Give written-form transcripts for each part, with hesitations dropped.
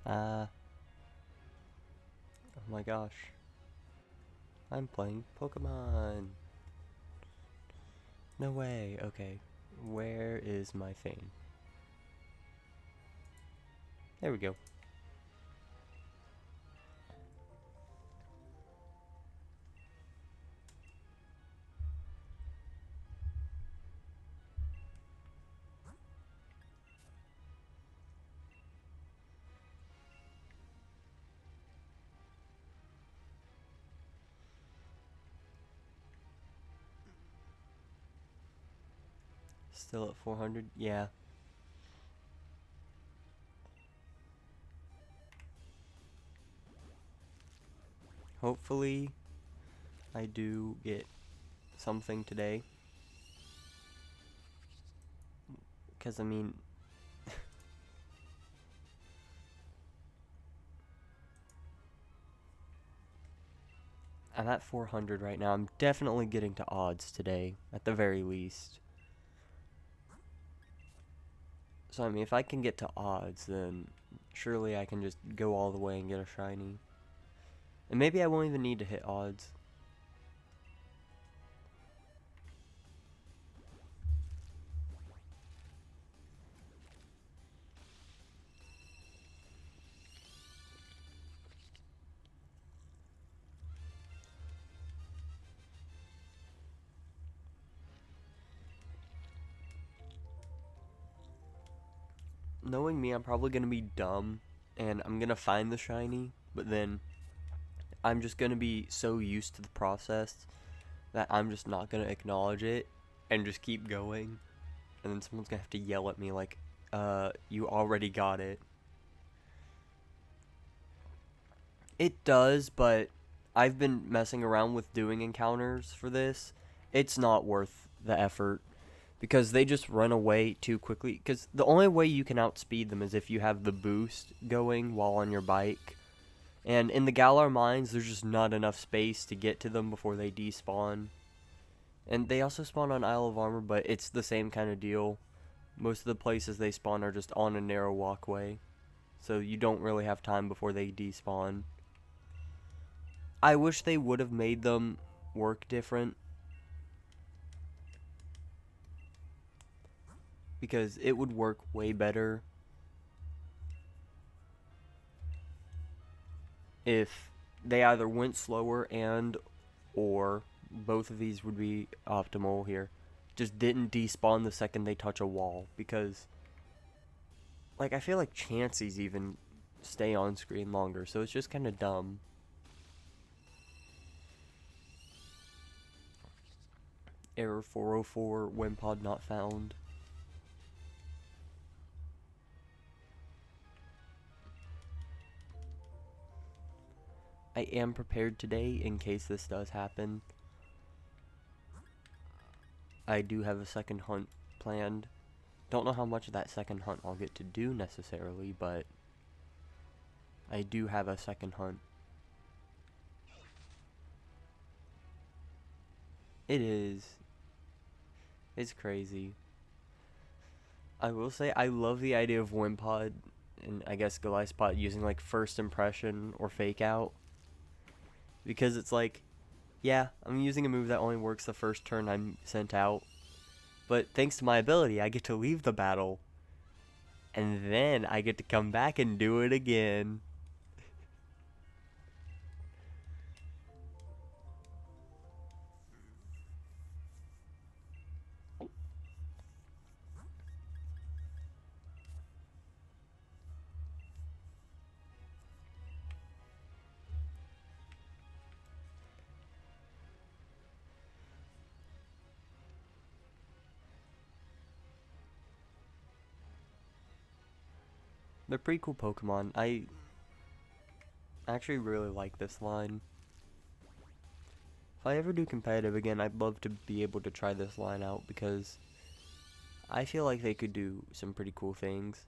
Oh my gosh. I'm playing Pokemon. No way. Okay. Where is my thing? There we go. Still at 400? Yeah. Hopefully, I do get something today. Because, I mean... I'm at 400 right now. I'm definitely getting to odds today, at the very least. So, I mean, if I can get to odds, then surely I can just go all the way and get a shiny. And maybe I won't even need to hit odds. Knowing me, I'm probably going to be dumb, and I'm going to find the shiny, but then I'm just going to be so used to the process that I'm just not going to acknowledge it and just keep going. And then someone's going to have to yell at me like, you already got it. It does, but I've been messing around with doing encounters for this. It's not worth the effort because they just run away too quickly. Because the only way you can outspeed them is if you have the boost going while on your bike. And in the Galar Mines, there's just not enough space to get to them before they despawn. And they also spawn on Isle of Armor, but it's the same kind of deal. Most of the places they spawn are just on a narrow walkway. So you don't really have time before they despawn. I wish they would have made them work different. Because it would work way better if they either went slower and or both of these would be optimal here. Just didn't despawn the second they touch a wall. Because, like, I feel like Chanseys even stay on screen longer. So it's just kind of dumb. Error 404, Wimpod not found. I am prepared today in case this does happen. I do have a second hunt planned. Don't know how much of that second hunt I'll get to do necessarily, but I do have a second hunt. It is. It's crazy. I will say I love the idea of Wimpod and I guess Goliathpod using like first impression or fake out. Because it's like, yeah, I'm using a move that only works the first turn I'm sent out. But thanks to my ability, I get to leave the battle. And then I get to come back and do it again. They're pretty cool Pokemon. I actually really like this line. If I ever do competitive again, I'd love to be able to try this line out because I feel like they could do some pretty cool things.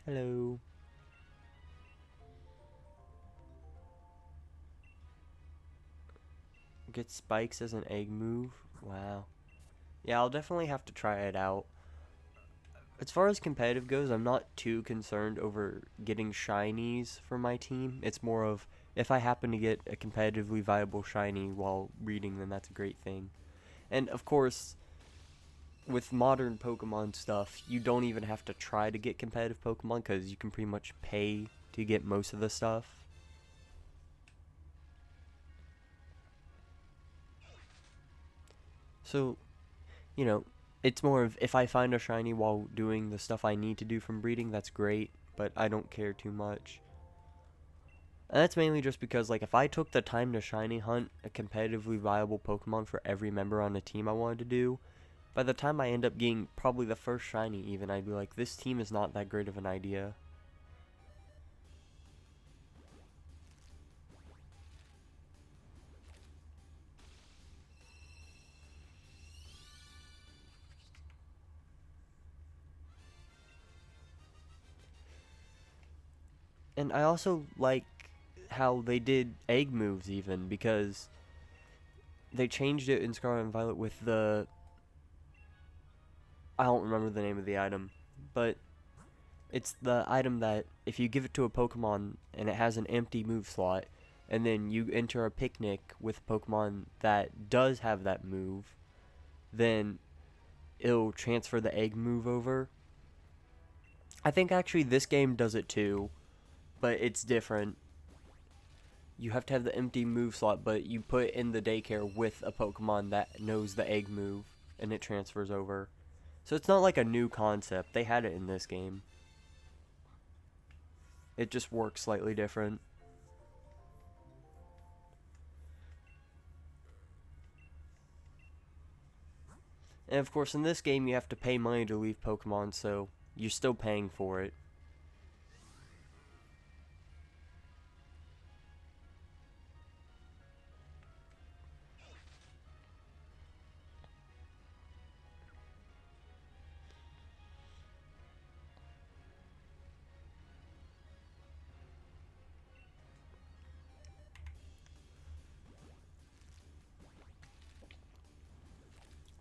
Hello. Get spikes as an egg move. Wow. Yeah, I'll definitely have to try it out. As far as competitive goes, I'm not too concerned over getting shinies for my team. It's more of if I happen to get a competitively viable shiny while breeding, then that's a great thing. And of course, with modern Pokemon stuff, you don't even have to try to get competitive Pokemon because you can pretty much pay to get most of the stuff. So, you know, it's more of if I find a shiny while doing the stuff I need to do from breeding, that's great, but I don't care too much. And that's mainly just because, like, if I took the time to shiny hunt a competitively viable Pokemon for every member on a team I wanted to do, by the time I end up getting probably the first shiny even, I'd be like, this team is not that great of an idea. And I also like how they did egg moves even, because they changed it in Scarlet and Violet with the, I don't remember the name of the item, but it's the item that if you give it to a Pokemon and it has an empty move slot, and then you enter a picnic with a Pokemon that does have that move, then it'll transfer the egg move over. I think actually this game does it too, but it's different. You have to have the empty move slot, but you put it in the daycare with a Pokemon that knows the egg move, and it transfers over. So it's not like a new concept. They had it in this game. It just works slightly different. And of course, in this game, you have to pay money to leave Pokemon, so you're still paying for it.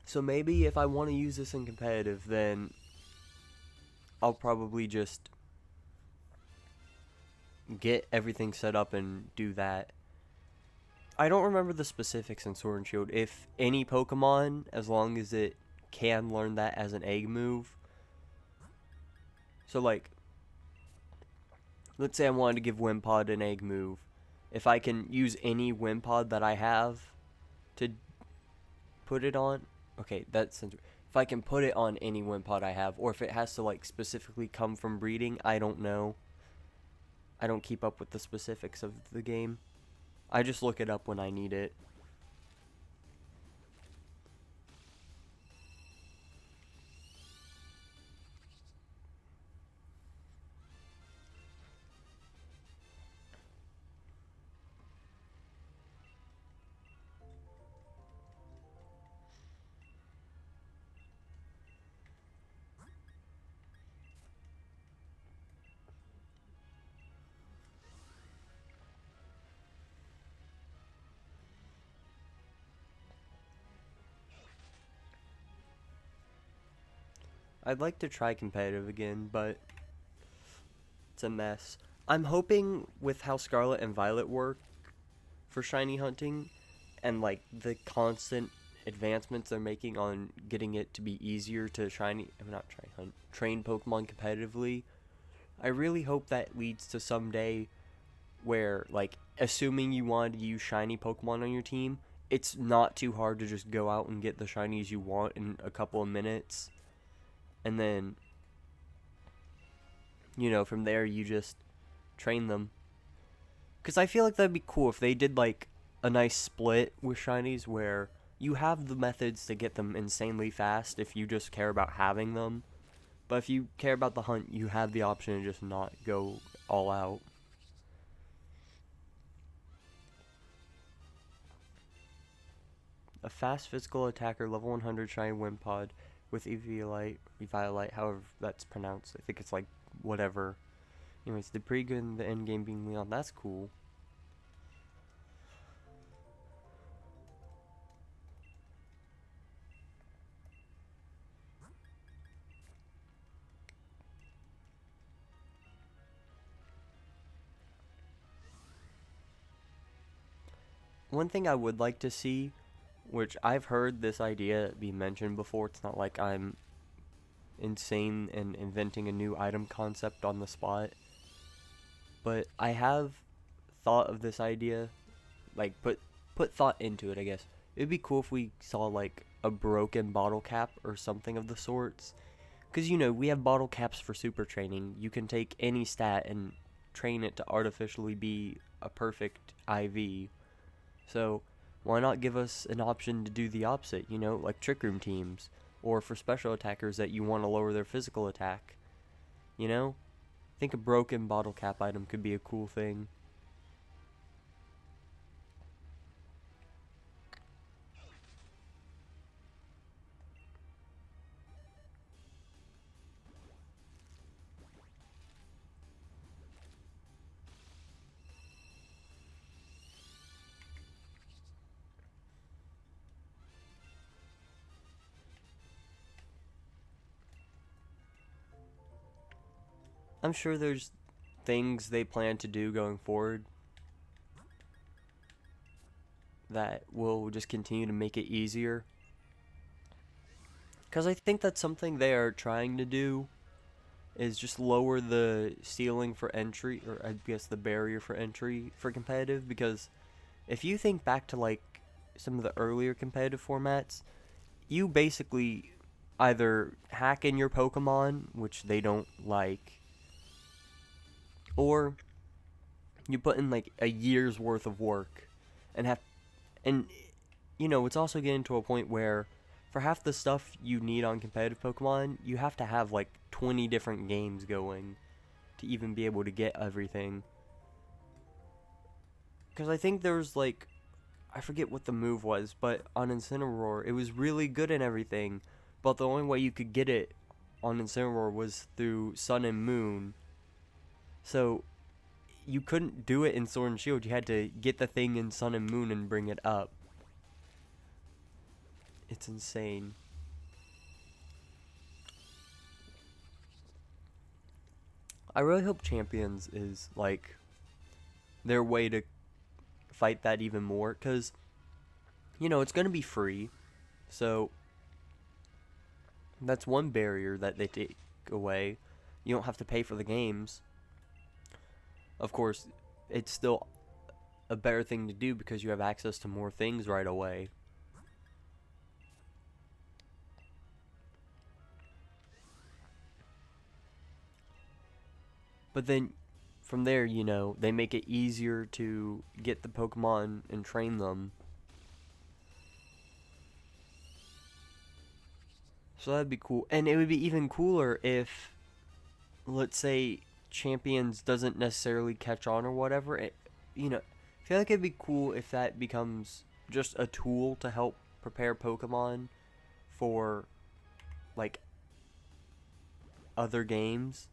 So maybe if I want to use this in competitive, then I'll probably just get everything set up and do that. I don't remember the specifics in Sword and Shield. If any Pokemon, as long as it can learn that as an egg move. So, like, let's say I wanted to give Wimpod an egg move. If I can use any Wimpod that I have to put it on, okay, that's if I can put it on any Wimpod I have, or if it has to like specifically come from breeding, I don't know. I don't keep up with the specifics of the game. I just look it up when I need it. I'd like to try competitive again, but it's a mess. I'm hoping with how Scarlet and Violet work for shiny hunting and like the constant advancements they're making on getting it to be easier to not shiny hunt, train Pokemon competitively. I really hope that leads to someday where, like, assuming you wanted to use shiny Pokemon on your team, it's not too hard to just go out and get the shinies you want in a couple of minutes. And then, from there you just train them. Because I feel like that'd be cool if they did, like, a nice split with shinies where you have the methods to get them insanely fast if you just care about having them. But if you care about the hunt, you have the option to just not go all out. A fast physical attacker, level 100 shiny Wimpod with Eviolite, however that's pronounced. I think it's like whatever. Anyways, the pretty good in the end game being Leon. That's cool. one thing I would like to see, which I've heard this idea be mentioned before, it's not like I'm insane and inventing a new item concept on the spot, but I have thought of this idea, like put thought into it, I guess. It'd be cool if we saw like a broken bottle cap or something of the sorts. Because, you know, we have bottle caps for super training. You can take any stat and train it to artificially be a perfect IV. So, why not give us an option to do the opposite, you know, like Trick Room teams, or for special attackers that you want to lower their physical attack, you know? I think a broken bottle cap item could be a cool thing. I'm sure there's things they plan to do going forward that will just continue to make it easier. Because I think that's something they are trying to do, is just lower the ceiling for entry, or I guess the barrier for entry for competitive. Because if you think back to like some of the earlier competitive formats, you basically either hack in your Pokemon, which they don't like, or you put in like a year's worth of work and have, and you know, it's also getting to a point where for half the stuff you need on competitive Pokemon, you have to have like 20 different games going to even be able to get everything. Because I think there's like, I forget what the move was, but on Incineroar, it was really good and everything, but the only way you could get it on Incineroar was through Sun and Moon. So you couldn't do it in Sword and Shield. You had to get the thing in Sun and Moon and bring it up. It's insane. I really hope Champions is like their way to fight that even more, because you know it's going to be free, so that's one barrier that they take away. You don't have to pay for the games. Of course, it's still a better thing to do because you have access to more things right away. But then from there, you know, they make it easier to get the Pokemon and train them. So that'd be cool. And it would be even cooler if, let's say, Champions doesn't necessarily catch on or whatever. You know, I feel like it'd be cool if that becomes just a tool to help prepare Pokemon for, like, other games.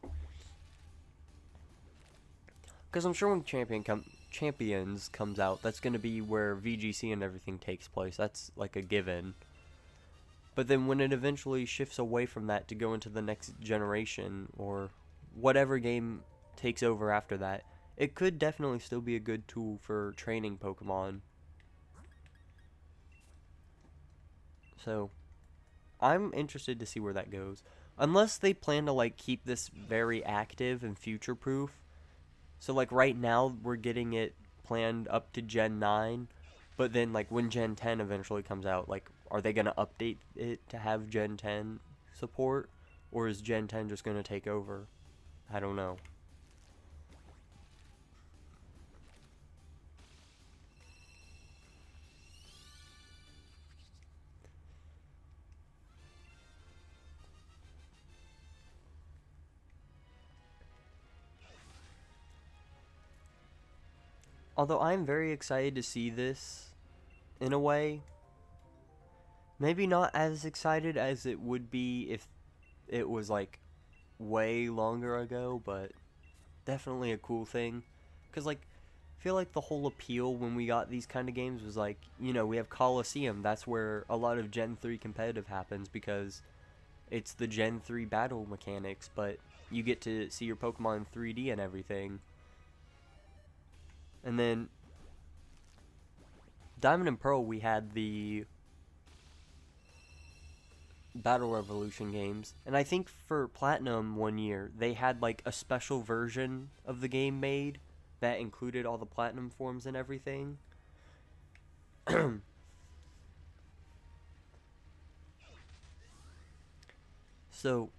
Because I'm sure when Champions comes out, that's going to be where VGC and everything takes place. That's like a given. But then when it eventually shifts away from that to go into the next generation, or whatever game takes over after that, it could definitely still be a good tool for training Pokemon. So, I'm interested to see where that goes. Unless they plan to like keep this very active and future proof. So like right now we're getting it planned up to Gen 9, but then like when Gen 10 eventually comes out, like are they going to update it to have Gen 10 support, or is Gen 10 just going to take over? I don't know. Although I'm very excited to see this in a way. Maybe not as excited as it would be if it was like way longer ago, but definitely a cool thing. Because like, I feel like the whole appeal when we got these kind of games was like, you know, we have Coliseum. That's where a lot of Gen 3 competitive happens, because it's the Gen 3 battle mechanics, but you get to see your Pokemon in 3D and everything. And then Diamond and Pearl, we had the Battle Revolution games, and I think for Platinum one year they had like a special version of the game made that included all the Platinum forms and everything. So,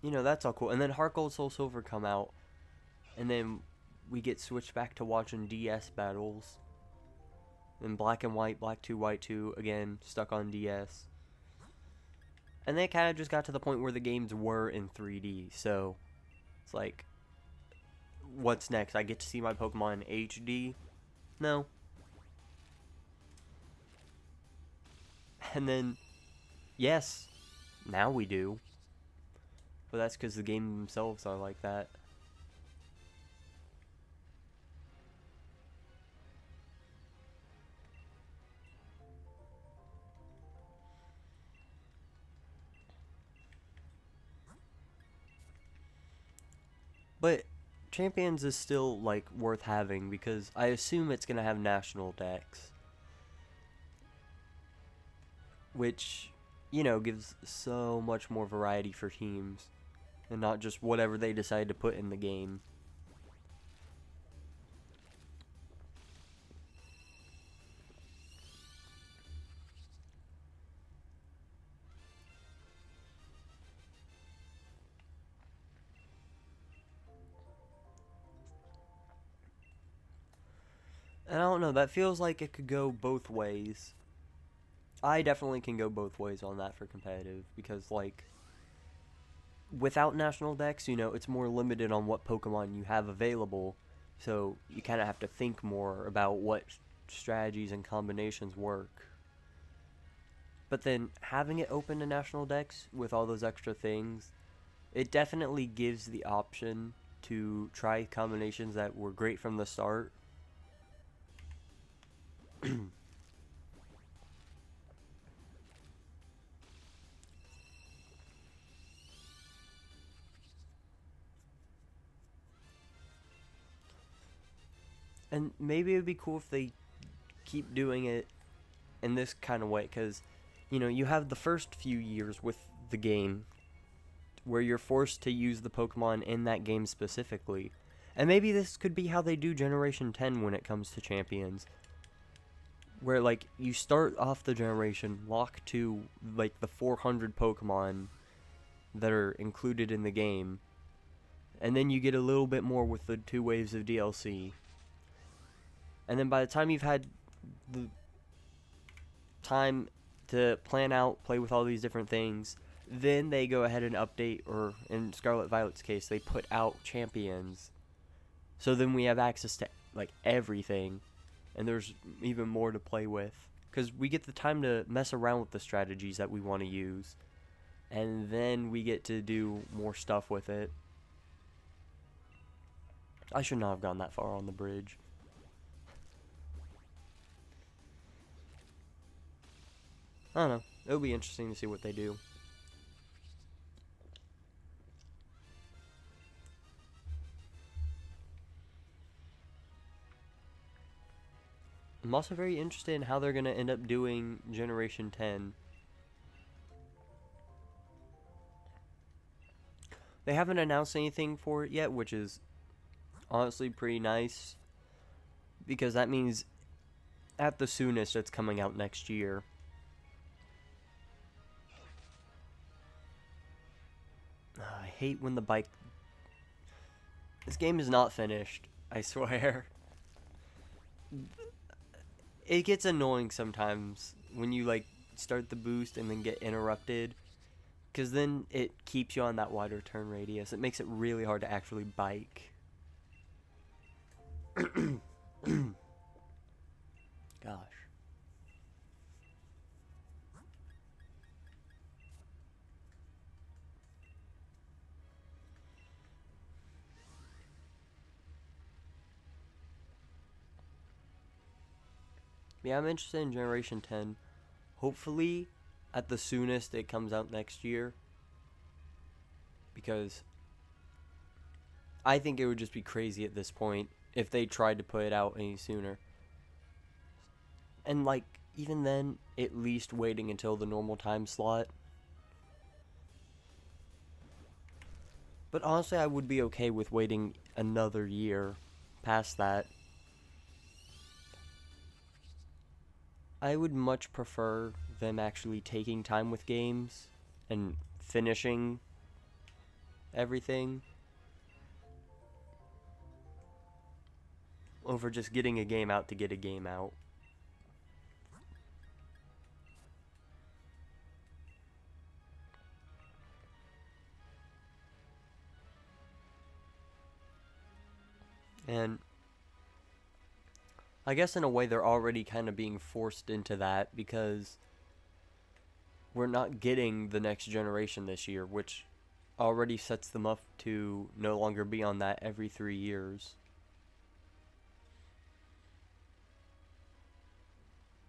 that's all cool. And then Heart Gold Soul Silver come out, and then we get switched back to watching DS battles. And Black and White, Black 2, White 2, again, stuck on DS. And they kind of just got to the point where the games were in 3D, so it's like, what's next? I get to see my Pokemon in HD? No. And then, yes, now we do. But that's because the games themselves are like that. But Champions is still, like, worth having because I assume it's going to have national decks. Which, gives so much more variety for teams. And not just whatever they decide to put in the game. And I don't know, that feels like it could go both ways. I definitely can go both ways on that for competitive because, like, without national decks, it's more limited on what Pokemon you have available. So you kind of have to think more about what strategies and combinations work. But then having it open to national decks with all those extra things, it definitely gives the option to try combinations that were great from the start. And maybe it would be cool if they keep doing it in this kind of way, because, you have the first few years with the game where you're forced to use the Pokemon in that game specifically. And maybe this could be how they do Generation 10 when it comes to Champions. Where, like, you start off the generation, lock to, like, the 400 Pokemon that are included in the game. And then you get a little bit more with the 2 waves of DLC. And then by the time you've had the time to plan out, play with all these different things, then they go ahead and update, or in Scarlet Violet's case, they put out Champions. So then we have access to, like, everything. And there's even more to play with. Because we get the time to mess around with the strategies that we want to use. And then we get to do more stuff with it. I should not have gone that far on the bridge. I don't know. It'll be interesting to see what they do. I'm also very interested in how they're going to end up doing Generation 10. They haven't announced anything for it yet, which is honestly pretty nice. Because that means at the soonest it's coming out next year. I hate when the bike... This game is not finished, I swear. It gets annoying sometimes when you, like, start the boost and then get interrupted. Because then it keeps you on that wider turn radius. It makes it really hard to actually bike. Gosh. Yeah, I'm interested in Generation 10. Hopefully, at the soonest, it comes out next year. Because I think it would just be crazy at this point if they tried to put it out any sooner. And like even then, at least waiting until the normal time slot. But honestly, I would be okay with waiting another year past that. I would much prefer them actually taking time with games and finishing everything over just getting a game out to get a game out. And I guess in a way they're already kind of being forced into that because we're not getting the next generation this year, which already sets them up to no longer be on that every 3 years.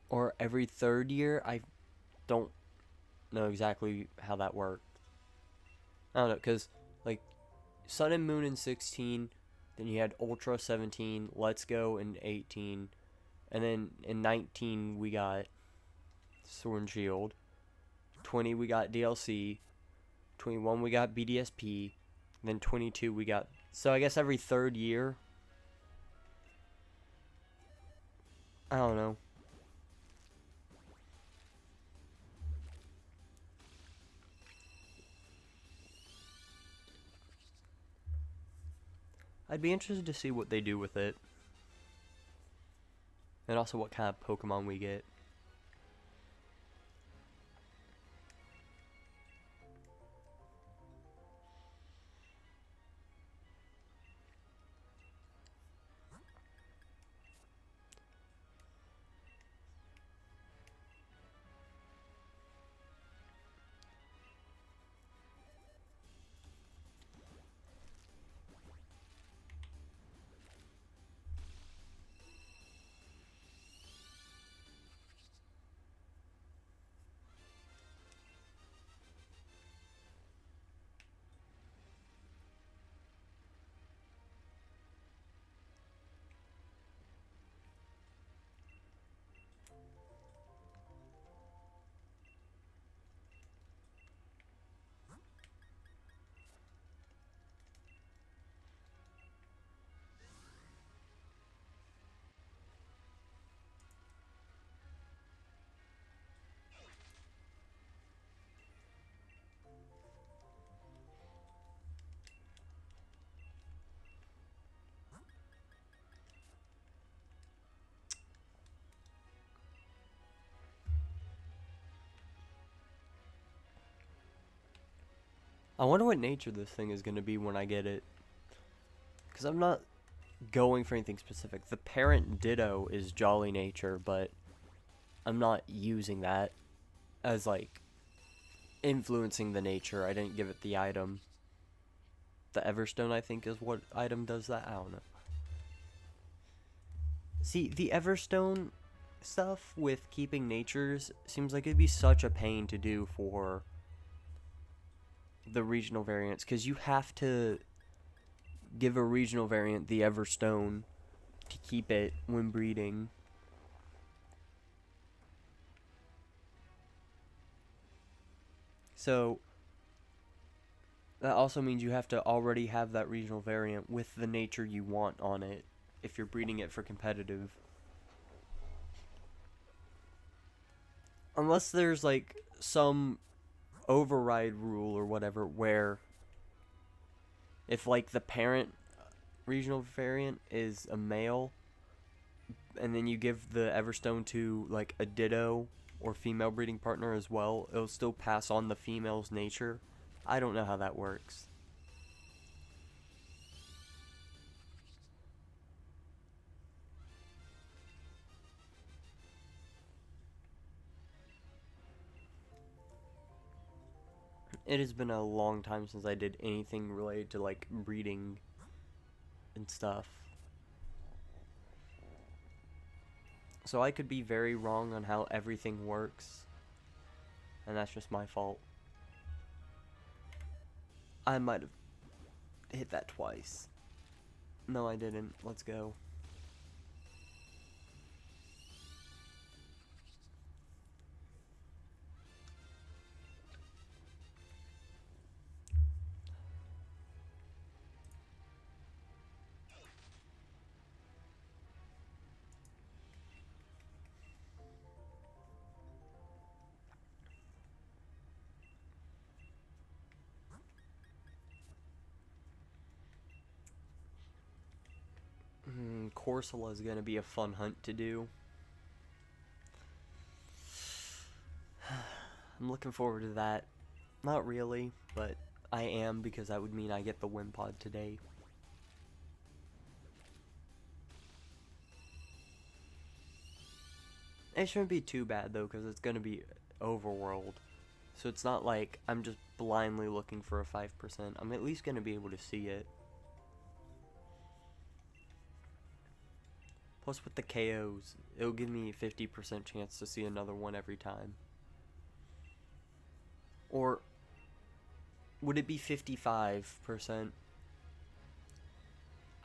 Or every third year? I don't know exactly how that worked. I don't know, because, like, Sun and Moon in 16, then you had Ultra 17, Let's Go in 18, and then in 19 we got Sword and Shield. 20 we got DLC. 21 we got BDSP. Then 22 we got... So I guess every third year? I don't know. I'd be interested to see what they do with it. And also what kind of Pokemon we get. I wonder what nature this thing is going to be when I get it. Because I'm not going for anything specific. The parent Ditto is Jolly Nature, but I'm not using that as, like, influencing the nature. I didn't give it the item. The Everstone, I think, is what item does that. I don't know. See, the Everstone stuff with keeping natures seems like it'd be such a pain to do for the regional variants, because you have to give a regional variant the Everstone to keep it when breeding. So that also means you have to already have that regional variant with the nature you want on it if you're breeding it for competitive. Unless there's like some override rule or whatever where if like the parent regional variant is a male and then you give the Everstone to like a Ditto or female breeding partner as well, it'll still pass on the female's nature. I don't know how that works. It has been a long time since I did anything related to like breeding and stuff. So I could be very wrong on how everything works, and that's just my fault. I might have hit that twice. No, I didn't. Let's go. Corsola is going to be a fun hunt to do. I'm looking forward to that. Not really, but I am, because that would mean I get the win pod today. It shouldn't be too bad though, because it's going to be overworld. So it's not like I'm just blindly looking for a 5%. I'm at least going to be able to see it. Plus with the KOs, it'll give me a 50% chance to see another one every time. Or would it be 55%?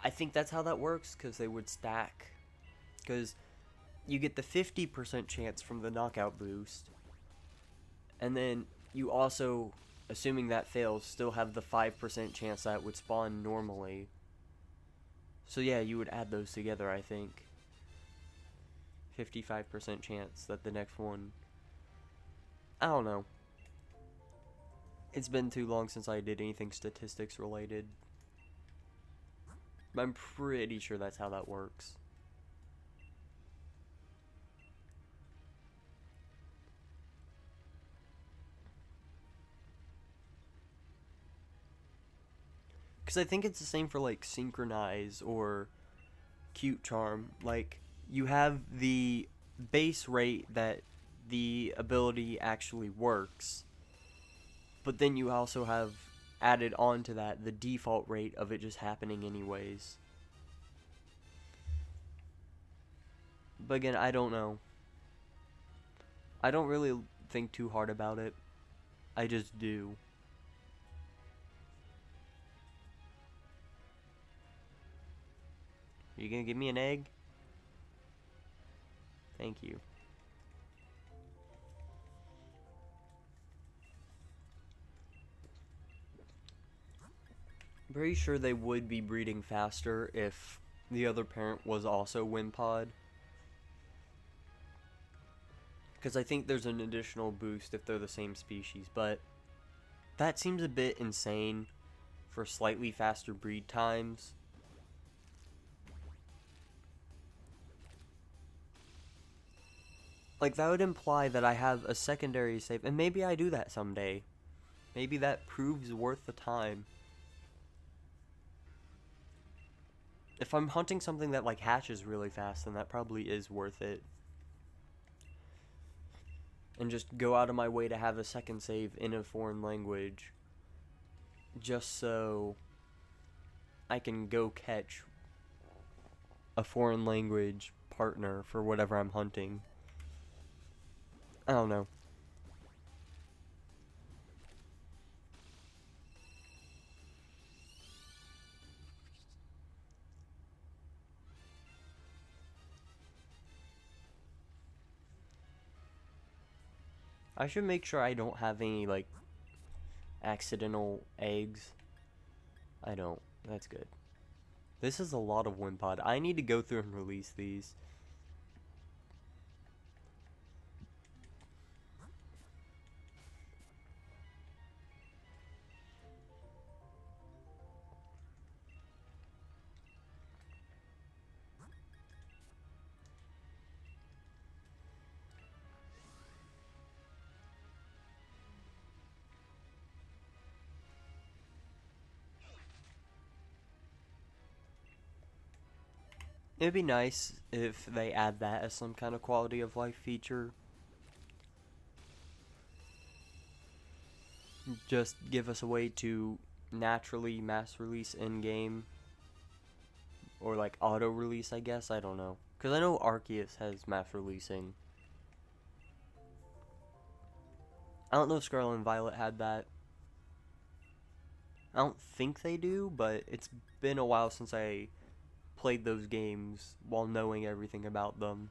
I think that's how that works, because they would stack. Because you get the 50% chance from the knockout boost, and then you also, assuming that fails, still have the 5% chance that would spawn normally. So yeah, you would add those together, I think. 55% chance that the next one... I don't know. It's been too long since I did anything statistics related. But I'm pretty sure that's how that works. Because I think it's the same for like Synchronize or Cute Charm. Like, you have the base rate that the ability actually works, but then you also have added on to that the default rate of it just happening anyways. But again, I don't know. I don't really think too hard about it. I just do. Are you gonna give me an egg? Thank you. I'm pretty sure they would be breeding faster if the other parent was also Wimpod. Because I think there's an additional boost if they're the same species, but that seems a bit insane for slightly faster breed times. Like, that would imply that I have a secondary save, and maybe I do that someday. Maybe that proves worth the time. If I'm hunting something that, like, hatches really fast, then that probably is worth it. And just go out of my way to have a second save in a foreign language, just so I can go catch a foreign language partner for whatever I'm hunting. I don't know. I should make sure I don't have any, like, accidental eggs. I don't. That's good. This is a lot of Wimpod. I need to go through and release these. It'd be nice if they add that as some kind of quality of life feature. Just give us a way to naturally mass release in-game. Or like auto release, I guess. I don't know. Because I know Arceus has mass releasing. I don't know if Scarlet and Violet had that. I don't think they do, but it's been a while since I played those games while knowing everything about them.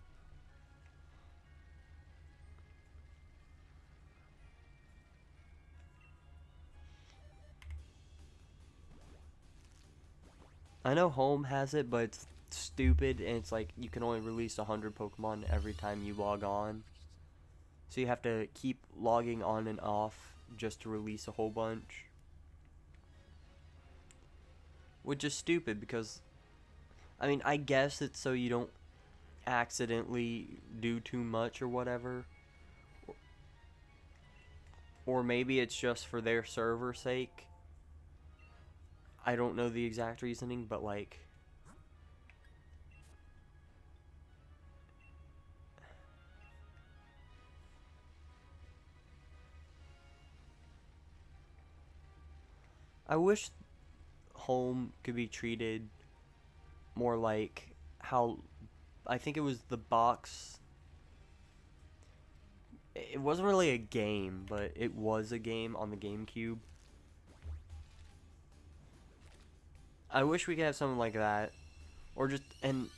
I know Home has it, but it's stupid, and it's like you can only release 100 Pokemon every time you log on. So you have to keep logging on and off just to release a whole bunch. Which is stupid, because I mean, I guess it's so you don't accidentally do too much or whatever. Or maybe it's just for their server sake. I don't know the exact reasoning, but like, I wish home could be treated more like how, I think it was the box. It wasn't really a game, but it was a game on the GameCube. I wish we could have something like that, or just an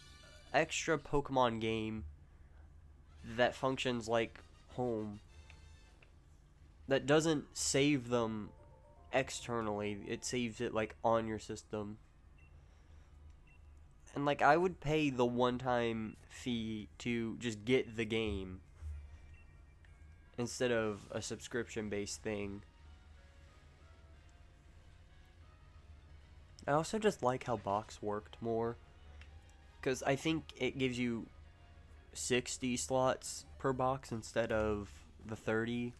extra Pokemon game that functions like home, that doesn't save them externally. It saves it like on your system. And like, I would pay the one-time fee to just get the game instead of a subscription-based thing. I also just like how box worked more, because I think it gives you 60 slots per box instead of the 30.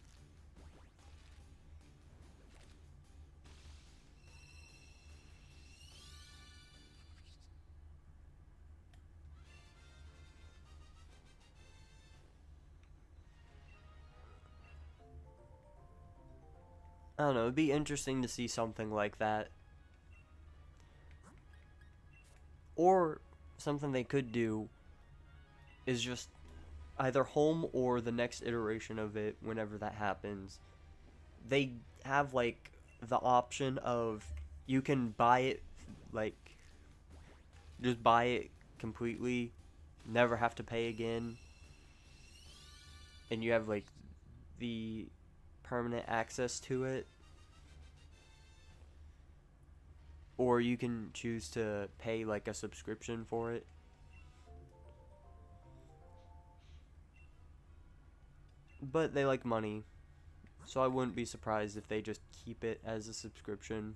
I don't know, it'd be interesting to see something like that. Or something they could do is just either home or the next iteration of it, whenever that happens. They have like the option of, you can buy it, like, just buy it completely, never have to pay again, and you have like the permanent access to it. Or you can choose to pay like a subscription for it. But they like money, so I wouldn't be surprised if they just keep it as a subscription.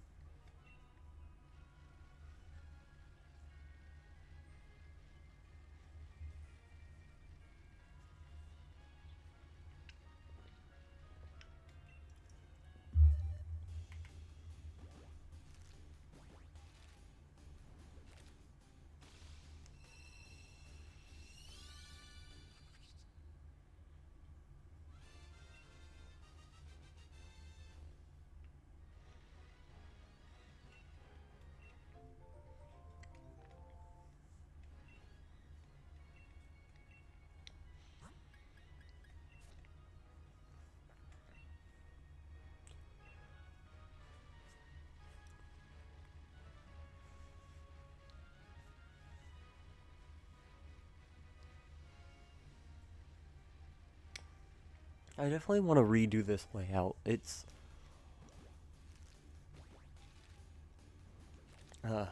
I definitely want to redo this layout. Uh,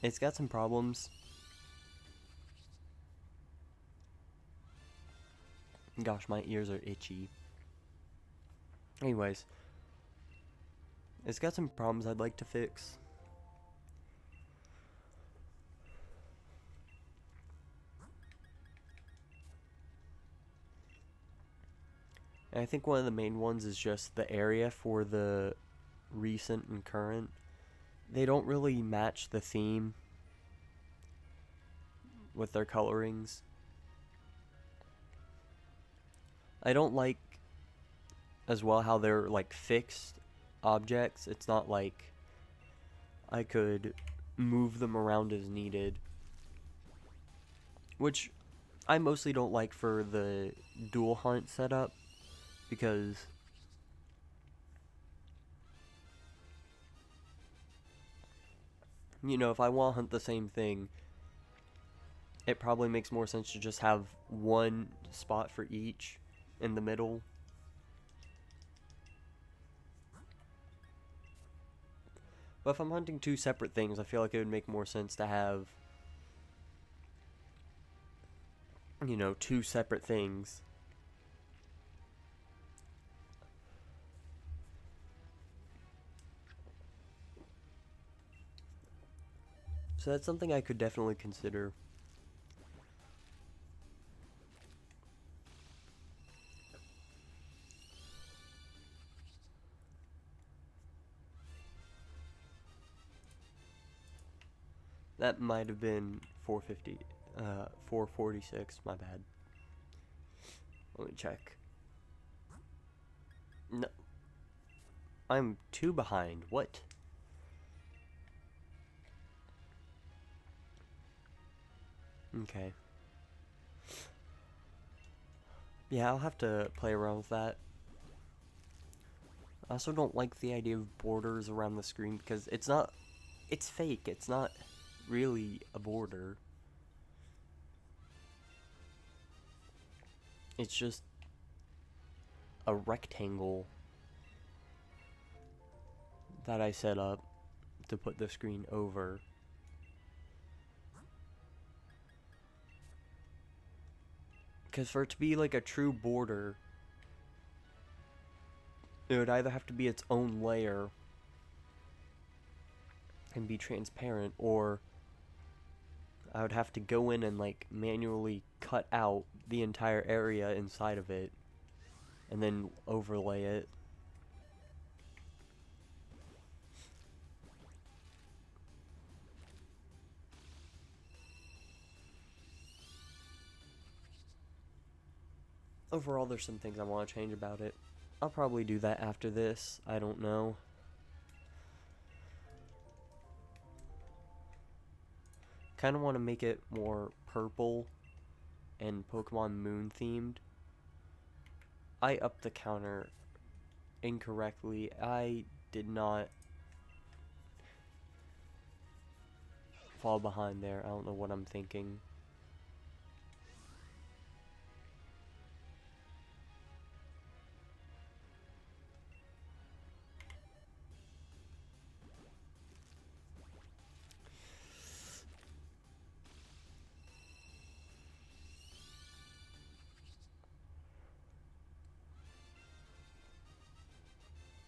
it's got some problems. Gosh, my ears are itchy. Anyways, it's got some problems I'd like to fix. And I think one of the main ones is just the area for the recent and current. They don't really match the theme with their colorings. I don't like as well how they're like fixed objects. It's not like I could move them around as needed, which I mostly don't like for the dual hunt setup, because you know, if I want to hunt the same thing, it probably makes more sense to just have one spot for each in the middle. But if I'm hunting two separate things, I feel like it would make more sense to have, you know, two separate things. So that's something I could definitely consider. That might have been 450, 446, my bad. Let me check. No. I'm 2 behind. What? Okay. Yeah, I'll have to play around with that. I also don't like the idea of borders around the screen because it's fake. It's not really a border. It's just a rectangle that I set up to put the screen over. Because for it to be like a true border, it would either have to be its own layer and be transparent, or I would have to go in and like manually cut out the entire area inside of it and then overlay it. Overall, there's some things I want to change about it. I'll probably do that after this. I don't know. Kind of want to make it more purple and Pokemon Moon themed. I upped the counter incorrectly. I did not fall behind there. I don't know what I'm thinking.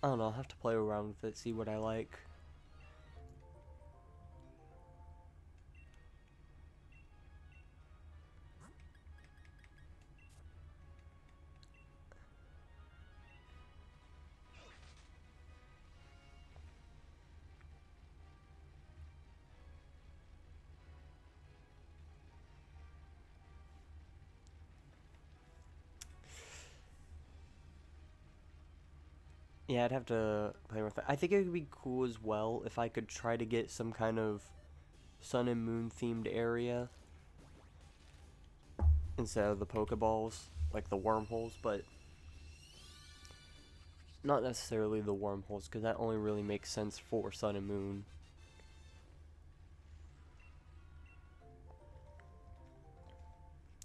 I don't know, I'll have to play around with it, see what I like. Yeah, I'd have to play with it. I think it would be cool as well if I could try to get some kind of Sun and Moon themed area instead of the Pokeballs, like the wormholes, but not necessarily the wormholes, because that only really makes sense for Sun and Moon.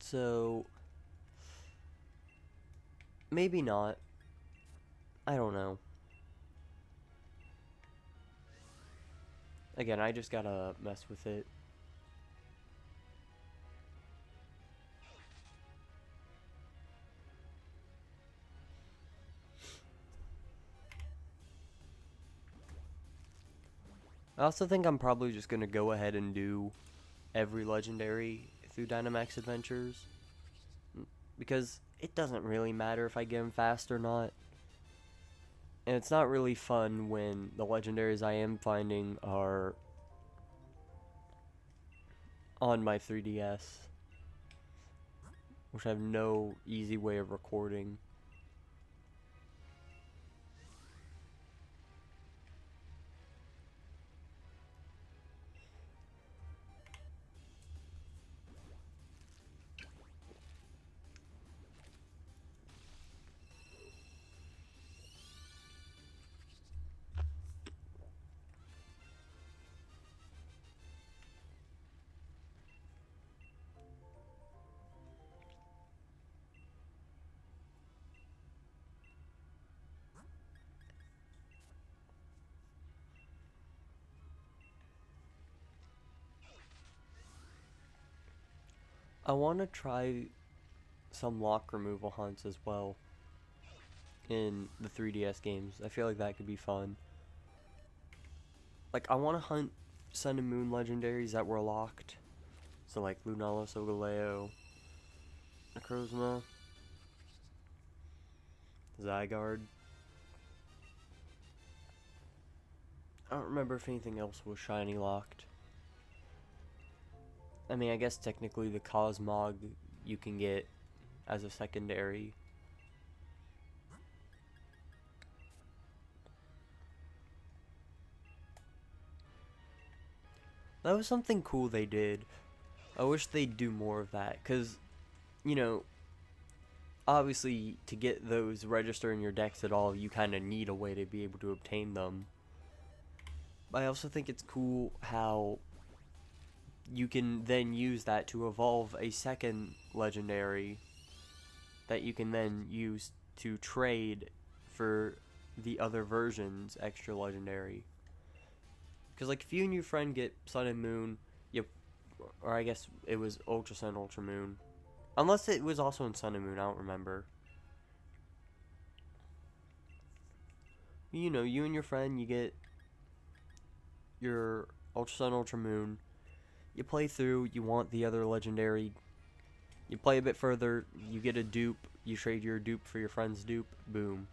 So, maybe not. I don't know. Again, I just gotta mess with it. I also think I'm probably just gonna go ahead and do every legendary through Dynamax Adventures, because it doesn't really matter if I get them fast or not. And it's not really fun when the legendaries I am finding are on my 3DS, which I have no easy way of recording. I want to try some lock removal hunts as well in the 3DS games. I feel like that could be fun. Like, I want to hunt Sun and Moon legendaries that were locked. So like Lunala, Solgaleo, Necrozma, Zygarde. I don't remember if anything else was shiny locked. I mean, I guess technically the Cosmog you can get as a secondary. That was something cool they did. I wish they'd do more of that, because, you know, obviously to get those register in your decks at all, you kind of need a way to be able to obtain them. But I also think it's cool how you can then use that to evolve a second legendary that you can then use to trade for the other version's extra legendary. Because like if you and your friend get Sun and Moon, or I guess it was Ultra Sun, Ultra Moon. Unless it was also in Sun and Moon, I don't remember. You know, you and your friend, you get your Ultra Sun, Ultra Moon. You play through, you want the other legendary. You play a bit further, you get a dupe, you trade your dupe for your friend's dupe, boom.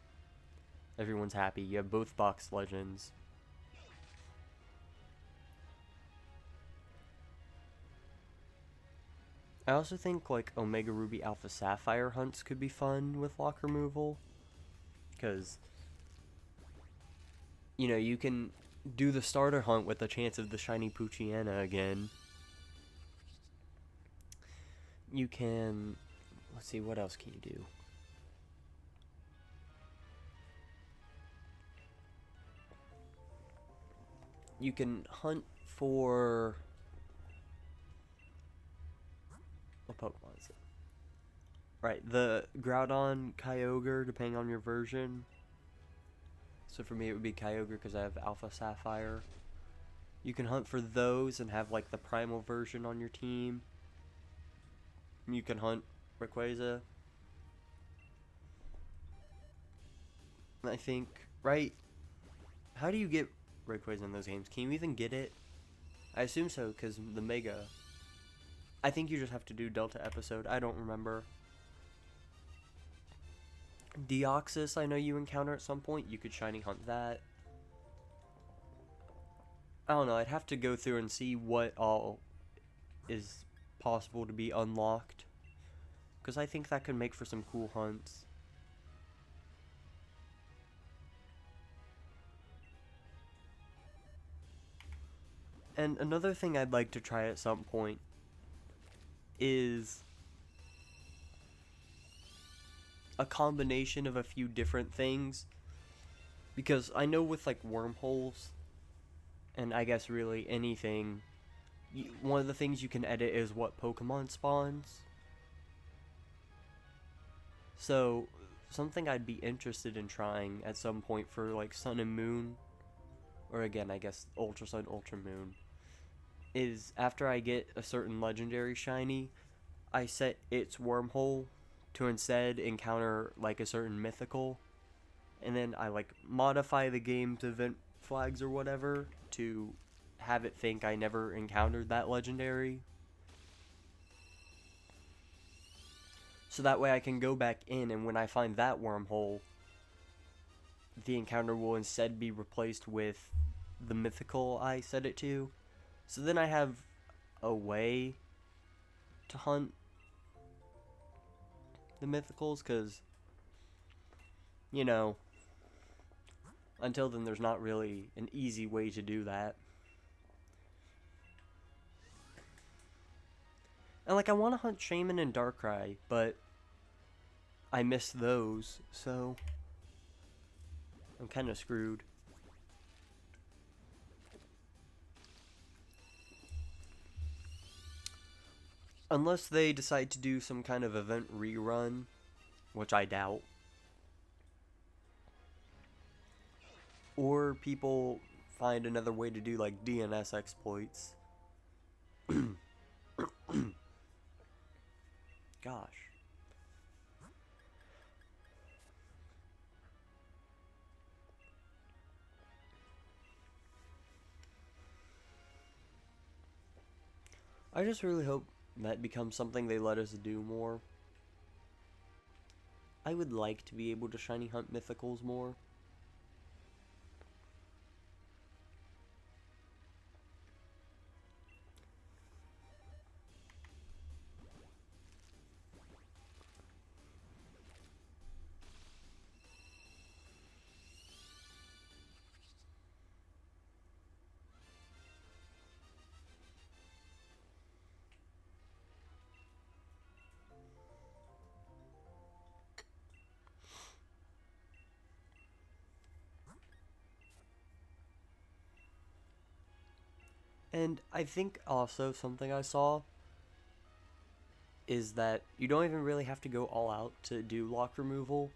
Everyone's happy. You have both box legends. I also think like Omega Ruby Alpha Sapphire hunts could be fun with lock removal. Because, you know, you can do the starter hunt with the chance of the shiny Poochyena again. You can, let's see, what else can you do? You can hunt for, what Pokemon is it? Right, the Groudon, Kyogre, depending on your version. So for me it would be Kyogre because I have Alpha Sapphire. You can hunt for those and have like the primal version on your team. You can hunt Rayquaza. I think, right? How do you get Rayquaza in those games? Can you even get it? I assume so, because the Mega. I think you just have to do Delta episode. I don't remember. Deoxys, I know you encounter at some point. You could shiny hunt that. I don't know. I'd have to go through and see what all is possible to be unlocked. Because I think that could make for some cool hunts. And another thing I'd like to try at some point is a combination of a few different things. Because I know with like wormholes, and I guess really anything, one of the things you can edit is what Pokemon spawns. So something I'd be interested in trying at some point for like Sun and Moon, or again I guess Ultra Sun, Ultra Moon, is after I get a certain legendary shiny, I set its wormhole to instead encounter like a certain mythical, and then I like modify the game's event flags or whatever to have it think I never encountered that legendary. So that way I can go back in, and when I find that wormhole, the encounter will instead be replaced with the mythical I set it to. So then I have a way to hunt the mythicals, because, you know, until then there's not really an easy way to do that. And like I want to hunt Shaman and Darkrai, but I miss those, so I'm kind of screwed. Unless they decide to do some kind of event rerun, which I doubt. Or people find another way to do like DNS exploits. Gosh. I just really hope that becomes something they let us do more. I would like to be able to shiny hunt mythicals more. And I think also something I saw is that you don't even really have to go all out to do lock removal,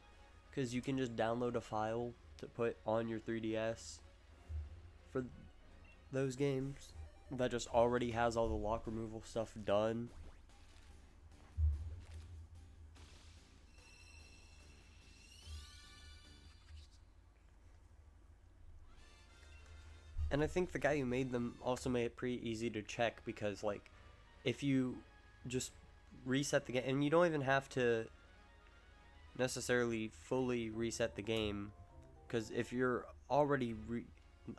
because you can just download a file to put on your 3DS for those games that just already has all the lock removal stuff done. And I think the guy who made them also made it pretty easy to check, because like if you just reset the game, and you don't even have to necessarily fully reset the game, because if you're already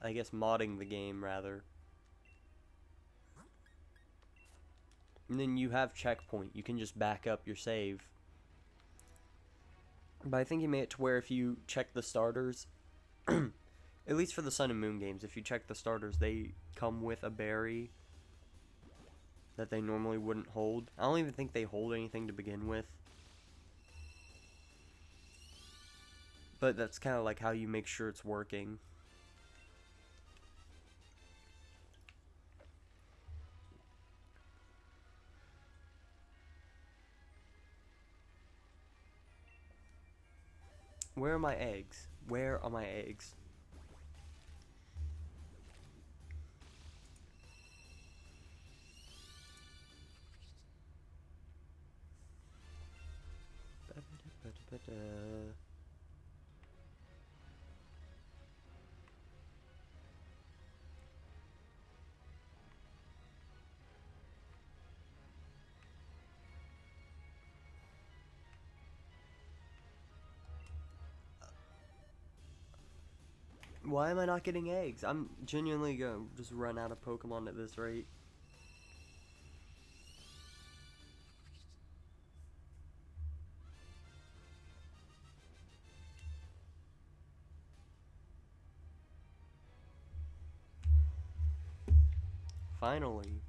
I guess modding the game rather, and then you have checkpoint, you can just back up your save. But I think he made it to where if you check the starters, at least for the Sun and Moon games, if you check the starters, they come with a berry that they normally wouldn't hold. I don't even think they hold anything to begin with. But that's kind of like how you make sure it's working. Where are my eggs? Where are my eggs? Why am I not getting eggs? I'm genuinely gonna just run out of Pokemon at this rate. Finally.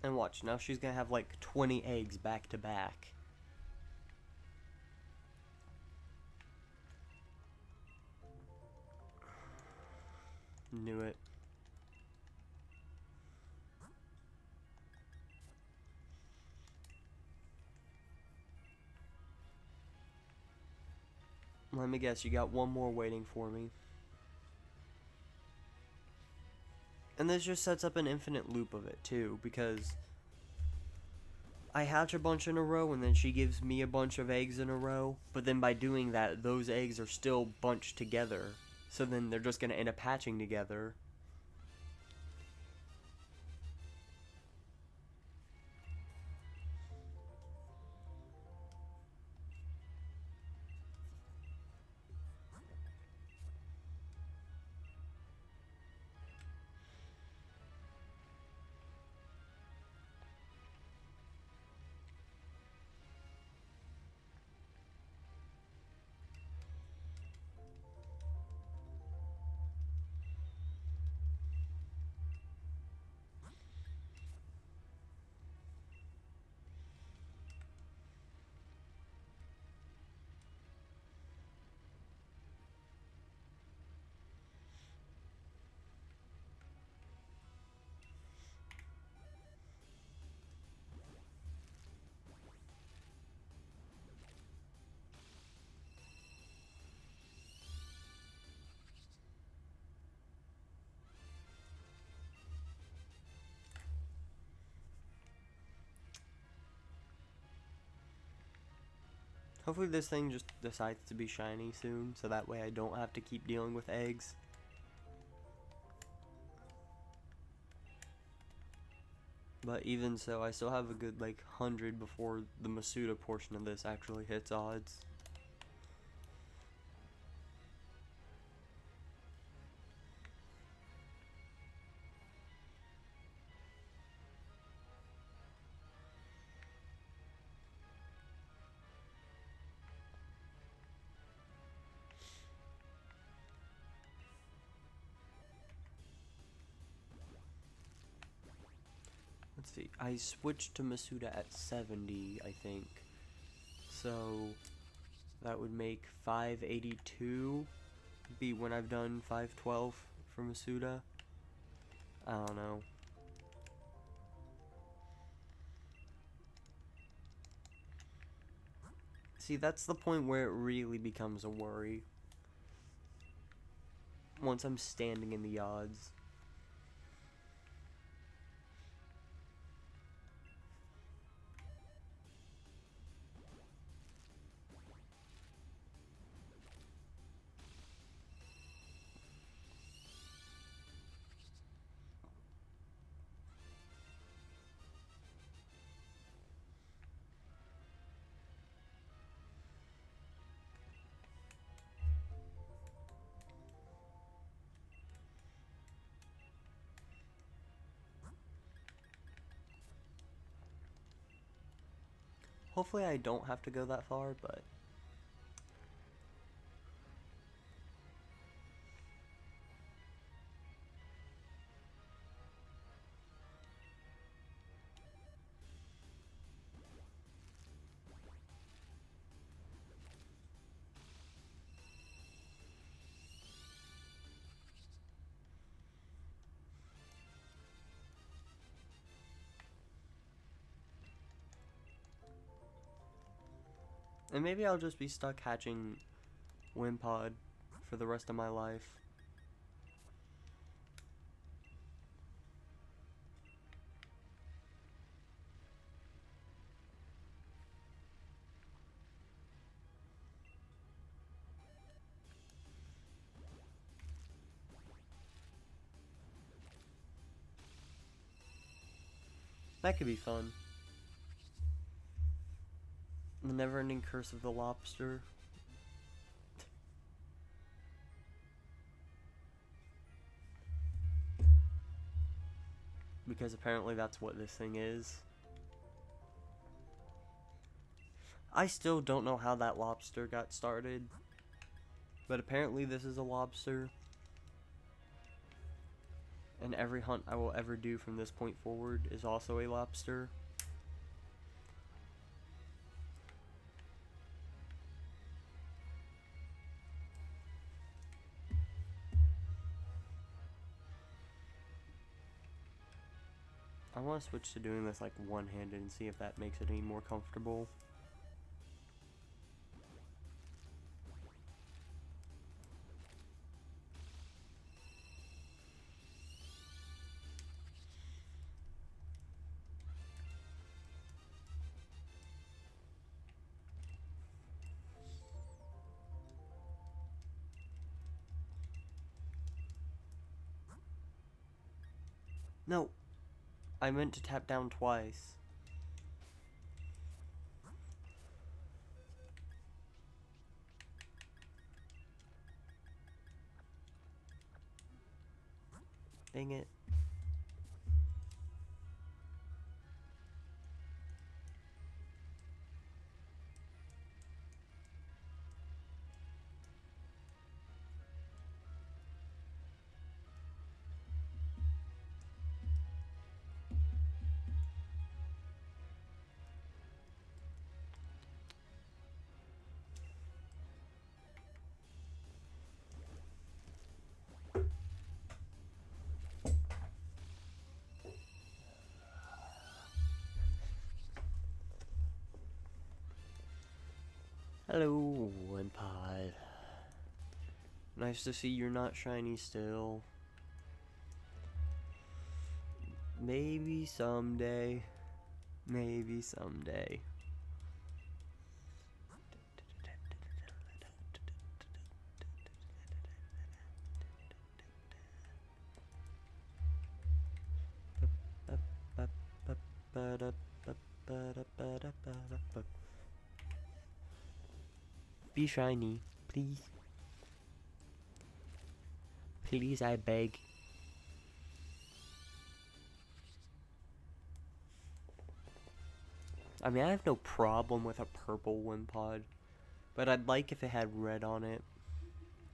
And watch, now she's gonna have like 20 eggs back to back. Knew it. Let me guess, you got one more waiting for me. And this just sets up an infinite loop of it too, because I hatch a bunch in a row and then she gives me a bunch of eggs in a row, but then by doing that, those eggs are still bunched together. So then they're just gonna end up hatching together. Hopefully this thing just decides to be shiny soon, so that way I don't have to keep dealing with eggs. But even so, I still have a good like 100 before the Masuda portion of this actually hits odds. Let's see, I switched to Masuda at 70, I think. So that would make 582 be when I've done 512 for Masuda. I don't know. See, that's the point where it really becomes a worry. Once I'm standing in the odds. Hopefully I don't have to go that far, but and maybe I'll just be stuck hatching Wimpod for the rest of my life. That could be fun. The never-ending curse of the lobster. Because apparently that's what this thing is. I still don't know how that lobster got started. But apparently this is a lobster. And every hunt I will ever do from this point forward is also a lobster. I want to switch to doing this like one-handed and see if that makes it any more comfortable. No, I meant to tap down twice. Dang it. Hello, Wimpod. Nice to see you're not shiny still. Maybe someday. Maybe someday. Be shiny, please. Please, I beg. I mean, I have no problem with a purple Wimpod, but I'd like if it had red on it,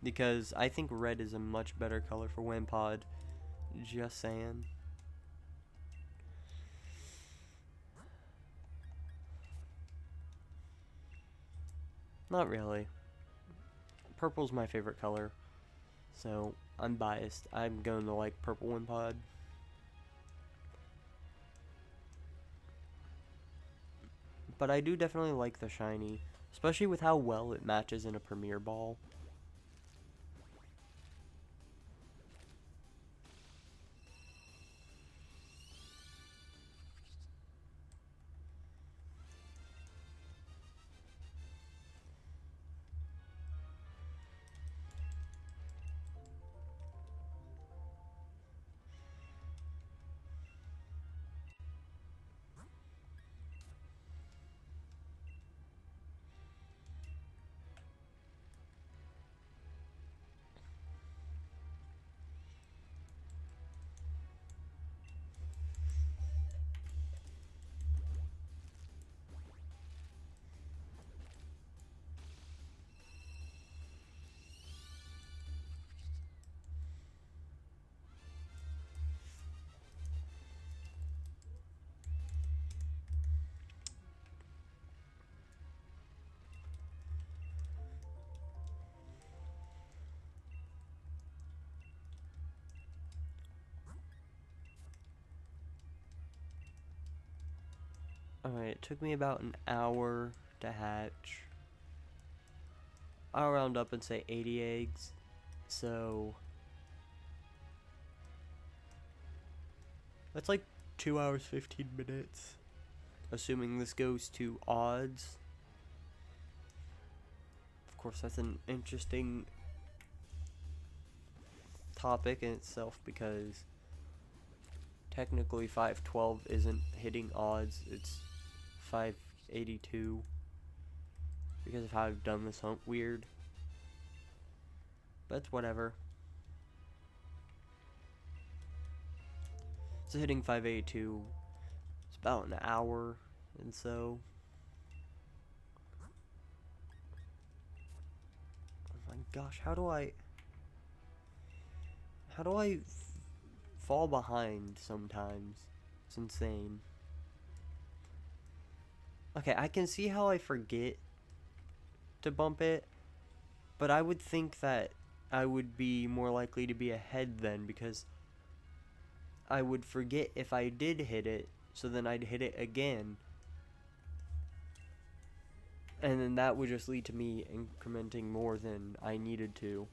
because I think red is a much better color for Wimpod. Just saying. Not really. Purple's my favorite color, so I'm biased. I'm going to like purple Wimpod. But I do definitely like the shiny, especially with how well it matches in a Premier Ball. Alright, it took me about an hour to hatch. I'll round up and say 80 eggs. So that's like 2 hours 15 minutes. Assuming this goes to odds. Of course, that's an interesting topic in itself, because technically 512 isn't hitting odds, it's 582 because of how I've done this hunt weird. But it's whatever. So hitting 582, it's about an hour, and so oh my gosh, how do I fall behind sometimes? It's insane. Okay, I can see how I forget to bump it, but I would think that I would be more likely to be ahead then, because I would forget if I did hit it, so then I'd hit it again. And then that would just lead to me incrementing more than I needed to.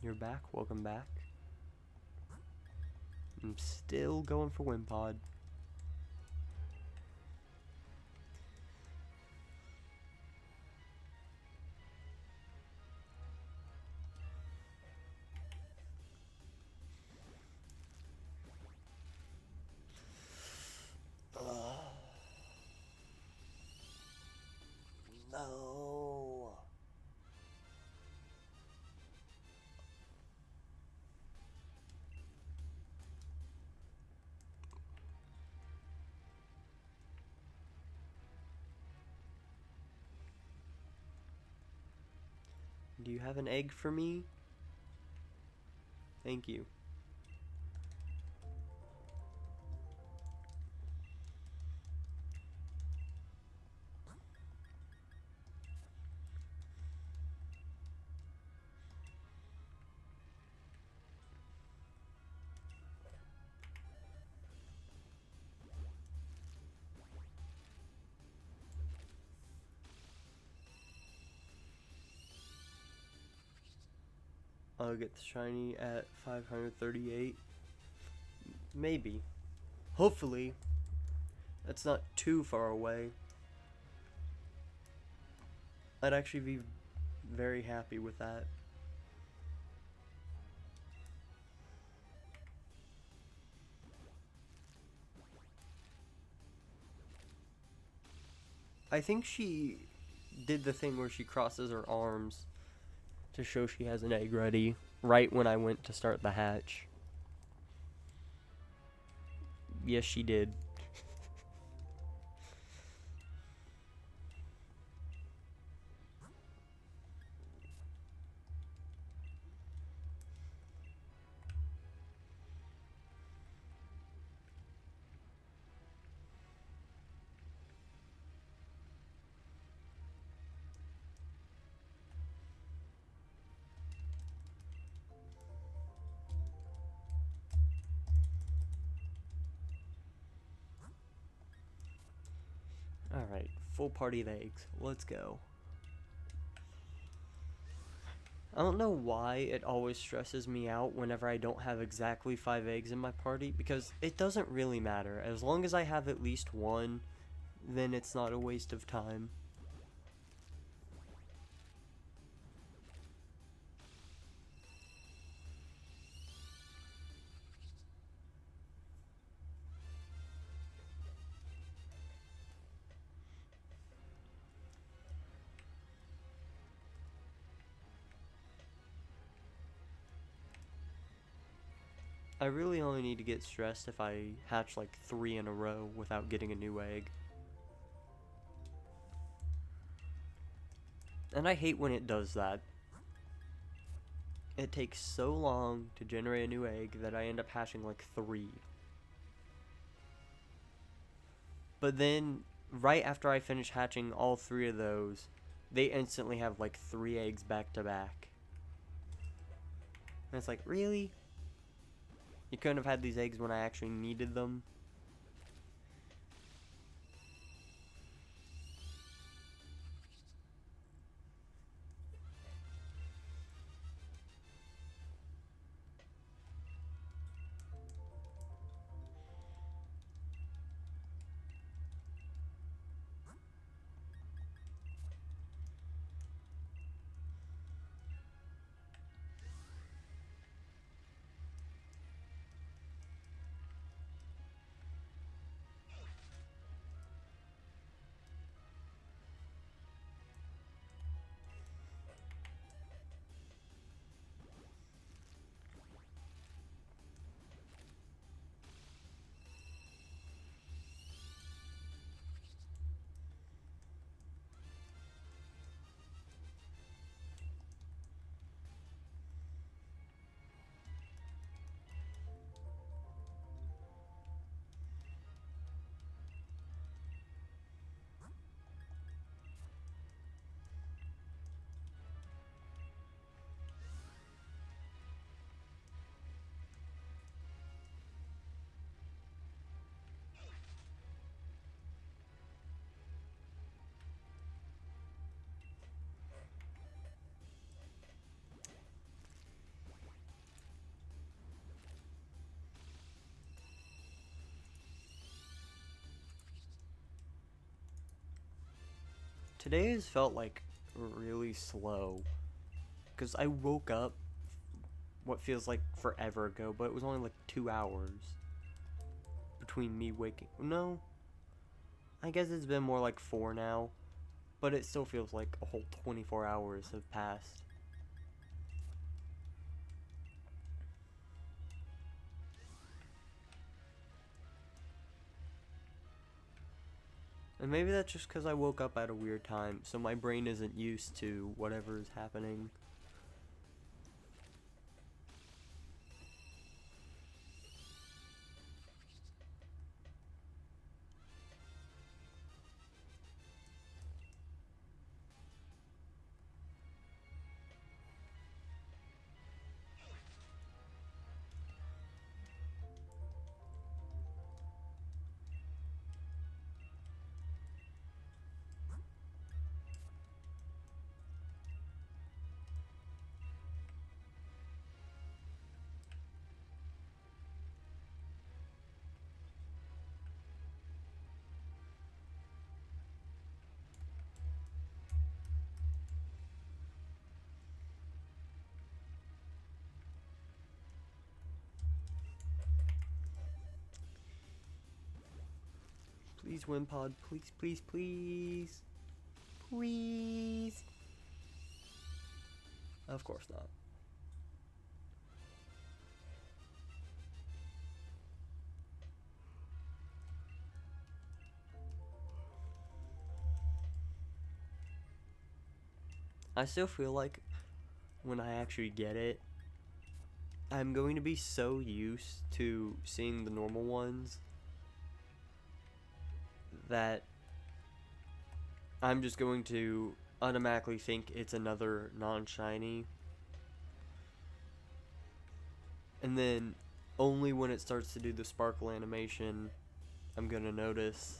You're back, welcome back. I'm still going for Wimpod. No. Do you have an egg for me? Thank you. I'll get the shiny at 538. Maybe. Hopefully. That's not too far away. I'd actually be very happy with that. I think she did the thing where she crosses her arms to show she has an egg ready right when I went to start the hatch. Yes, she did. Alright, full party of eggs. Let's go. I don't know why it always stresses me out whenever I don't have exactly 5 eggs in my party, because it doesn't really matter. As long as I have at least one, then it's not a waste of time. I really only need to get stressed if I hatch like 3 in a row without getting a new egg. And I hate when it does that. It takes so long to generate a new egg that I end up hatching like 3. But then, right after I finish hatching all 3 of those, they instantly have like 3 eggs back to back. And it's like, really? You couldn't have had these eggs when I actually needed them? Today has felt like really slow. Because I woke up what feels like forever ago, but it was only like 2 hours between me waking. No, I guess it's been more like 4 now, but it still feels like a whole 24 hours have passed. And maybe that's just because I woke up at a weird time, so my brain isn't used to whatever is happening. Please, Wimpod. Please, please, please. Please. Of course not. I still feel like when I actually get it, I'm going to be so used to seeing the normal ones that I'm just going to automatically think it's another non-shiny. And then only when it starts to do the sparkle animation, I'm gonna notice.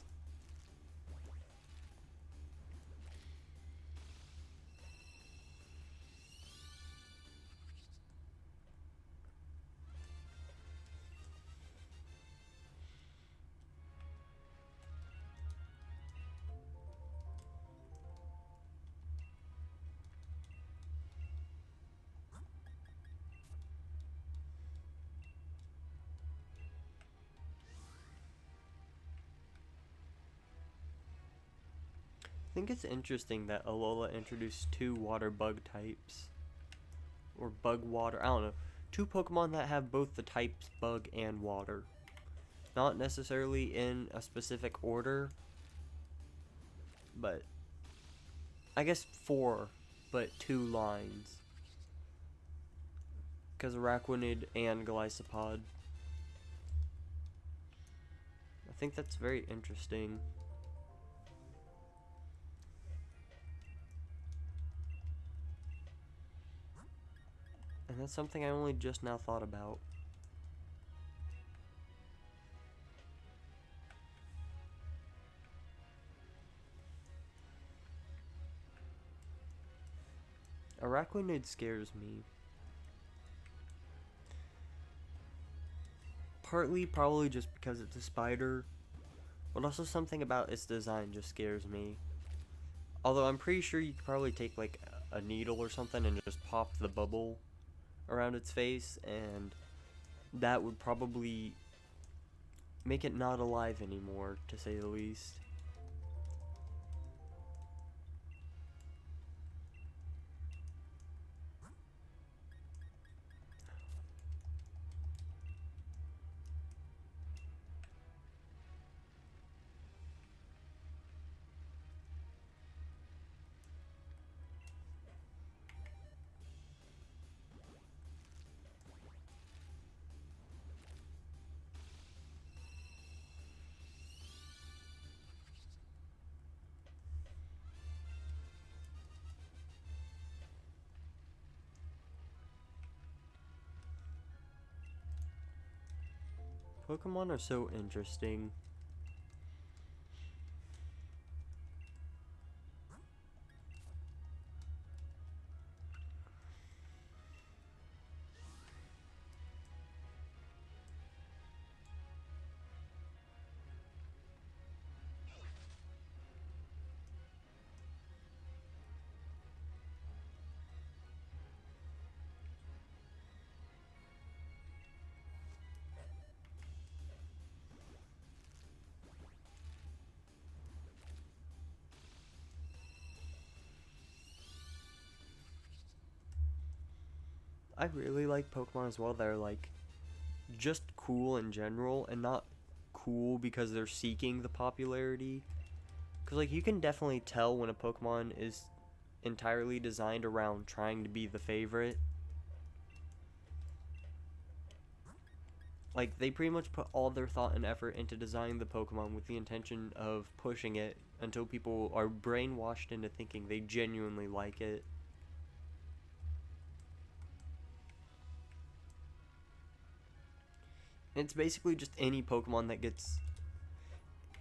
I think it's interesting that Alola introduced 2 water bug types. Or bug water, I don't know. 2 Pokemon that have both the types bug and water. Not necessarily in a specific order, but I guess 4, but 2 lines. Because Araquanid and Glycopod. I think that's very interesting. And that's something I only just now thought about. Araquanid scares me. Partly probably just because it's a spider, but also something about its design just scares me. Although I'm pretty sure you could probably take like a needle or something and just pop the bubble around its face, and that would probably make it not alive anymore, to say the least. Pokemon are so interesting. I really like Pokemon as well. They're like just cool in general, and not cool because they're seeking the popularity. Because like you can definitely tell when a Pokemon is entirely designed around trying to be the favorite. Like they pretty much put all their thought and effort into designing the Pokemon with the intention of pushing it until people are brainwashed into thinking they genuinely like it. It's basically just any Pokemon that gets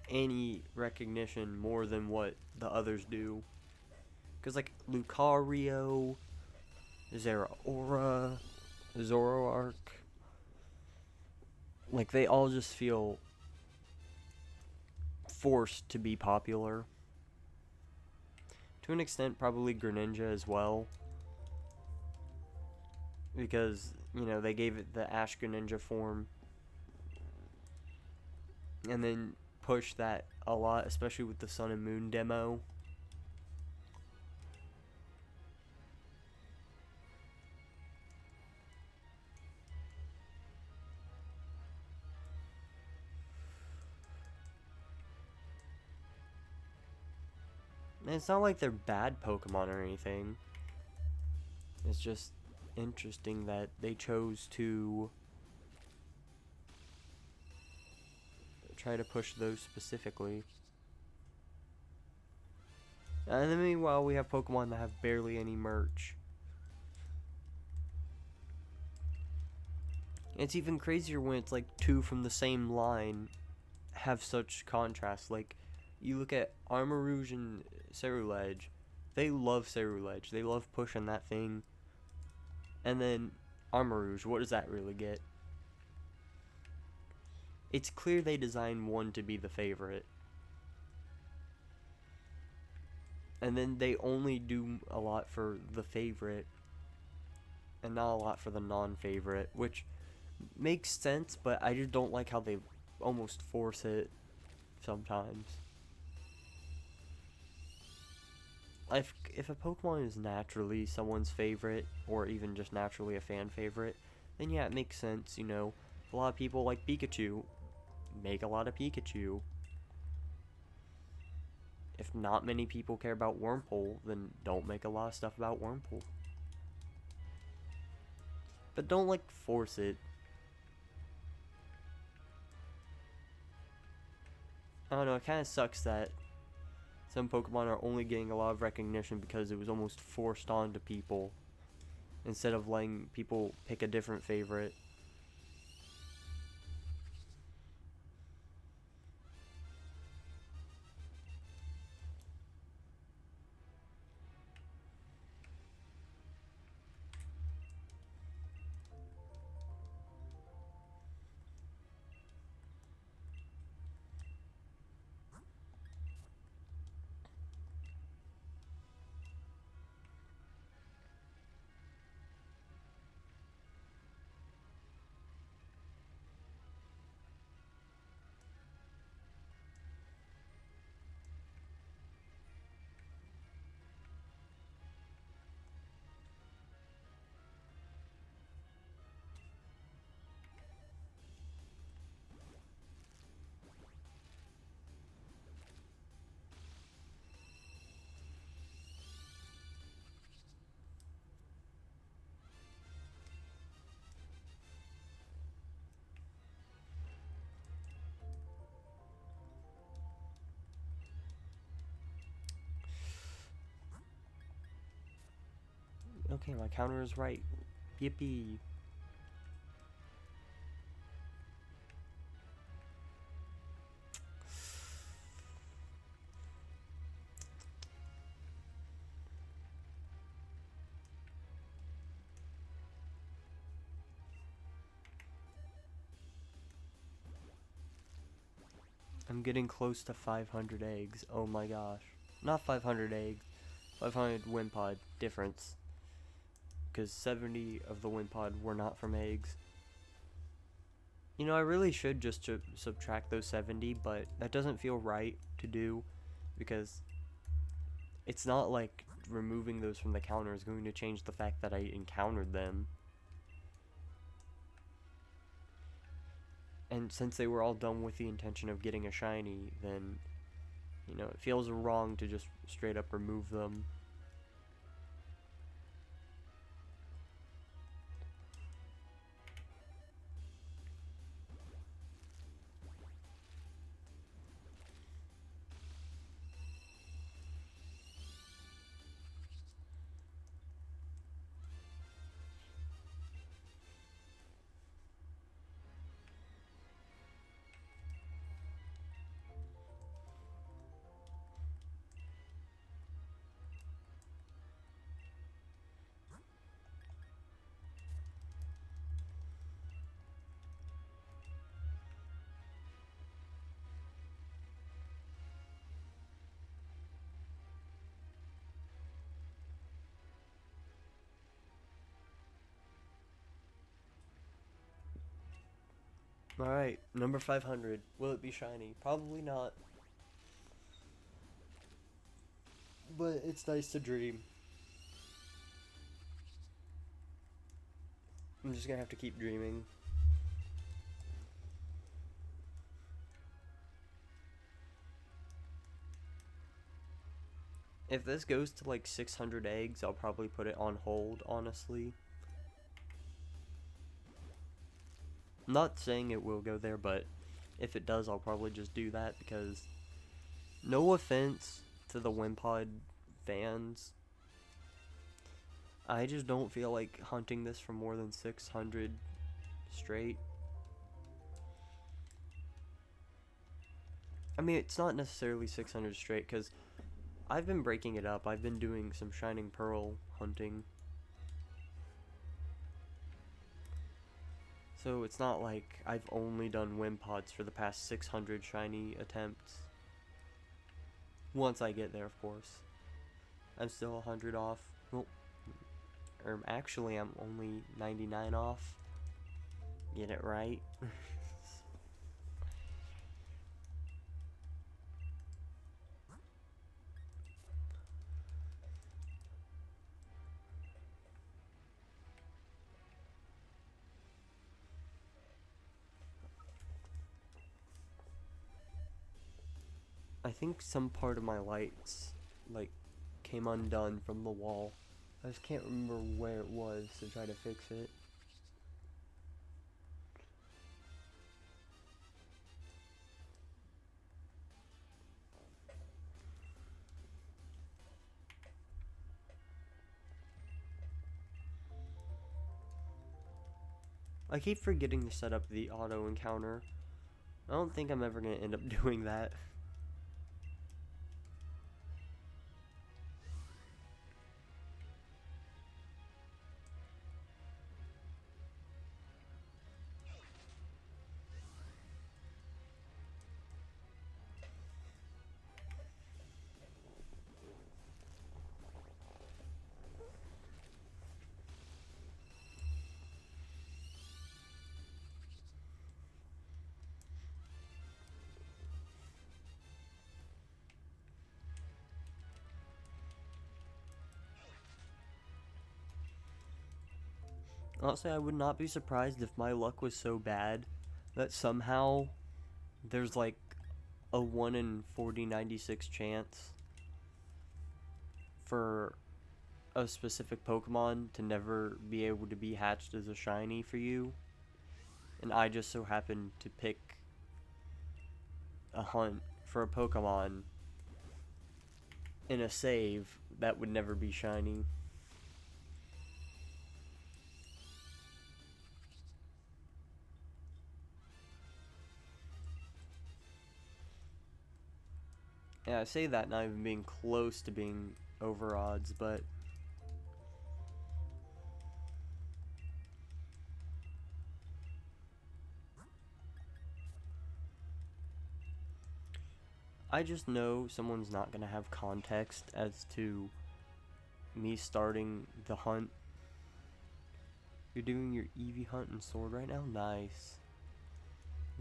any recognition more than what the others do. Because, like, Lucario, Zeraora, Zoroark, like, they all just feel forced to be popular. To an extent, probably Greninja as well. Because, you know, they gave it the Ash Greninja form. And then push that a lot, especially with the Sun and Moon demo. And it's not like they're bad Pokemon or anything. It's just interesting that they chose to try to push those specifically. And then meanwhile, we have Pokemon that have barely any merch. It's even crazier when it's like two from the same line have such contrast. Like, you look at Armarouge and Cerulege. They love Cerulege. They love pushing that thing. And then Armarouge, what does that really get? It's clear they designed one to be the favorite. And then they only do a lot for the favorite and not a lot for the non-favorite, which makes sense, but I just don't like how they almost force it sometimes. If a Pokemon is naturally someone's favorite, or even just naturally a fan favorite, then yeah, it makes sense, you know. A lot of people like Pikachu, make a lot of Pikachu. If not many people care about Wurmple, then don't make a lot of stuff about Wurmple. But don't, like, force it. I don't know, it kind of sucks that some Pokemon are only getting a lot of recognition because it was almost forced onto people, instead of letting people pick a different favorite. Okay, my counter is right. Yippee. I'm getting close to 500 eggs. Oh my gosh. Not 500 eggs. 500 Wimpod difference. Because 70 of the Wimpod were not from eggs. You know, I really should just subtract those 70, but that doesn't feel right to do. Because it's not like removing those from the counter is going to change the fact that I encountered them. And since they were all done with the intention of getting a shiny, then, you know, it feels wrong to just straight up remove them. Alright, number 500. Will it be shiny? Probably not. But it's nice to dream. I'm just gonna have to keep dreaming. If this goes to like 600 eggs, I'll probably put it on hold, honestly. I'm not saying it will go there, but if it does, I'll probably just do that because no offense to the Wimpod fans, I just don't feel like hunting this for more than 600 straight. I mean, it's not necessarily 600 straight because I've been breaking it up. I've been doing some Shining Pearl hunting. So it's not like I've only done Wimpods for the past 600 shiny attempts. Once I get there, of course. I'm still 100 off. Well, or actually I'm only 99 off. Get it right. I think some part of my lights, like, came undone from the wall. I just can't remember where it was to try to fix it. I keep forgetting to set up the auto encounter. I don't think I'm ever going to end up doing that. Honestly, I would not be surprised if my luck was so bad that somehow there's like a 1 in 4096 chance for a specific Pokemon to never be able to be hatched as a shiny for you. And I just so happened to pick a hunt for a Pokemon in a save that would never be shiny. Yeah, I say that not even being close to being over odds, but I just know someone's not gonna have context as to me starting the hunt. You're doing your Eevee hunt and sword right now? Nice.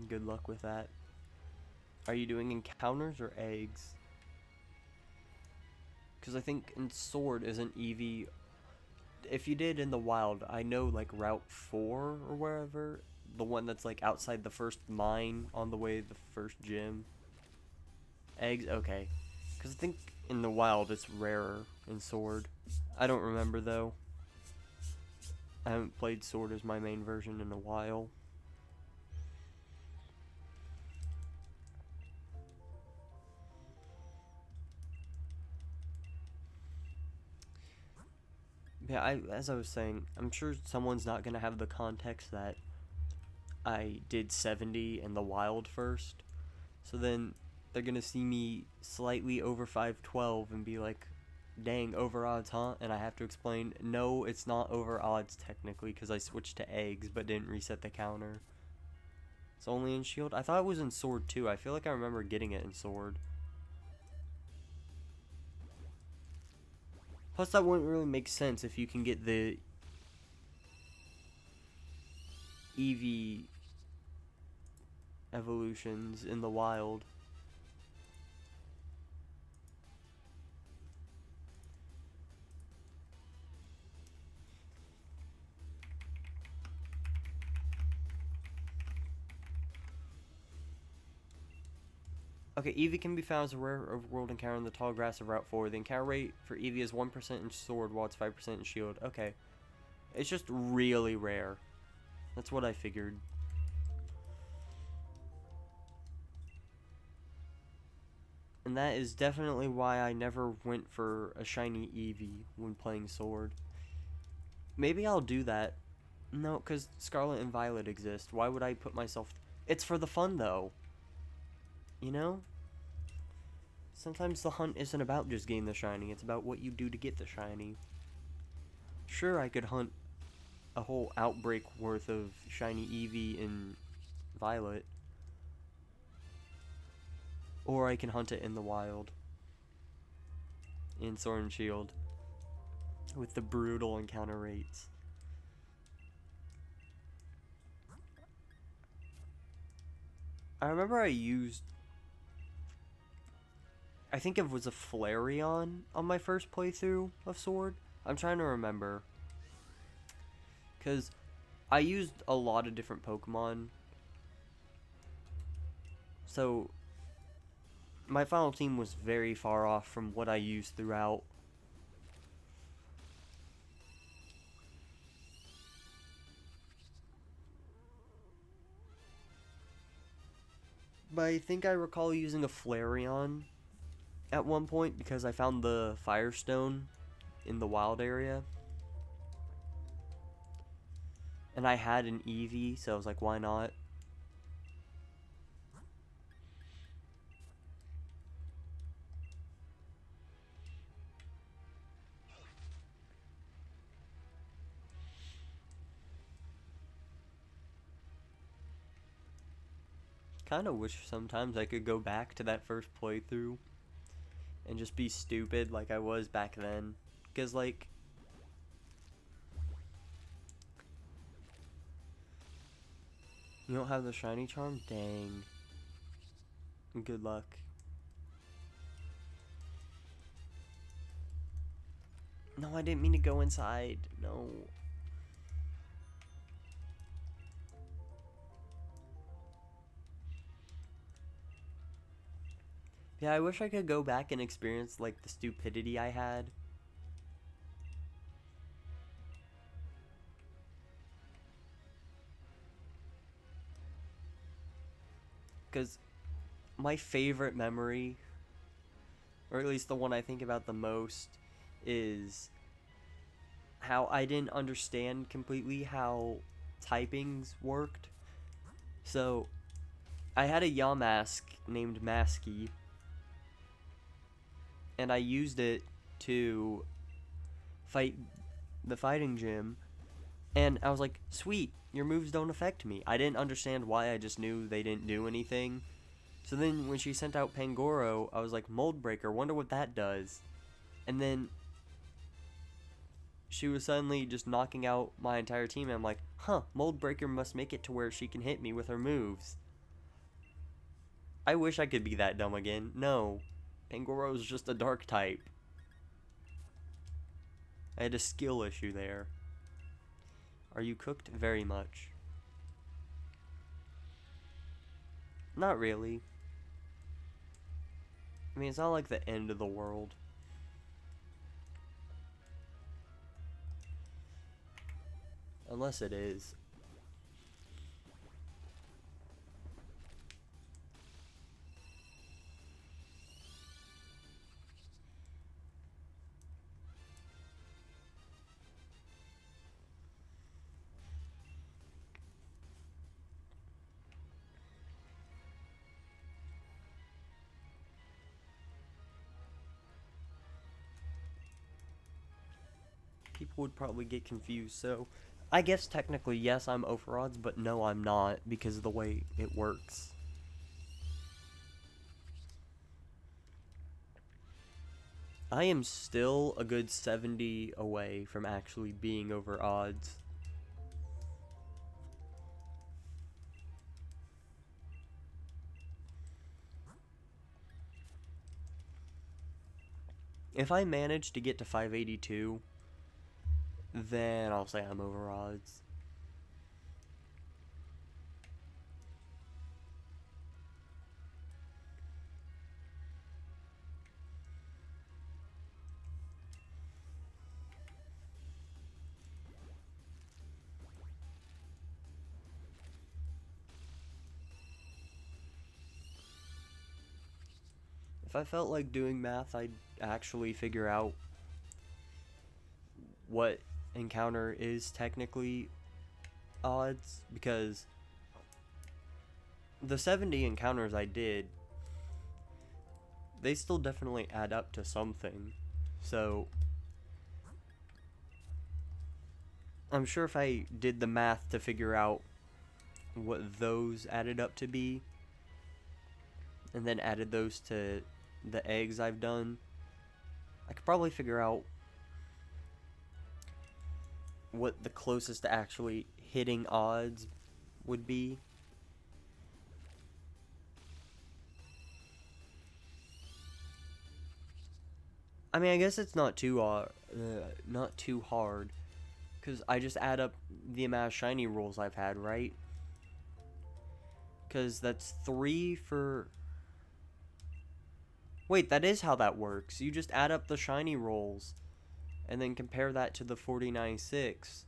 Good luck with that. Are you doing encounters or eggs? Because I think in sword isn't Eevee. If you did in the wild, I know like Route 4 or wherever, the one that's like outside the first mine on the way to the first gym. Eggs, okay. Because I think in the wild it's rarer in sword. I don't remember though. I haven't played sword as my main version in a while. Yeah, as I was saying, I'm sure someone's not going to have the context that I did 70 in the wild first. So then they're going to see me slightly over 512 and be like, dang, over odds, huh? And I have to explain, no, it's not over odds technically because I switched to eggs but didn't reset the counter. It's only in shield? I thought it was in sword too. I feel like I remember getting it in sword. Plus, that wouldn't really make sense if you can get the Eevee evolutions in the wild. Okay, Eevee can be found as a rare overworld encounter in the tall grass of Route 4. The encounter rate for Eevee is 1% in sword, while it's 5% in shield. Okay. It's just really rare. That's what I figured. And that is definitely why I never went for a shiny Eevee when playing sword. Maybe I'll do that. No, because Scarlet and Violet exist. Why would I put myself... It's for the fun, though. You know? Sometimes the hunt isn't about just getting the shiny. It's about what you do to get the shiny. Sure, I could hunt a whole outbreak worth of shiny Eevee in Violet. Or I can hunt it in the wild. In Sword and Shield. With the brutal encounter rates. I remember I used... I think it was a Flareon on my first playthrough of Sword. I'm trying to remember. Because I used a lot of different Pokemon. So my final team was very far off from what I used throughout. But I think I recall using a Flareon at one point because I found the Firestone in the wild area. And I had an Eevee, so I was like, why not? Kind of wish sometimes I could go back to that first playthrough and just be stupid like I was back then. Because, like, you don't have the shiny charm? Dang. Good luck. No, I didn't mean to go inside. No. Yeah, I wish I could go back and experience, like, the stupidity I had. Because my favorite memory, or at least the one I think about the most, is how I didn't understand completely how typings worked. So, I had a Yamask named Masky, and I used it to fight the fighting gym, and I was like, sweet, your moves don't affect me. I didn't understand why, I just knew they didn't do anything. So then when she sent out Pangoro, I was like, Mold Breaker, wonder what that does. And then she was suddenly just knocking out my entire team, and I'm like, huh, Mold Breaker must make it to where she can hit me with her moves. I wish I could be that dumb again. No. Pangoro is just a dark type. I had a skill issue there. Are you cooked? Very much. Not really. I mean, it's not like the end of the world. Unless it is. People would probably get confused, so I guess technically yes, I'm over odds, but no, I'm not because of the way it works. I am still a good 70 away from actually being over odds. If I manage to get to 582, then I'll say I'm over odds. If I felt like doing math, I'd actually figure out what encounter is technically odds, because the 70 encounters I did, they still definitely add up to something. So I'm sure if I did the math to figure out what those added up to be, and then added those to the eggs I've done, I could probably figure out what the closest to actually hitting odds would be. I mean, I guess it's not too hard, because I just add up the amount of shiny rolls I've had, right? Because that's 3 for... Wait, that is how that works. You just add up the shiny rolls, and then compare that to the 49.6.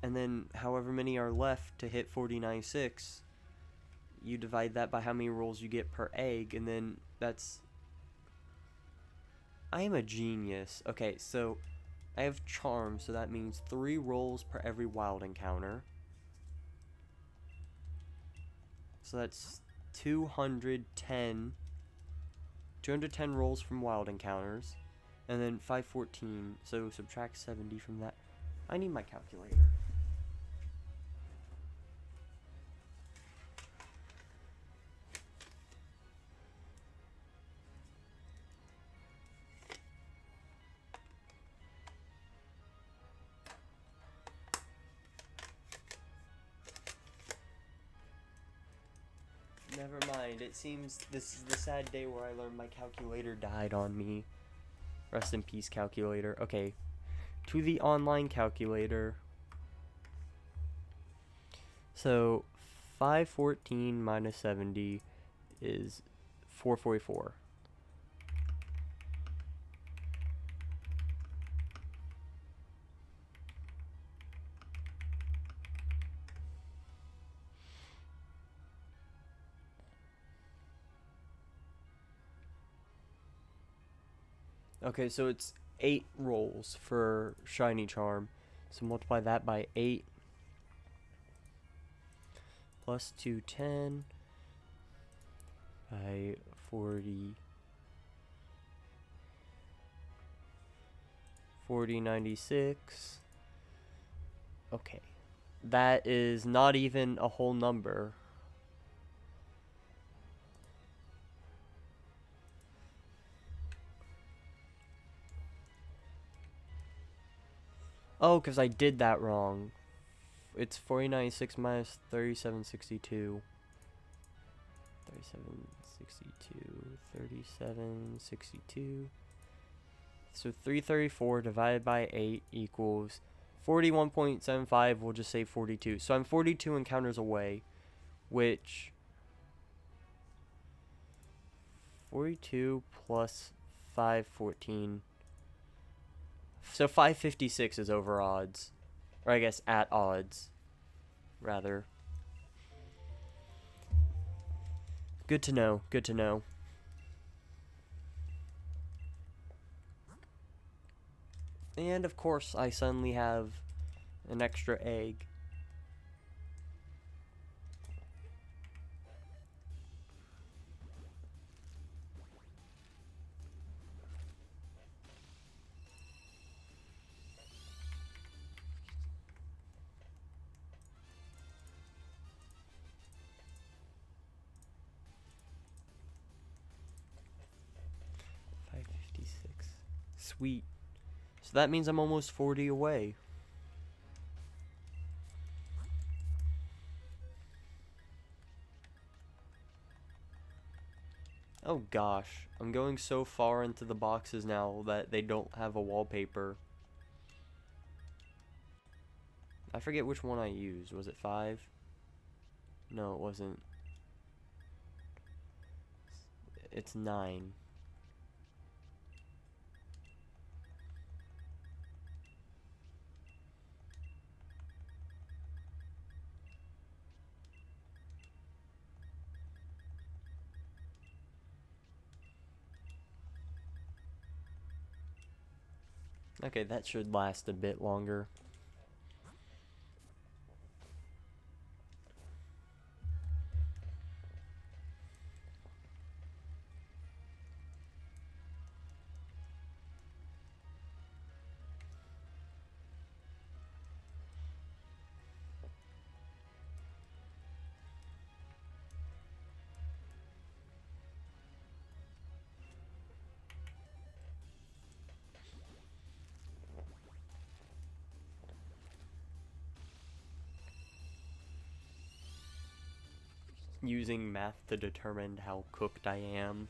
And then however many are left to hit 49.6, you divide that by how many rolls you get per egg, and then that's... I am a genius. Okay, so I have charm, so that means 3 rolls per every wild encounter. So that's 210 rolls from wild encounters, and then 514, so subtract 70 from that. I need my calculator. Never mind, it seems this is the sad day where I learned my calculator died on me. Rest in peace, calculator. Okay, to the online calculator. So 514 minus 70 is 444. Okay, so it's 8 rolls for shiny charm. So multiply that by 8 plus 210 by 4096. Okay, that is not even a whole number. Oh, because I did that wrong. It's 4096 minus 3762. 3762. So 334 divided by 8 equals 41.75. We'll just say 42. So I'm 42 encounters away, which 42 plus 514. So 556 is over odds. Or I guess at odds, rather. Good to know, good to know. And of course, I suddenly have an extra egg. Sweet. So that means I'm almost 40 away. Oh gosh, I'm going so far into the boxes now that they don't have a wallpaper. I forget which one I used. Was it 5? No, it wasn't. It's 9. Okay, that should last a bit longer. Using math to determine how cooked I am.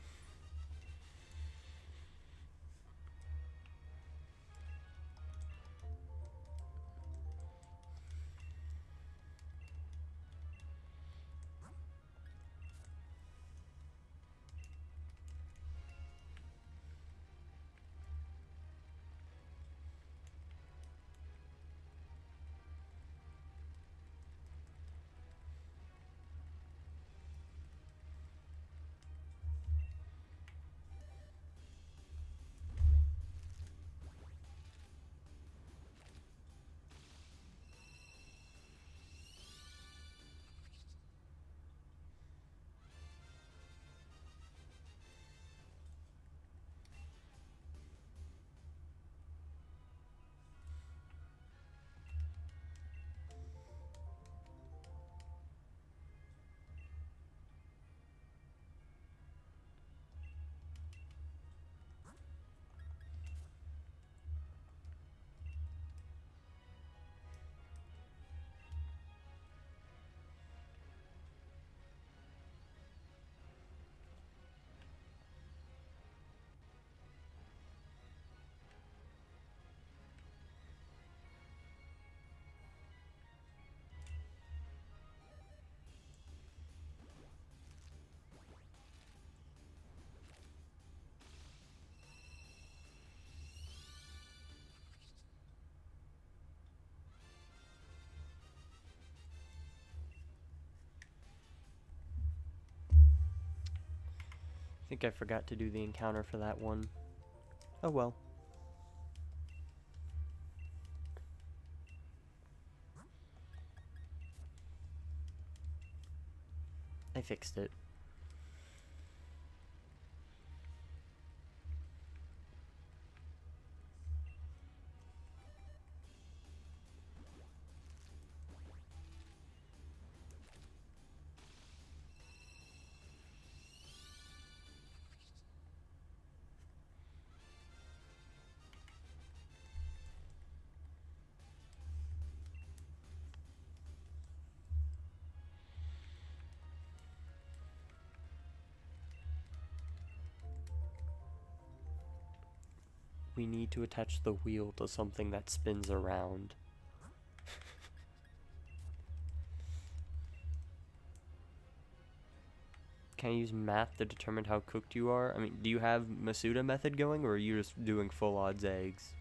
I think I forgot to do the encounter for that one. Oh well. I fixed it. We need to attach the wheel to something that spins around. Can I use math to determine how cooked you are? I mean, do you have Masuda method going, or are you just doing full odds eggs?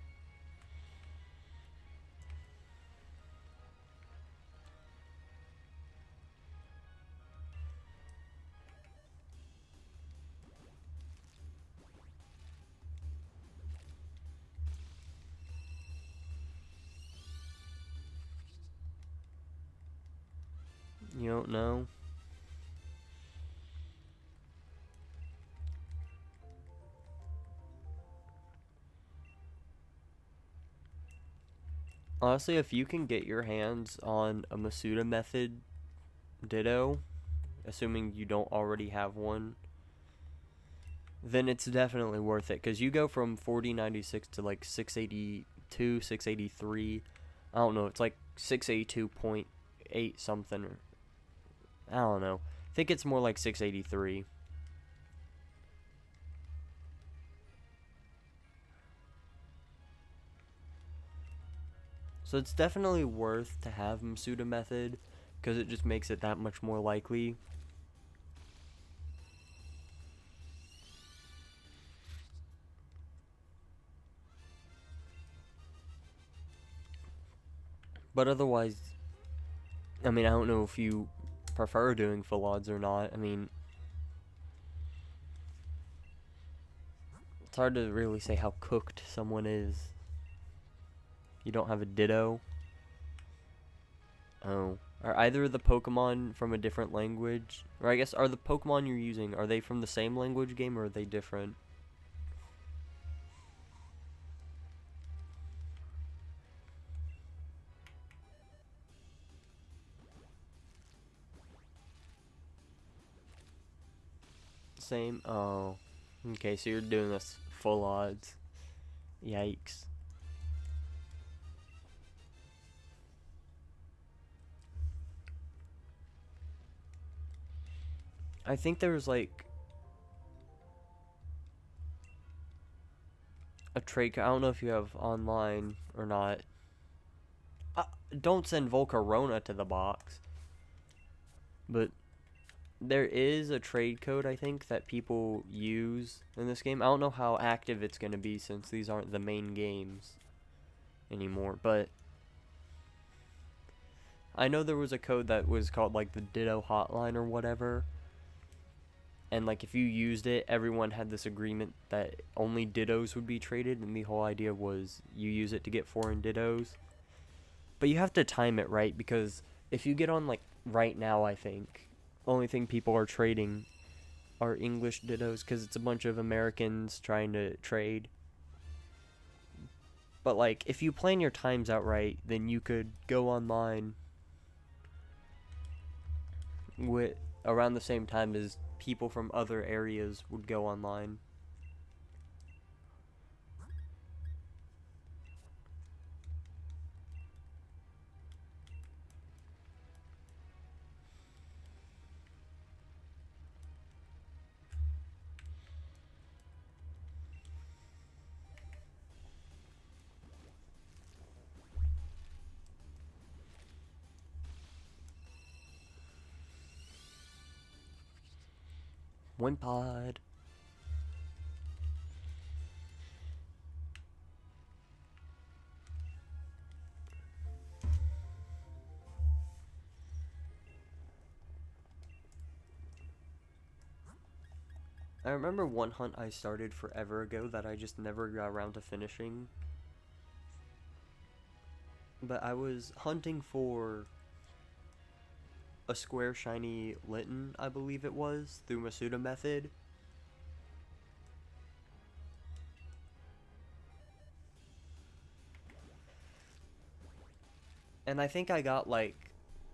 You don't know? Honestly, if you can get your hands on a Masuda method Ditto, assuming you don't already have one, then it's definitely worth it. Because you go from 4096 to like 682, 683. I don't know, it's like 682.8 something. I don't know. I think it's more like 683. So it's definitely worth to have Masuda method, because it just makes it that much more likely. But otherwise, I mean, I don't know if you prefer doing full odds or not. I mean, it's hard to really say how cooked someone is. You don't have a Ditto. Oh. Are either of the Pokemon from a different language? Or I guess, are the Pokemon you're using, are they from the same language game or are they different? Same? Oh. Okay, so you're doing this full odds. Yikes. I think there was like a trade. I don't know if you have online or not. Don't send Volcarona to the box. But there is a trade code, I think, that people use in this game. I don't know how active it's going to be since these aren't the main games anymore. But I know there was a code that was called like the Ditto Hotline or whatever. And like if you used it, everyone had this agreement that only Dittos would be traded. And the whole idea was you use it to get foreign Dittos. But you have to time it right, because if you get on like right now, I think only thing people are trading are English Dittos, because it's a bunch of Americans trying to trade. But like if you plan your times out right, then you could go online with around the same time as people from other areas would go online. Wimpod. I remember one hunt I started forever ago that I just never got around to finishing. But I was hunting for a square shiny Litten, I believe it was, through Masuda method. And I think I got like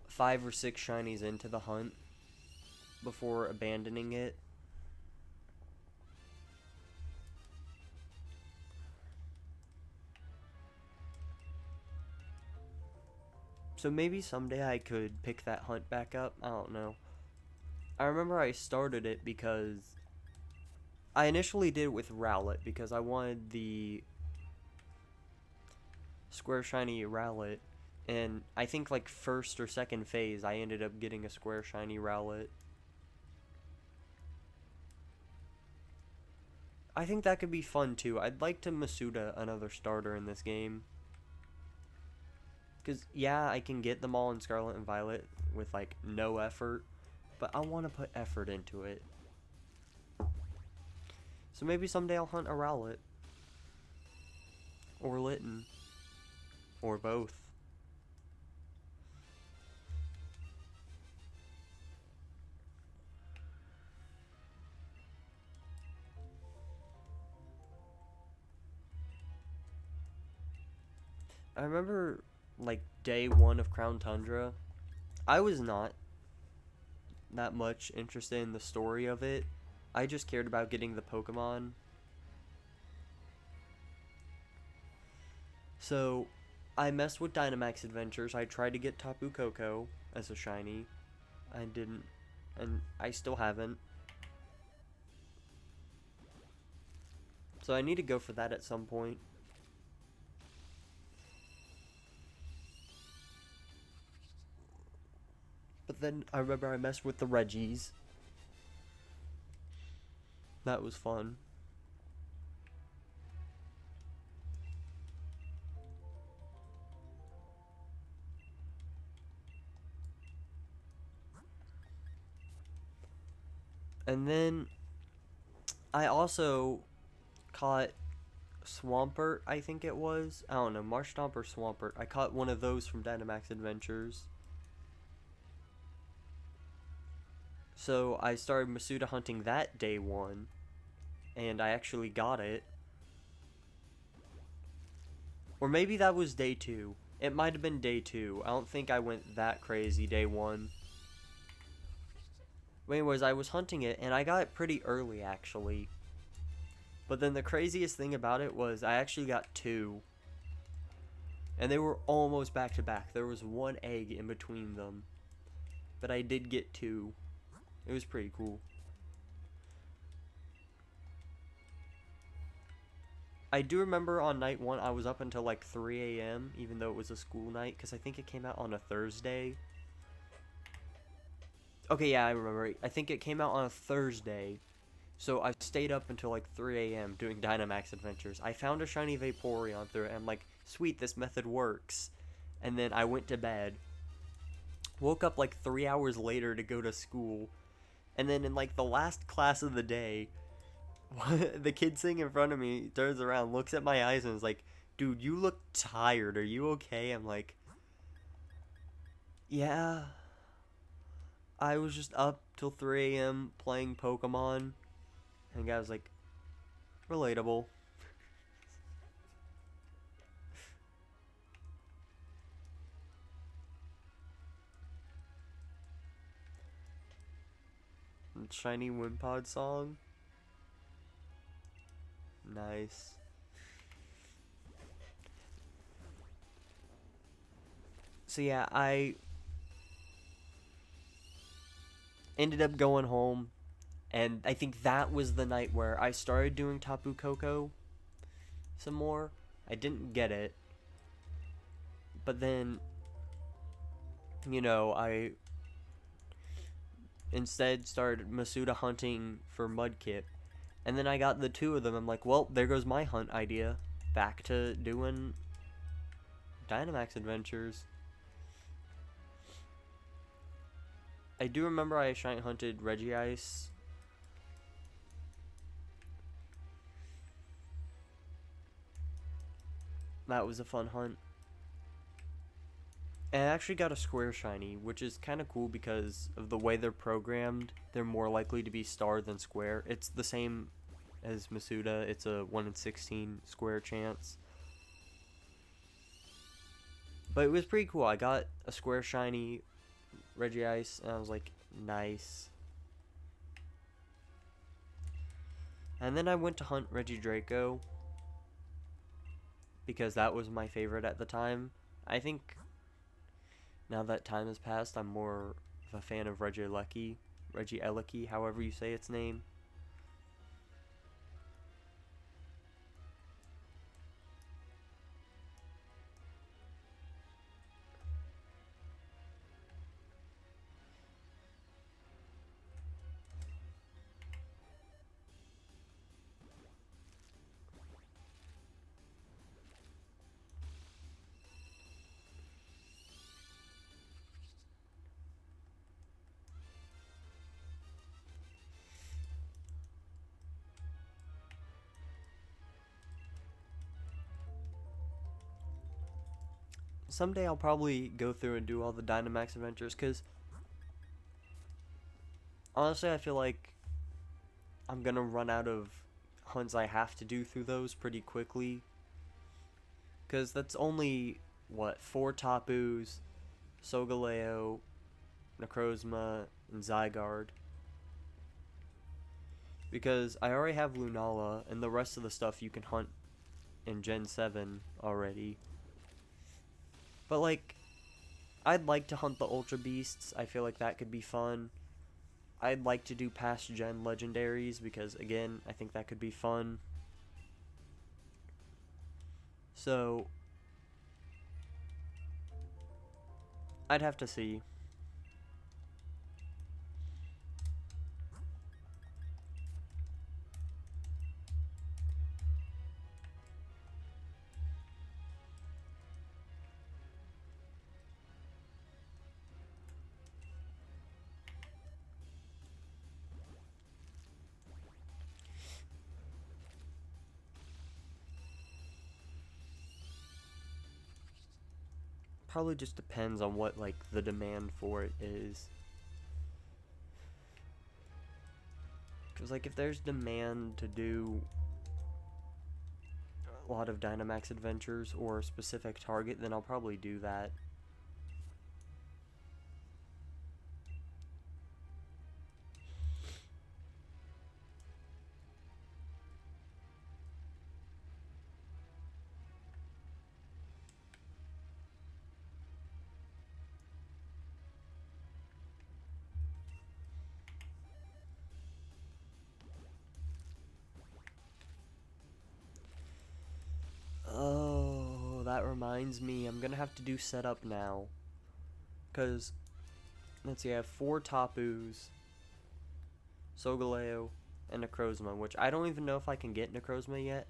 5 or 6 shinies into the hunt before abandoning it. So maybe someday I could pick that hunt back up. I don't know. I remember I started it because I initially did it with Rowlet because I wanted the square shiny Rowlet. And I think like first or second phase I ended up getting a square shiny Rowlet. I think that could be fun too. I'd like to Masuda another starter in this game. Because, yeah, I can get them all in Scarlet and Violet with, like, no effort. But I want to put effort into it. So maybe someday I'll hunt a Rowlet. Or Litten. Or both. I remember, like, day 1 of Crown Tundra. I was not that much interested in the story of it. I just cared about getting the Pokemon. So, I messed with Dynamax Adventures. I tried to get Tapu Koko as a shiny. I didn't. And I still haven't. So I need to go for that at some point. then I remember I messed with the Reggies. That was fun. And then I also caught Swampert, I think it was. I don't know, Marshtomp or Swampert. I caught one of those from Dynamax Adventures. So I started Masuda hunting that day one, and I actually got it. Or maybe that was day two. It might have been day two. I don't think I went that crazy day one. But anyways, I was hunting it, and I got it pretty early, actually. But then the craziest thing about it was I actually got two. And they were almost back to back. There was one egg in between them. But I did get two. It was pretty cool. I do remember on night one I was up until like 3 a.m. even though it was a school night, because I think it came out on a Thursday. Okay, yeah, I remember. I think it came out on a Thursday. So I stayed up until like 3 a.m. doing Dynamax Adventures. I found a shiny Vaporeon through it, and I'm like, sweet, this method works. And then I went to bed. Woke up like 3 hours later to go to school. And then in like the last class of the day, the kid sitting in front of me turns around, looks at my eyes, and is like, dude, you look tired. Are you okay? I'm like, yeah. I was just up till 3 a.m. playing Pokemon. And the guy was like, relatable. Shiny Wimpod song. Nice. So yeah, I ended up going home, and I think that was the night where I started doing Tapu Koko some more. I didn't get it, but then, you know, I instead started Masuda hunting for Mudkip, and then I got the two of them. I'm like, well, there goes my hunt idea. Back to doing Dynamax Adventures. I do remember I shiny hunted Regice. That was a fun hunt. And I actually got a square shiny, which is kind of cool because of the way they're programmed. They're more likely to be star than square. It's the same as Masuda. It's a 1 in 16 square chance. But it was pretty cool. I got a square shiny Regice, and I was like, nice. And then I went to hunt Regidraco, because that was my favorite at the time. I think now that time has passed, I'm more of a fan of Regieleki, however you say its name. Someday I'll probably go through and do all the Dynamax Adventures, because honestly I feel like I'm gonna run out of hunts I have to do through those pretty quickly. Because that's only, what, 4 Tapus, Solgaleo, Necrozma, and Zygarde. Because I already have Lunala, and the rest of the stuff you can hunt in Gen 7 already. But, like, I'd like to hunt the Ultra Beasts. I feel like that could be fun. I'd like to do past Gen Legendaries, because, again, I think that could be fun. So, I'd have to see. probably just depends on what, like, the demand for it is. Because, like, if there's demand to do a lot of Dynamax adventures or a specific target, then I'll probably do that. Oh, that reminds me, I'm gonna have to do setup now. Because, let's see, I have 4 Tapus, Solgaleo, and Necrozma, which I don't even know if I can get Necrozma yet.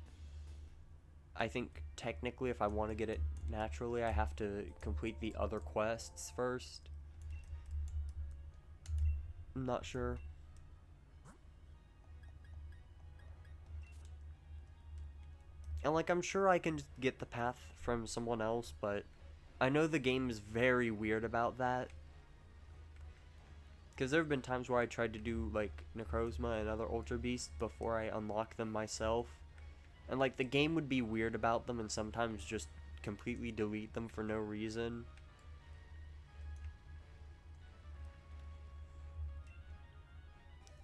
I think technically if I want to get it naturally, I have to complete the other quests first. I'm not sure. And, like, I'm sure I can just get the path from someone else, but I know the game is very weird about that. Because there have been times where I tried to do, like, Necrozma and other Ultra Beasts before I unlock them myself. And, like, the game would be weird about them and sometimes just completely delete them for no reason.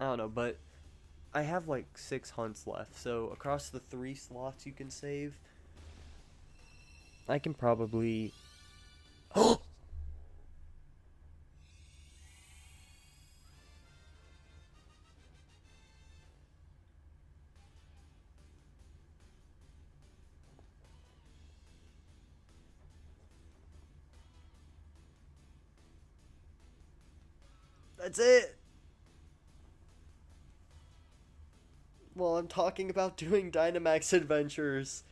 I don't know, but I have, like, 6 hunts left. So, across the 3 slots you can save, I can probably... Oh! That's it! Well, I'm talking about doing Dynamax adventures.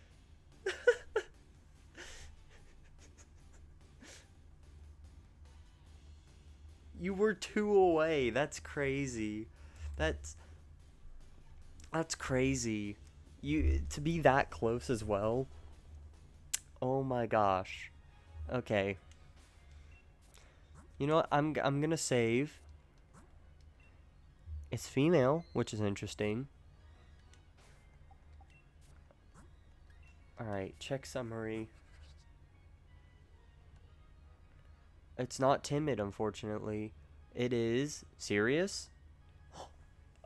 You were 2 away. That's crazy. That's crazy. You to be that close as well. Oh my gosh. Okay. You know what? I'm gonna save. It's female, which is interesting. Alright, check summary. It's not timid, unfortunately. It is serious.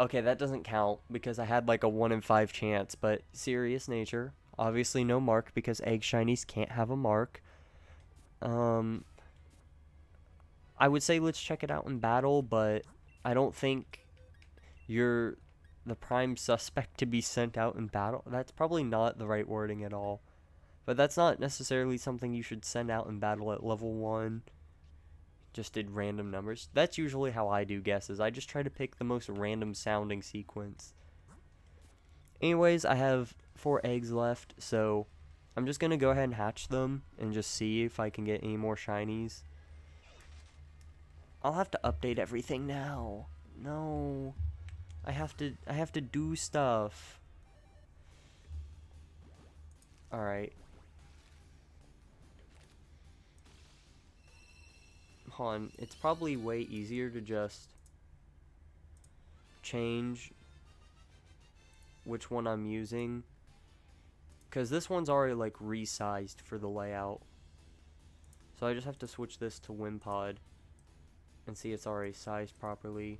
Okay, that doesn't count because I had like a 1 in 5 chance, but serious nature. Obviously no mark because egg shinies can't have a mark. I would say let's check it out in battle, but I don't think you're the prime suspect to be sent out in battle. That's probably not the right wording at all. But that's not necessarily something you should send out in battle at level 1. Just did random numbers. That's usually how I do guesses. I just try to pick the most random sounding sequence. Anyways, I have 4 eggs left, so I'm just going to go ahead and hatch them and just see if I can get any more shinies. I'll have to update everything now. No. I have to do stuff. Alright. Hold on. It's probably way easier to just change which one I'm using. Because this one's already, like, resized for the layout. So I just have to switch this to Wimpod. And see it's already sized properly.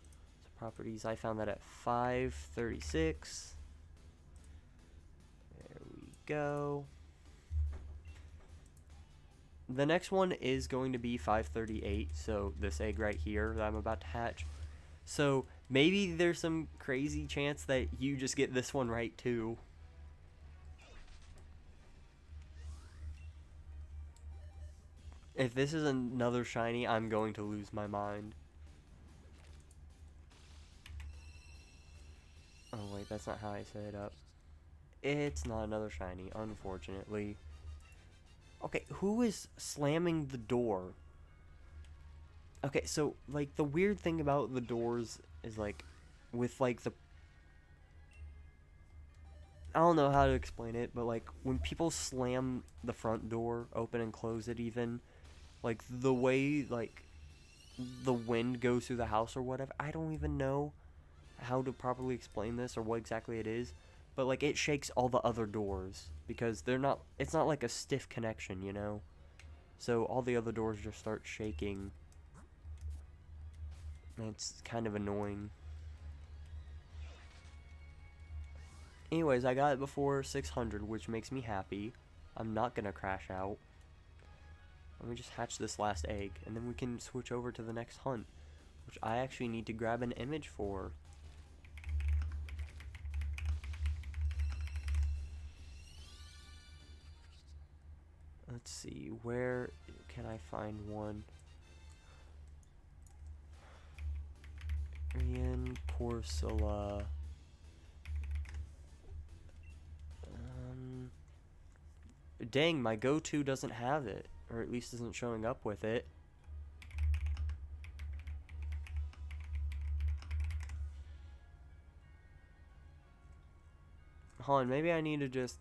So properties, I found that at 536. There we go. The next one is going to be 538, so this egg right here that I'm about to hatch. So maybe there's some crazy chance that you just get this one right too. If this is another shiny, I'm going to lose my mind. Oh wait, that's not how I set it up. It's not another shiny, unfortunately. Okay, who is slamming the door? Okay, so, like, the weird thing about the doors is, like, with, like, I don't know how to explain it, but like when people slam the front door open and close it, even like the way like the wind goes through the house or whatever. I don't even know how to properly explain this or what exactly it is, but like it shakes all the other doors because they're not. It's not like a stiff connection, you know. So all the other doors just start shaking. And it's kind of annoying. Anyways, I got it before 600, which makes me happy. I'm not gonna crash out. Let me just hatch this last egg, and then we can switch over to the next hunt, which I actually need to grab an image for. Let's see, where can I find one? Ian Corsola. Dang, my go-to doesn't have it, or at least isn't showing up with it. Hold on, maybe I need to just...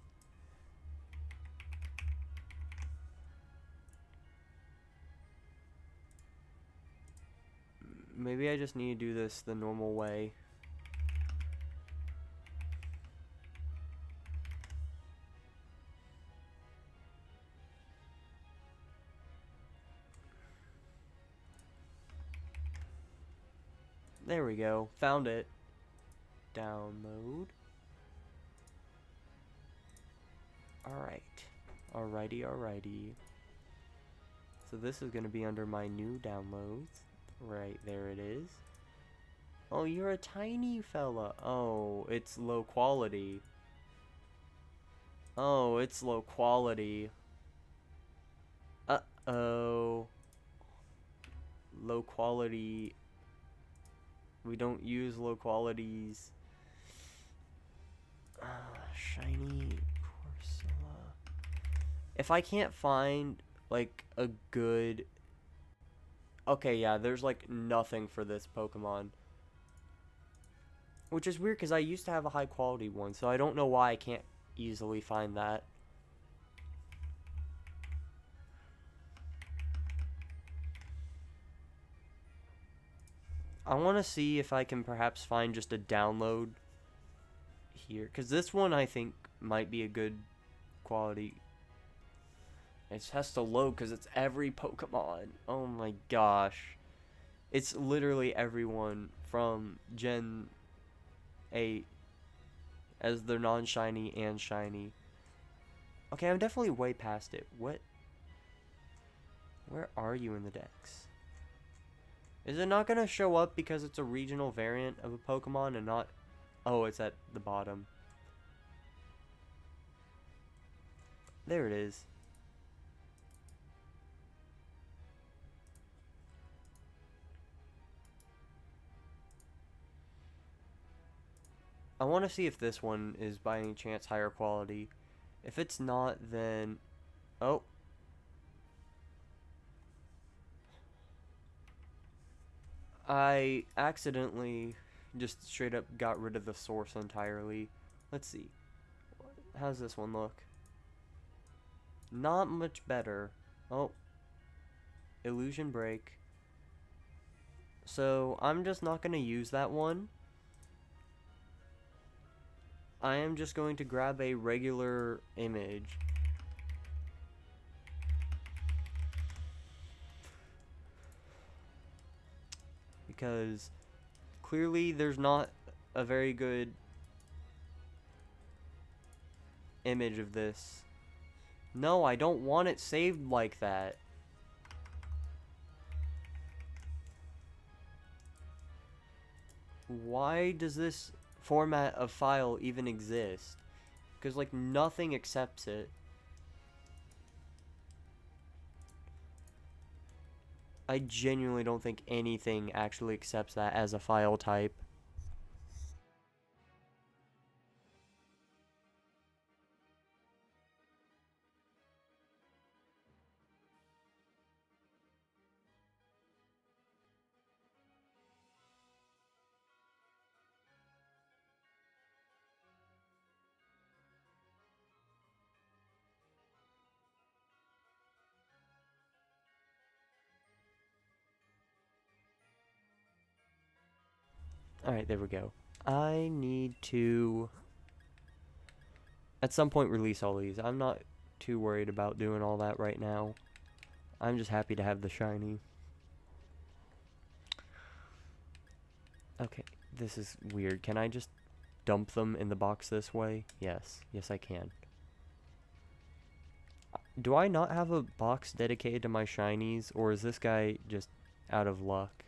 Maybe I just need to do this the normal way. There we go. Found it. Download. Alright. Alrighty. So this is going to be under my new downloads. Right, there it is. Oh, you're a tiny fella. Oh, it's low quality. Oh, it's low quality. Uh-oh. Low quality. We don't use low qualities. Shiny Corsola. If I can't find, like, a good... Okay, yeah, there's, like, nothing for this Pokemon. Which is weird, because I used to have a high-quality one, so I don't know why I can't easily find that. I want to see if I can perhaps find just a download here, because this one I think might be a good quality. It just has to load because it's every Pokemon. Oh my gosh. It's literally everyone from Gen 8 as their non-shiny and shiny. Okay, I'm definitely way past it. What? Where are you in the dex? Is it not going to show up because it's a regional variant of a Pokemon and not... Oh, it's at the bottom. There it is. I want to see if this one is by any chance higher quality. If it's not, then... Oh. I accidentally just straight up got rid of the source entirely. Let's see. How's this one look? Not much better. Oh. Illusion break. So, I'm just not going to use that one. I am just going to grab a regular image. Because clearly there's not a very good image of this. No, I don't want it saved like that. Why does this format of file even exist? Because, like, nothing accepts it. I genuinely don't think anything actually accepts that as a file type. Alright, there we go. I need to, at some point, release all these. I'm not too worried about doing all that right now. I'm just happy to have the shiny. Okay, this is weird. Can I just dump them in the box this way? Yes. Yes, I can. Do I not have a box dedicated to my shinies, or is this guy just out of luck?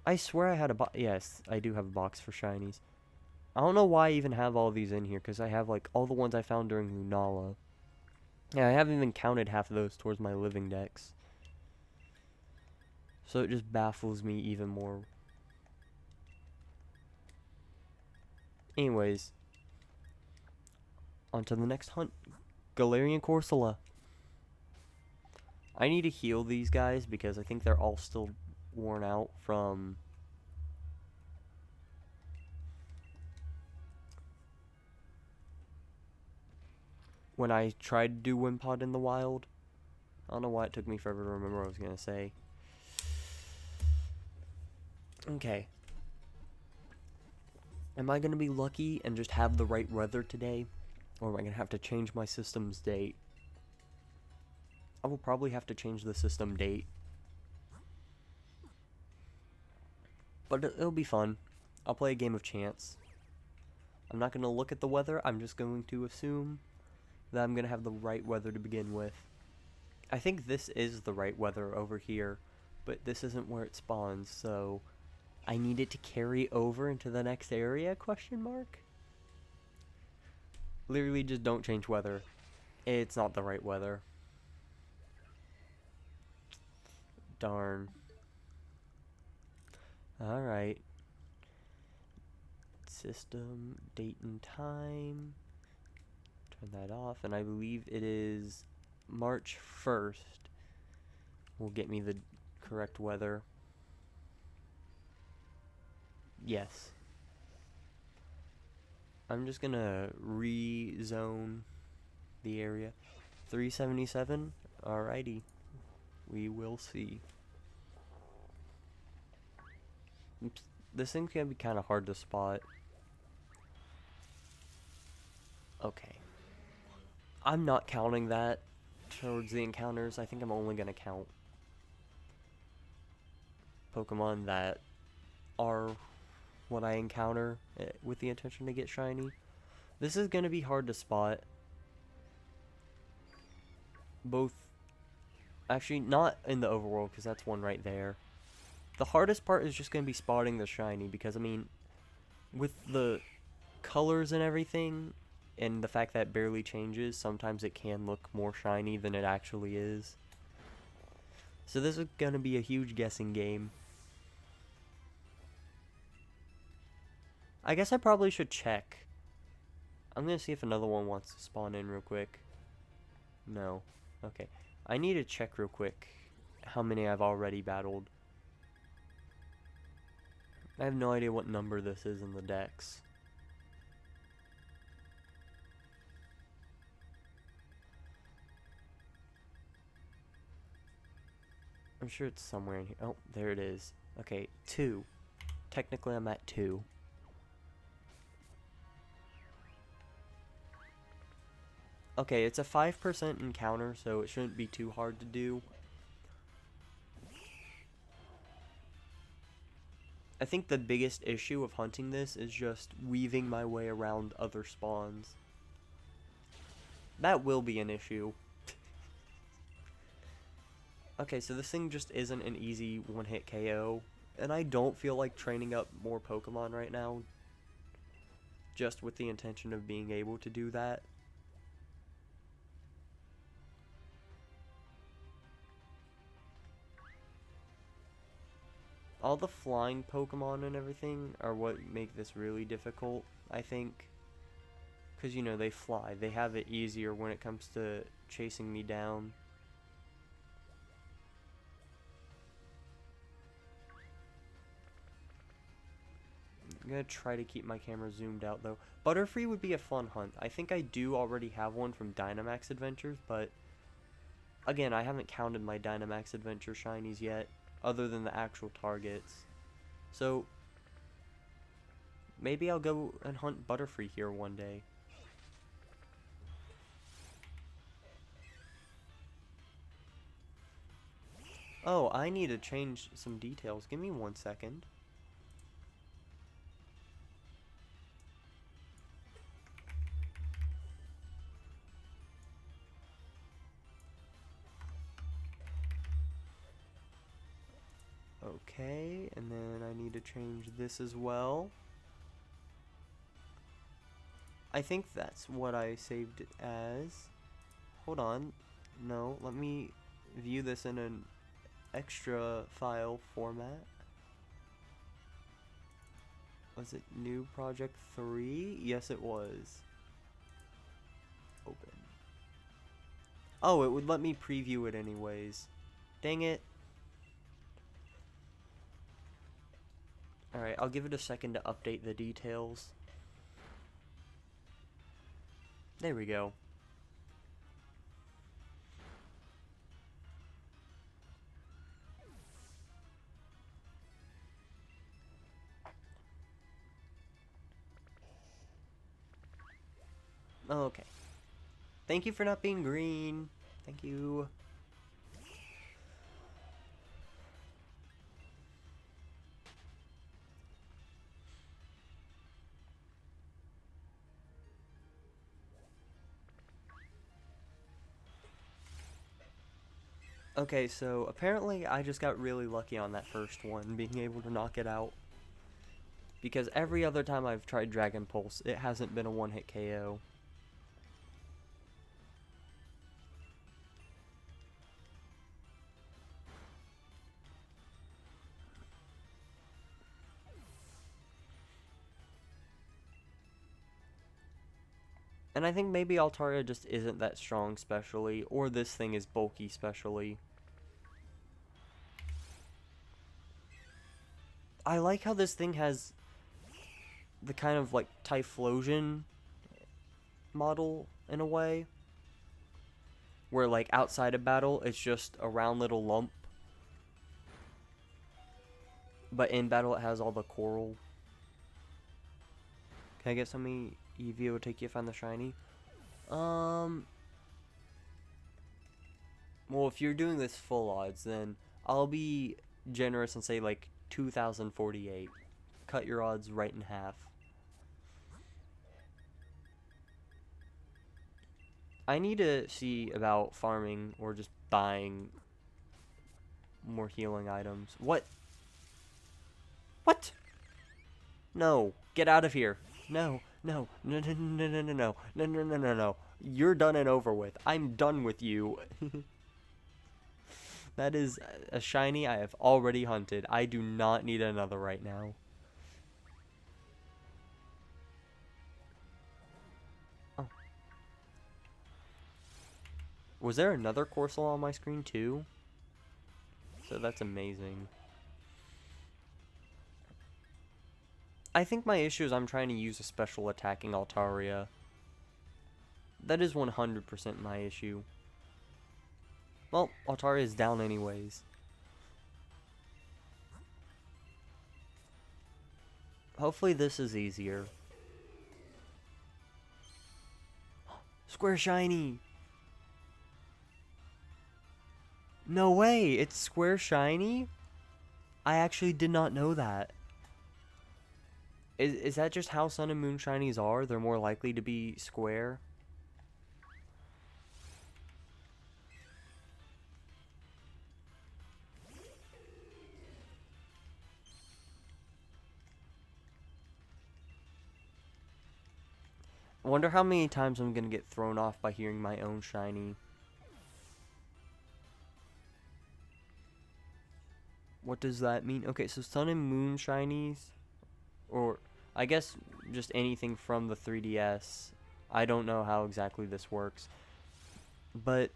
I swear I had a box. Yes, I do have a box for shinies. I don't know why I even have all these in here, because I have, like, all the ones I found during Lunala. Yeah, I haven't even counted half of those towards my living dex. So it just baffles me even more. Anyways, on to the next hunt. Galarian Corsola. I need to heal these guys because I think they're all still worn out from when I tried to do Wimpod in the wild. I don't know why it took me forever to remember what I was going to say. Okay. Am I going to be lucky and just have the right weather today? Or am I going to have to change my system's date? I will probably have to change the system date. But it'll be fun. I'll play a game of chance. I'm not going to look at the weather. I'm just going to assume that I'm going to have the right weather to begin with. I think this is the right weather over here, but this isn't where it spawns, so I need it to carry over into the next area, question mark? Literally just don't change weather. It's not the right weather. Darn. Alright. System, date and time. Turn that off, and I believe it is March 1st. Will get me the correct weather. Yes. I'm just gonna rezone the area. 377? Alrighty. We will see. Oops. This thing's gonna be kind of hard to spot. Okay. I'm not counting that towards the encounters. I think I'm only gonna count Pokemon that are what I encounter with the intention to get shiny. This is gonna be hard to spot. Both, actually not in the overworld, because that's one right there. The hardest part is just gonna be spotting the shiny, because I mean, with the colors and everything, and the fact that it barely changes, sometimes it can look more shiny than it actually is. So this is gonna be a huge guessing game. I guess I probably should check. I'm gonna see if another one wants to spawn in real quick. No. Okay. I need to check real quick how many I've already battled. I have no idea what number this is in the dex. I'm sure it's somewhere in here. Oh, there it is. Okay, 2. Technically, I'm at 2. Okay, it's a 5% encounter, so it shouldn't be too hard to do. I think the biggest issue of hunting this is just weaving my way around other spawns. That will be an issue. Okay, so this thing just isn't an easy one-hit KO, and I don't feel like training up more Pokemon right now, just with the intention of being able to do that. All the flying Pokemon and everything are what make this really difficult, I think. Because, you know, they fly. They have it easier when it comes to chasing me down. I'm going to try to keep my camera zoomed out, though. Butterfree would be a fun hunt. I think I do already have one from Dynamax Adventures, but again, I haven't counted my Dynamax Adventure shinies yet, other than the actual targets. So, Maybe I'll go and hunt Butterfree here one day. Oh, I need to change some details. Give me 1 second. Okay, and then I need to change this as well. I think that's what I saved it as. Hold on. No, let me view this in an extra file format. Was it new project 3? Yes, it was. Open. Oh, it would let me preview it anyways. Dang it. Alright, I'll give it a second to update the details. There we go. Okay. Thank you for not being green. Thank you. Okay, so apparently I just got really lucky on that first one, being able to knock it out. Because every other time I've tried Dragon Pulse, it hasn't been a one-hit KO. And I think maybe Altaria just isn't that strong specially, or this thing is bulky specially. I like how this thing has the kind of like Typhlosion model in a way. Where like outside of battle, it's just a round little lump. But in battle, it has all the coral. Can I get something Eevee will take you to find the shiny? Well, if you're doing this full odds, then I'll be generous and say like 2048. Cut your odds right in half. I need to see about farming or just buying more healing items. What? What? No, get out of here. No, no, no, no, no, no, no, no, no, no, no, no, no. You're done and over with. I'm done with you. That is a shiny I have already hunted. I do not need another right now. Oh. Was there another Corsola on my screen too? So that's amazing. I think my issue is I'm trying to use a special attacking Altaria. That is 100% my issue. Well, Altaria is down anyways. Hopefully this is easier. Square shiny! No way! It's square shiny? I actually did not know that. Is that just how Sun and Moon shinies are? They're more likely to be square? I wonder how many times I'm gonna get thrown off by hearing my own shiny. What does that mean? Okay, so Sun and Moon shinies, or I guess just anything from the 3DS. I don't know how exactly this works. But,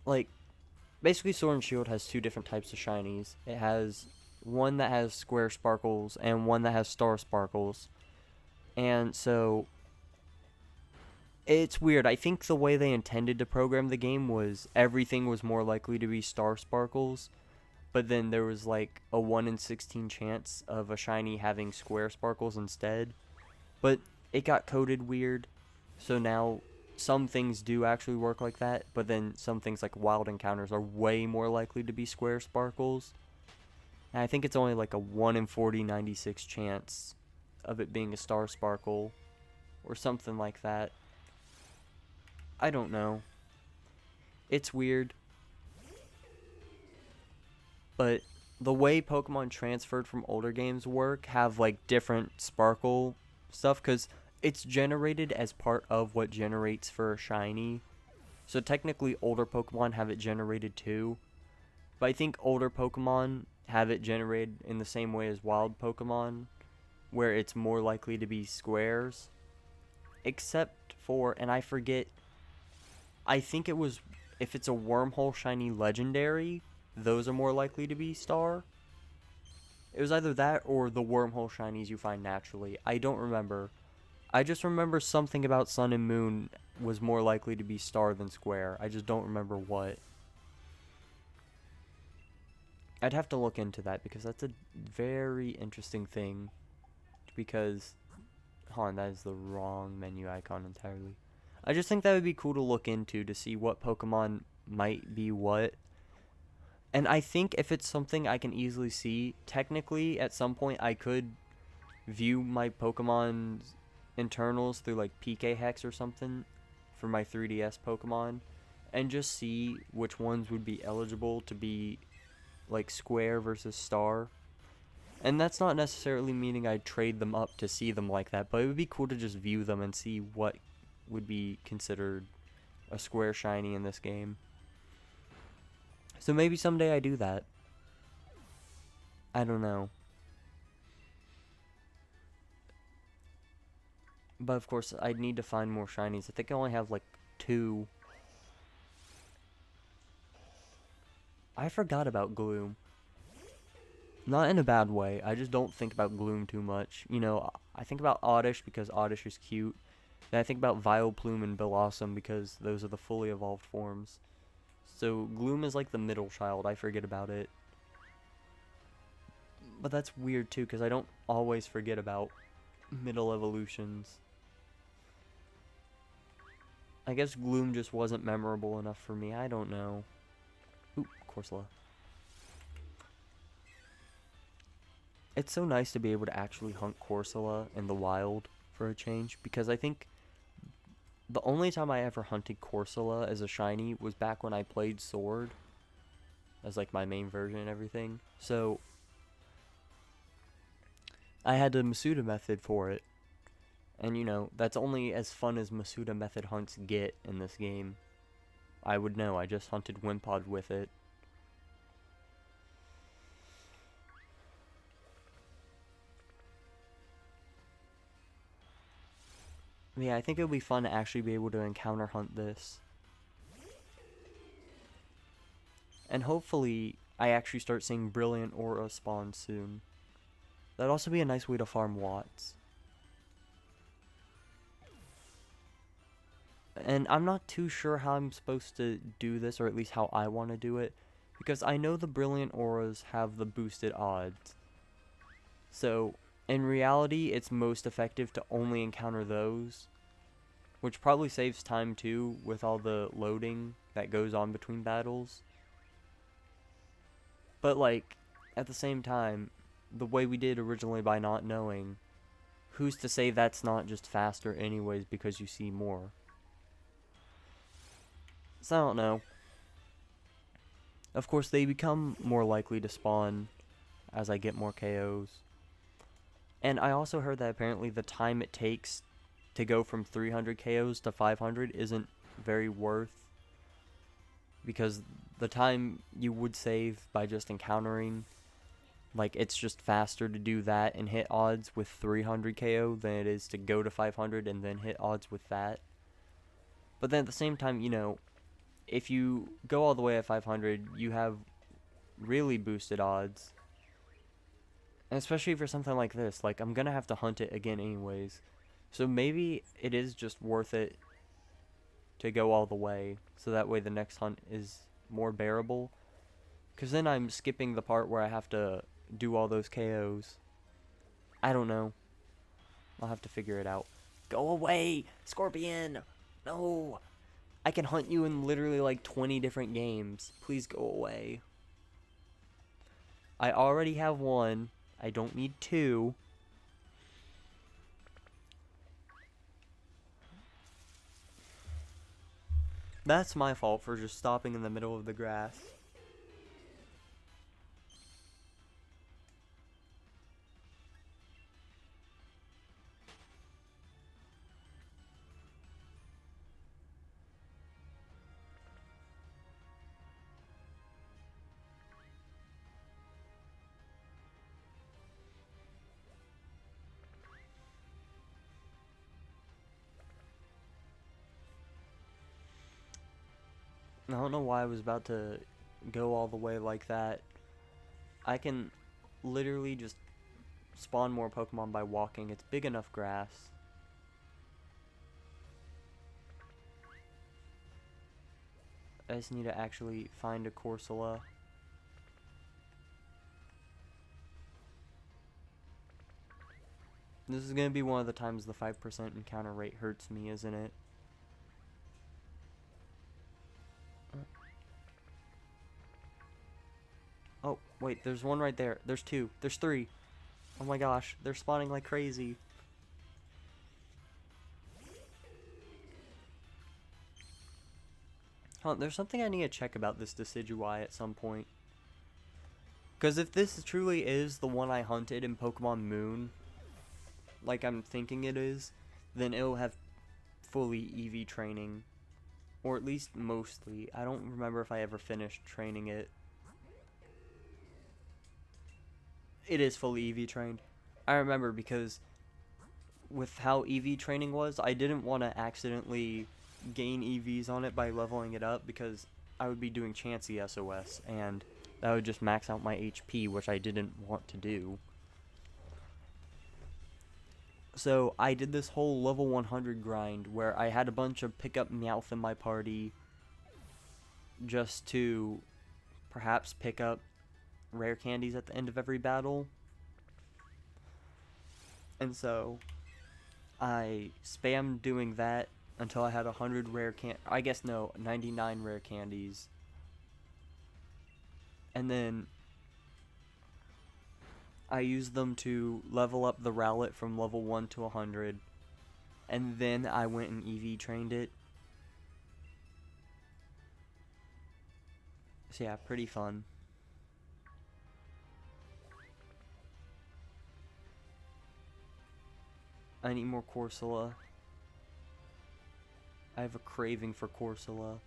like, basically Sword and Shield has two different types of shinies. It has one that has square sparkles and one that has star sparkles. And so it's weird. I think the way they intended to program the game was everything was more likely to be star sparkles. but then there was like a 1 in 16 chance of a shiny having square sparkles instead. But it got coded weird, so now some things do actually work like that, but then some things like wild encounters are way more likely to be square sparkles. And I think it's only like a 1 in 40/96 chance of it being a star sparkle or something like that. I don't know. It's weird. But the way Pokemon transferred from older games work have like different sparkle stuff, because it's generated as part of what generates for a shiny. So technically older Pokemon have it generated too. But I think older Pokemon have it generated in the same way as wild Pokemon, where it's more likely to be squares. Except for, and I forget, I think it was, if it's a Wormhole Shiny Legendary, those are more likely to be star. It was either that or the Wormhole Shinies you find naturally. I don't remember. I just remember something about Sun and Moon was more likely to be star than square. I just don't remember what. I'd have to look into that because that's a very interesting thing. Because, hold on, that is the wrong menu icon entirely. I just think that would be cool to look into to see what Pokemon might be what. And I think if it's something I can easily see, technically at some point I could view my Pokemon's internals through like PK Hex or something for my 3DS Pokemon and just see which ones would be eligible to be like square versus star. And that's not necessarily meaning I'd trade them up to see them like that, but it would be cool to just view them and see what would be considered a square shiny in this game. So maybe someday I do that. I don't know. But of course, I'd need to find more shinies. I think I only have like 2. I forgot about Gloom. Not in a bad way. I just don't think about Gloom too much. You know, I think about Oddish because Oddish is cute. Then I think about Vileplume and Bellossom because those are the fully evolved forms. So Gloom is like the middle child. I forget about it. But that's weird too because I don't always forget about middle evolutions. I guess Gloom just wasn't memorable enough for me. I don't know. Ooh, Corsola. It's so nice to be able to actually hunt Corsola in the wild for a change, because I think the only time I ever hunted Corsola as a shiny was back when I played Sword as like my main version and everything. So I had the Masuda method for it. And you know, that's only as fun as Masuda method hunts get in this game. I would know, I just hunted Wimpod with it. Yeah, I think it would be fun to actually be able to encounter hunt this. And hopefully, I actually start seeing Brilliant Aura spawn soon. That'd also be a nice way to farm Watts. And I'm not too sure how I'm supposed to do this, or at least how I want to do it, because I know the Brilliant Auras have the boosted odds. So, in reality, it's most effective to only encounter those, which probably saves time too with all the loading that goes on between battles. But like, at the same time, the way we did originally by not knowing, who's to say that's not just faster anyways because you see more? So I don't know. Of course, they become more likely to spawn as I get more KOs. And I also heard that apparently the time it takes to go from 300 KOs to 500 isn't very worth, because the time you would save by just encountering, like, it's just faster to do that and hit odds with 300 KO than it is to go to 500 and then hit odds with that. But then at the same time, you know, if you go all the way at 500, you have really boosted odds. And especially for something like this, like, I'm gonna have to hunt it again anyways. So maybe it is just worth it to go all the way, so that way the next hunt is more bearable. Because then I'm skipping the part where I have to do all those KOs. I don't know. I'll have to figure it out. Go away, Scorpion! No! I can hunt you in literally like 20 different games. Please go away. I already have one. I don't need two. That's my fault for just stopping in the middle of the grass. I don't know why I was about to go all the way like that. I can literally just spawn more Pokemon by walking. It's big enough grass. I just need to actually find a Corsola. This is going to be one of the times the 5% encounter rate hurts me, isn't it? Oh, wait, there's one right there. There's two. There's three. Oh my gosh, they're spawning like crazy. There's something I need to check about this Decidueye at some point. Because if this truly is the one I hunted in Pokemon Moon, like I'm thinking it is, then it'll have fully EV training. Or at least mostly. I don't remember if I ever finished training it. It is fully EV trained. I remember because with how EV training was, I didn't want to accidentally gain EVs on it by leveling it up because I would be doing Chansey SOS and that would just max out my HP, which I didn't want to do. So I did this whole level 100 grind where I had a bunch of pickup Meowth in my party just to perhaps pick up rare candies at the end of every battle. And so I spammed doing that until I had 100 rare 99 rare candies. And then I used them to level up the Rowlet from level 1 to 100. And then I went and EV trained it. So yeah, pretty fun. I need more Corsola. I have a craving for Corsola.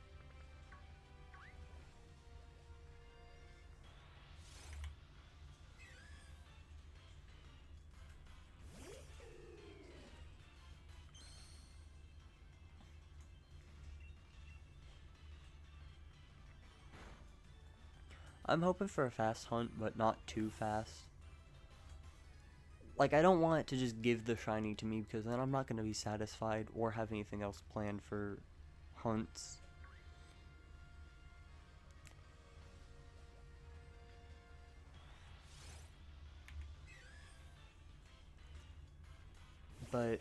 I'm hoping for a fast hunt, but not too fast. Like, I don't want it to just give the shiny to me because then I'm not going to be satisfied or have anything else planned for hunts. But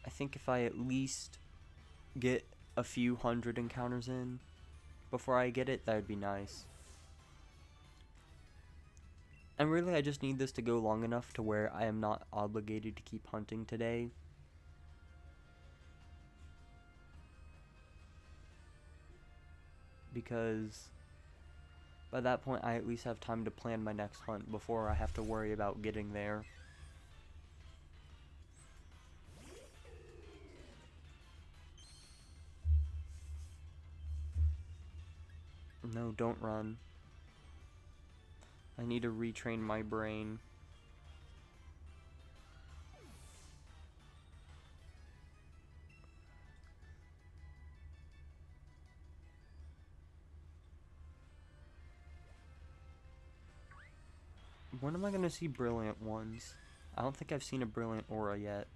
I think if I at least get a few hundred encounters in before I get it, that would be nice. And really, I just need this to go long enough to where I am not obligated to keep hunting today. Because by that point, I at least have time to plan my next hunt before I have to worry about getting there. No, don't run. I need to retrain my brain. When am I gonna see brilliant ones? I don't think I've seen a brilliant aura yet.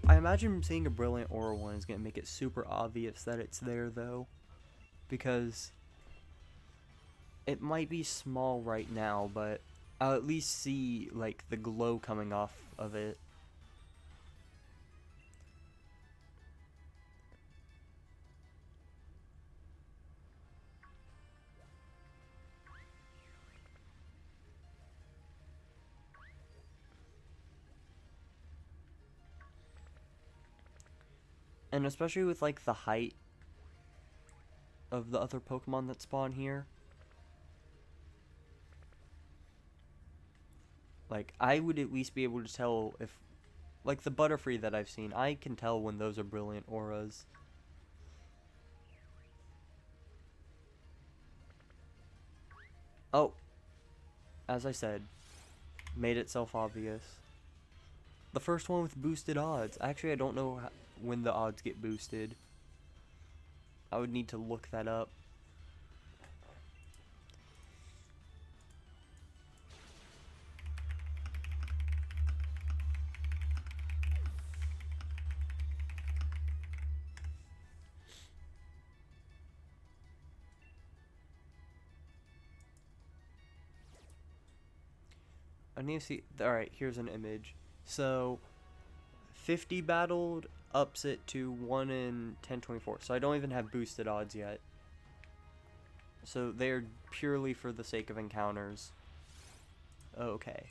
I imagine seeing a Brilliant Aura one is going to make it super obvious that it's there, though. Because it might be small right now, but I'll at least see, like, the glow coming off of it. And especially with, like, the height of the other Pokemon that spawn here. Like, I would at least be able to tell if, like, the Butterfree that I've seen, I can tell when those are Brilliant Auras. Oh, as I said, made itself obvious. The first one with boosted odds. Actually, I don't know when the odds get boosted. I would need to look that up. I need to see. Alright, here's an image. So, 50 battled ups it to 1 in 1024. So I don't even have boosted odds yet. So they're purely for the sake of encounters. Okay.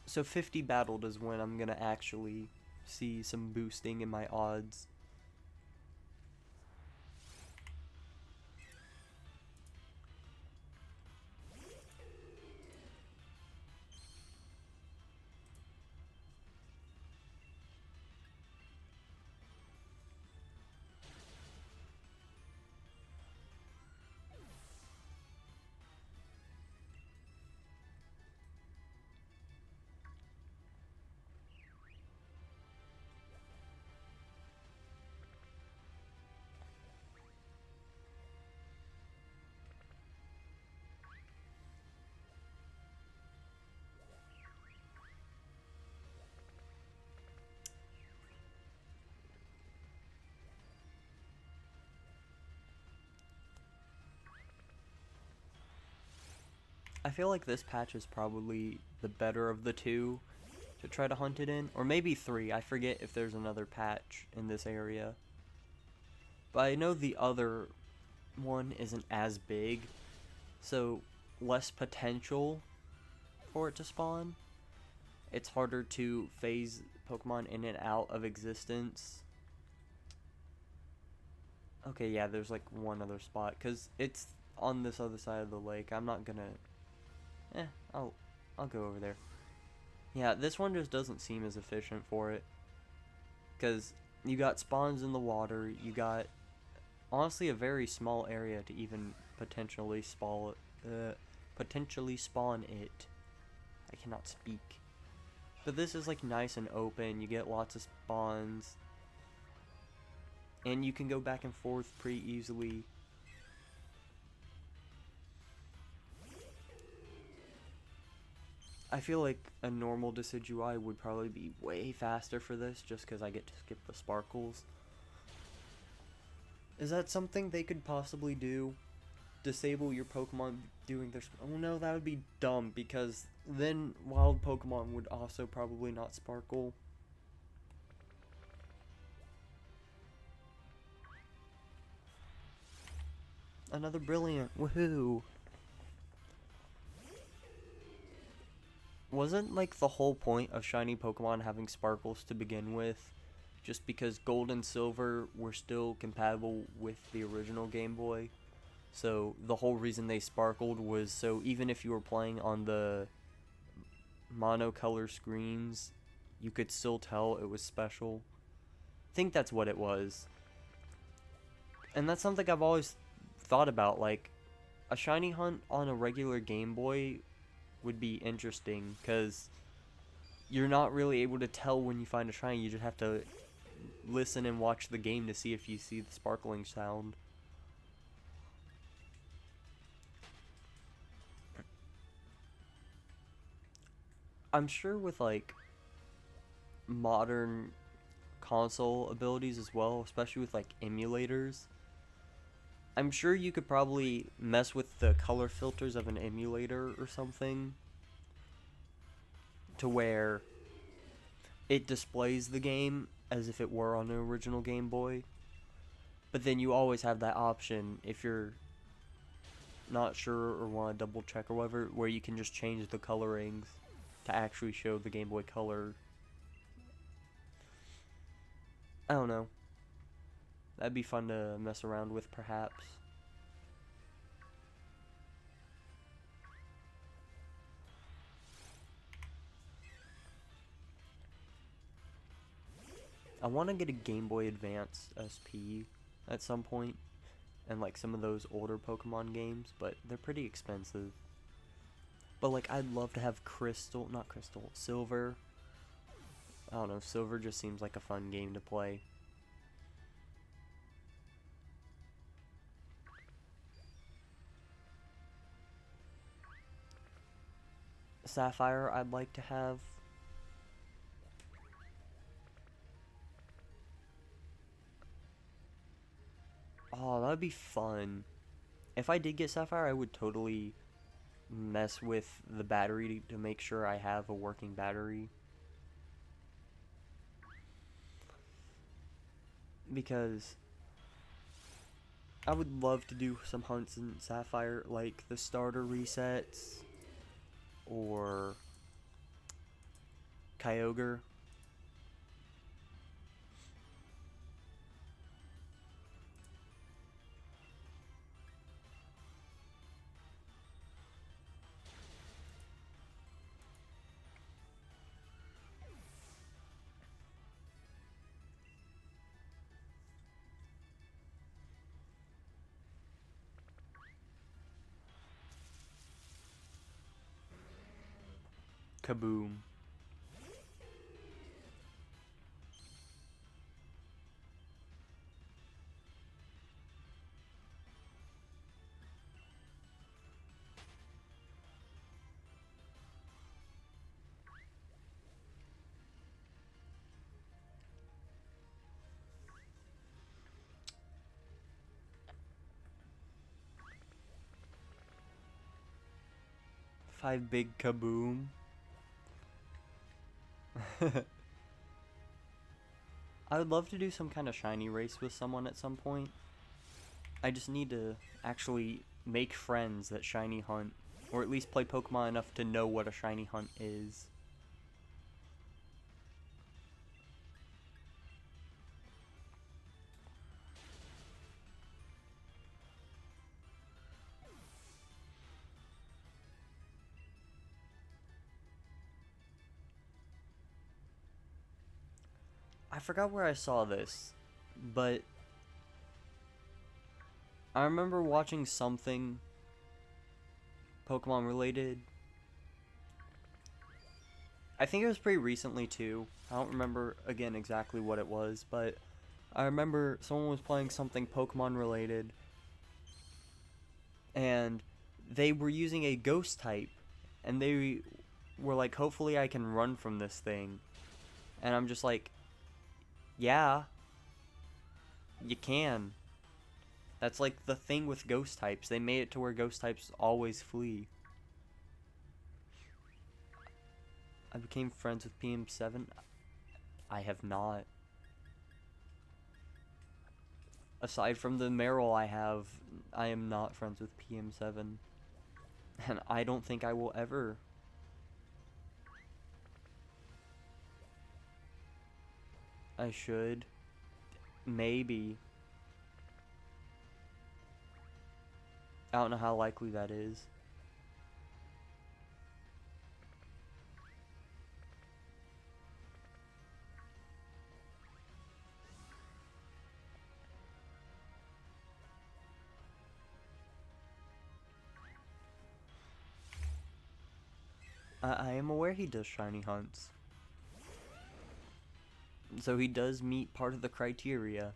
So 50 battled is when I'm gonna actually see some boosting in my odds. I feel like this patch is probably the better of the two to try to hunt it in. Or maybe 3. I forget if there's another patch in this area. But I know the other one isn't as big, so less potential for it to spawn. It's harder to phase Pokemon in and out of existence. Okay, yeah, there's like one other spot, because it's on this other side of the lake. I'm not gonna... I'll go over there. Yeah, this one just doesn't seem as efficient for it. Because you got spawns in the water, you got honestly a very small area to even potentially spawn it. I cannot speak. But this is like nice and open, you get lots of spawns. And you can go back and forth pretty easily. I feel like a normal Decidueye would probably be way faster for this, just because I get to skip the sparkles. Is that something they could possibly do? Disable your Pokemon doing their... Oh no, that would be dumb, because then wild Pokemon would also probably not sparkle. Another Brilliant, woohoo! Wasn't like the whole point of shiny Pokemon having sparkles to begin with just because Gold and Silver were still compatible with the original Game Boy? So the whole reason they sparkled was so even if you were playing on the monocolor screens, you could still tell it was special. I think that's what it was. And that's something I've always thought about, like a shiny hunt on a regular Game Boy would be interesting, because you're not really able to tell when you find a shiny. You just have to listen and watch the game to see if you see the sparkling sound. I'm sure with like modern console abilities as well, especially with like emulators, I'm sure you could probably mess with the color filters of an emulator or something to where it displays the game as if it were on an original Game Boy. But then you always have that option if you're not sure or want to double check or whatever, where you can just change the colorings to actually show the Game Boy Color. I don't know. That'd be fun to mess around with, perhaps. I want to get a Game Boy Advance SP at some point, and like some of those older Pokemon games, but they're pretty expensive. But like, I'd love to have Silver. I don't know, Silver just seems like a fun game to play. Sapphire I'd like to have. Oh, that'd be fun. If I did get Sapphire, I would totally mess with the battery to make sure I have a working battery. Because I would love to do some hunts in Sapphire, like the starter resets, or Kyogre. Kaboom. Five big kaboom. I would love to do some kind of shiny race with someone at some point. I just need to actually make friends that shiny hunt, or at least play Pokemon enough to know what a shiny hunt is. I forgot where I saw this, but I remember watching something Pokemon related. I think it was pretty recently too. I don't remember again exactly what it was, but I remember someone was playing something Pokemon related, and they were using a ghost type, and they were like, hopefully I can run from this thing. And I'm just like, yeah, you can. That's like the thing with ghost types. They made it to where ghost types always flee. I became friends with PM7. I have not. Aside from the Meryl I have, I am not friends with PM7. And I don't think I will ever. I should. Maybe. I don't know how likely that is. I am aware he does shiny hunts. So he does meet part of the criteria.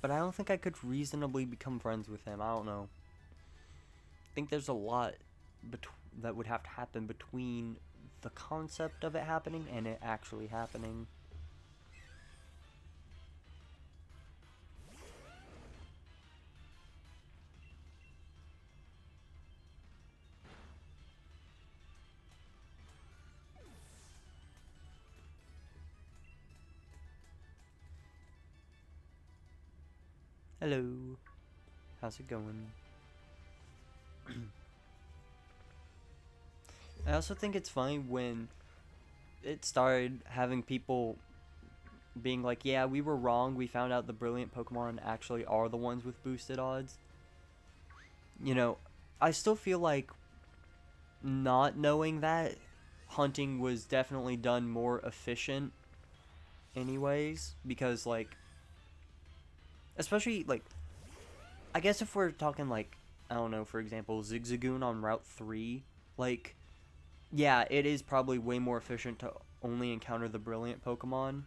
But I don't think I could reasonably become friends with him. I don't know. I think there's a lot that would have to happen between the concept of it happening and it actually happening. Hello. How's it going? I also think it's funny when it started having people being like, yeah, we were wrong. We found out the brilliant Pokemon actually are the ones with boosted odds. You know, I still feel like not knowing that hunting was definitely done more efficient anyways, because like, especially like, I guess if we're talking like, I don't know, for example, Zigzagoon on Route 3, like, yeah, it is probably way more efficient to only encounter the brilliant Pokemon.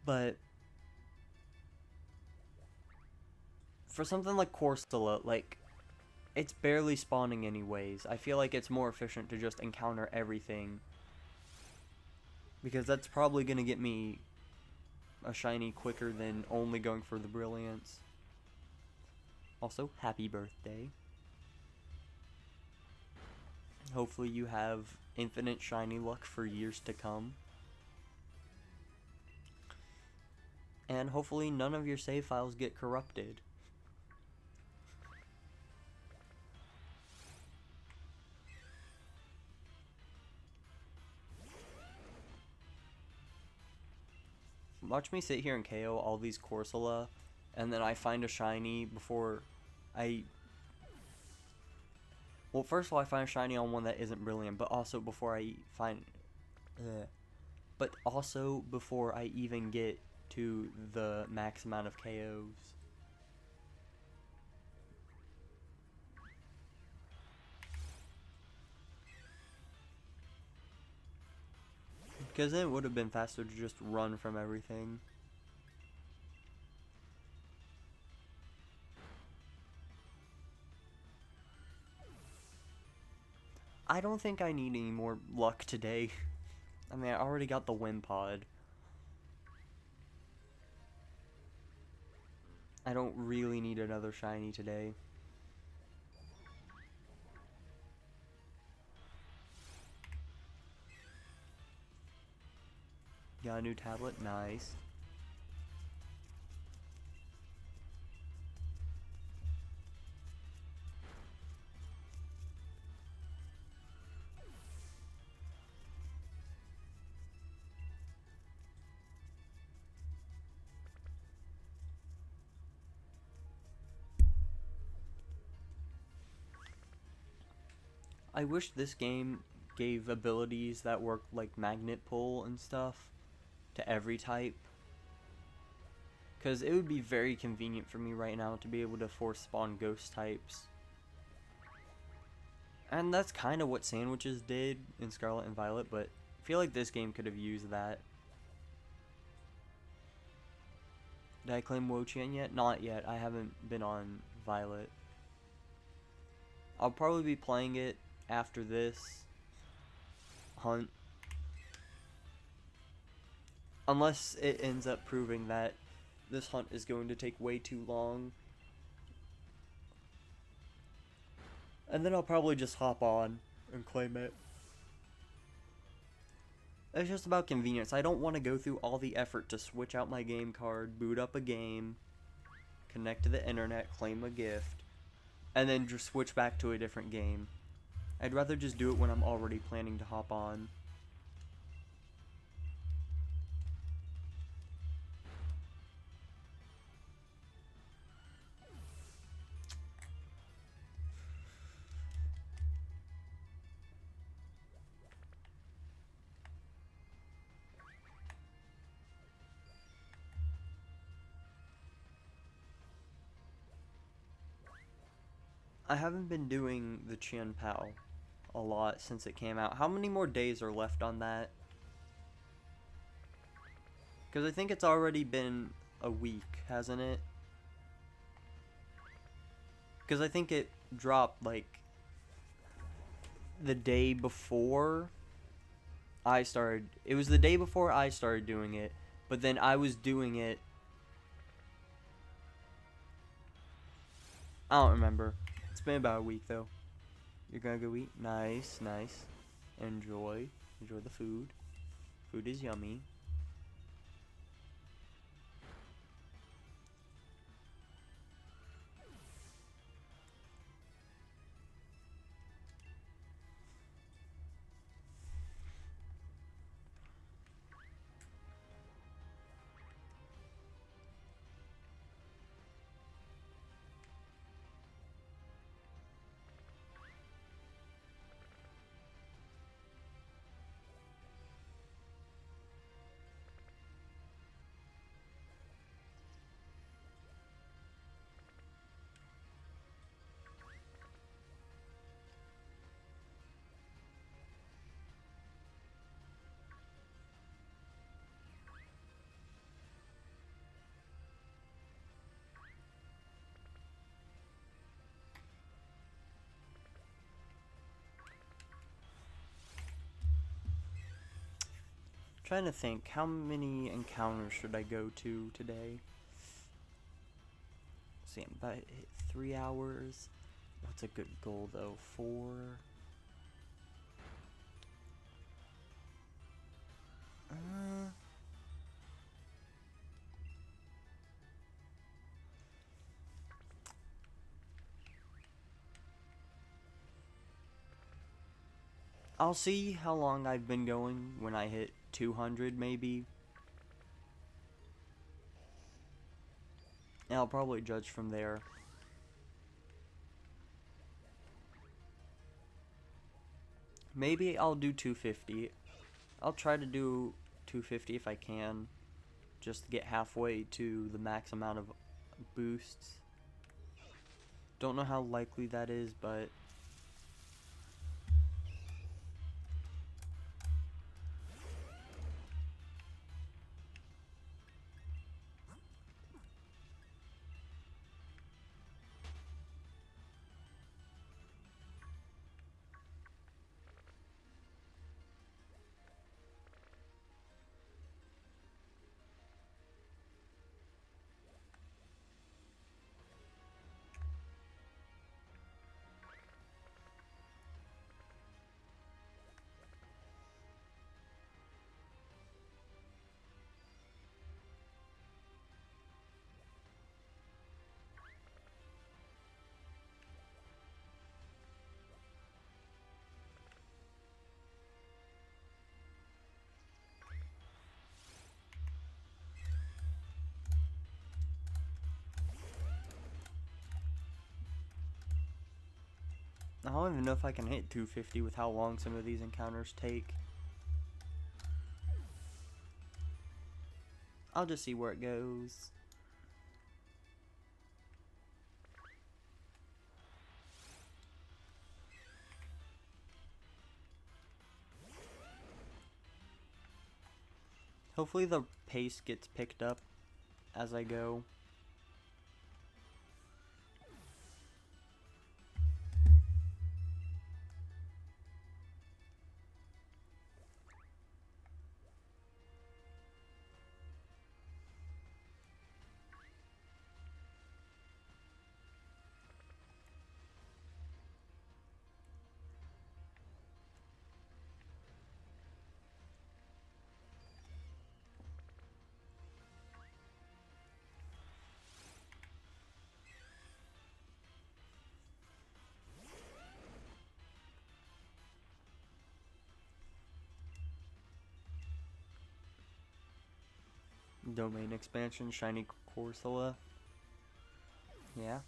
But for something like Corsola, like, it's barely spawning anyways. I feel like it's more efficient to just encounter everything, because that's probably going to get me a shiny quicker than only going for the brilliance. Also, happy birthday. Hopefully you have infinite shiny luck for years to come. And hopefully none of your save files get corrupted. Watch me sit here and KO all these Corsola, and then I find a shiny before I... Well, first of all, I find a shiny on one that isn't brilliant, but also before I find... But also before I even get to the max amount of KOs. Because then it would have been faster to just run from everything. I don't think I need any more luck today. I mean, I already got the Wimpod. I don't really need another shiny today. Got a new tablet, nice. I wish this game gave abilities that work like magnet pull and stuff to every type. Because it would be very convenient for me right now to be able to force spawn ghost types. And that's kind of what Sandwiches did in Scarlet and Violet, but I feel like this game could have used that. Did I claim Wo-Chien yet? Not yet. I haven't been on Violet. I'll probably be playing it after this hunt. Unless it ends up proving that this hunt is going to take way too long. And then I'll probably just hop on and claim it. It's just about convenience. I don't want to go through all the effort to switch out my game card, boot up a game, connect to the internet, claim a gift, and then just switch back to a different game. I'd rather just do it when I'm already planning to hop on. I haven't been doing the Chien Pao a lot since it came out. How many more days are left on that? Because I think it's already been a week, hasn't it? Because I think it dropped like the day before I started. It was the day before I started doing it, but then I was doing it. I don't remember. It's been about a week though. You're gonna go eat? Nice, nice. Enjoy. Enjoy the food. Food is yummy. Trying to think, how many encounters should I go to today? See, I'm about 3 hours. What's a good goal though? 4. Uh, I'll see how long I've been going when I hit 200 maybe. And I'll probably judge from there. Maybe I'll do 250. I'll try to do 250 if I can. Just to get halfway to the max amount of boosts. Don't know how likely that is, but I don't even know if I can hit 250 with how long some of these encounters take. I'll just see where it goes. Hopefully the pace gets picked up as I go. Domain expansion, shiny Corsola. Yeah.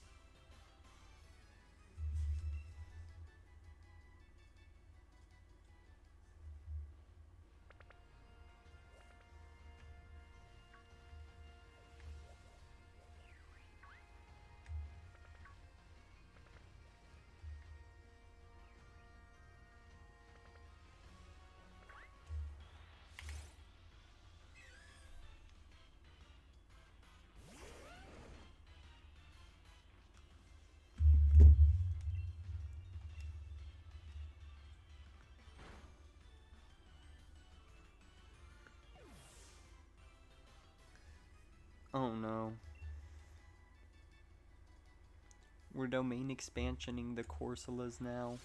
Oh no. We're domain expansioning the Corsolas now.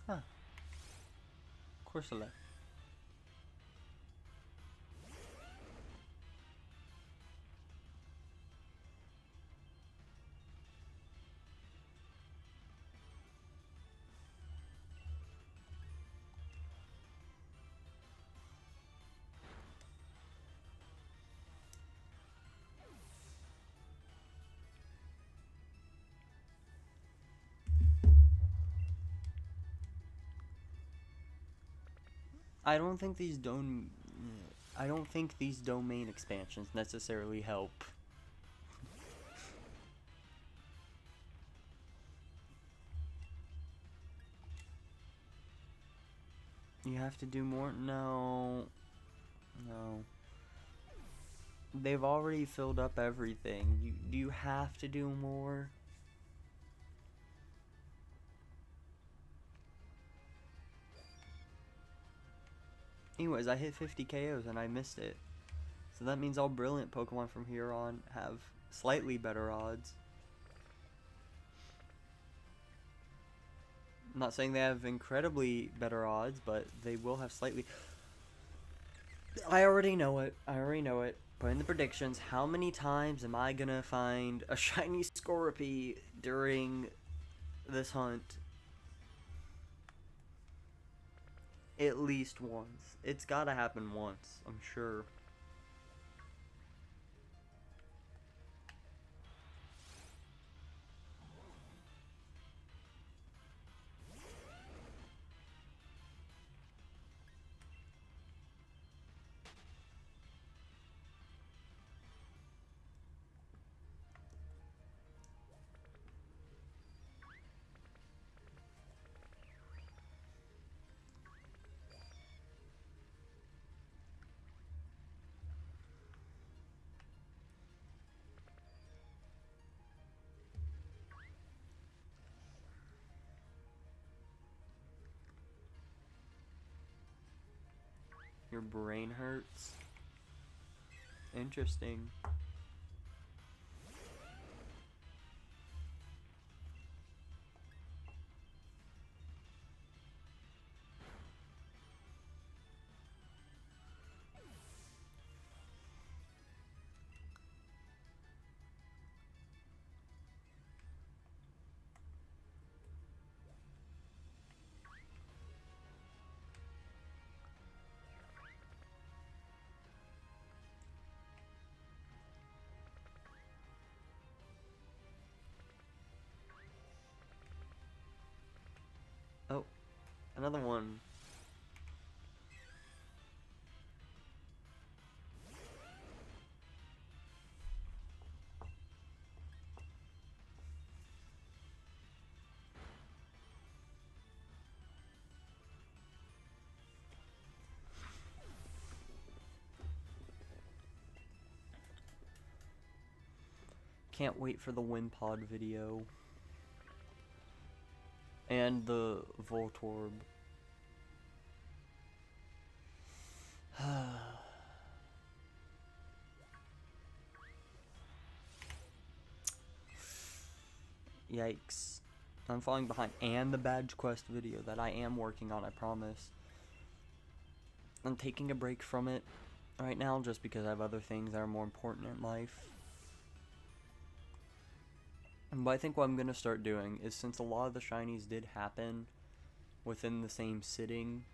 Huh. Corsola. I don't think these domain expansions necessarily help. You have to do more? No. No. They've already filled up everything. Do you have to do more? Anyways, I hit 50 KOs and I missed it. So that means all brilliant Pokemon from here on have slightly better odds. I'm not saying they have incredibly better odds, but they will have slightly. I already know it. Put in the predictions. How many times am I gonna find a shiny Scorpy during this hunt? At least once. It's gotta happen once, I'm sure. Your brain hurts? Interesting. Oh, another one. Can't wait for the Wimpod video. And the Voltorb. Yikes. I'm falling behind. And the badge quest video that I am working on, I promise. I'm taking a break from it right now just because I have other things that are more important in life. But I think what I'm going to start doing is, since a lot of the shinies did happen within the same sitting,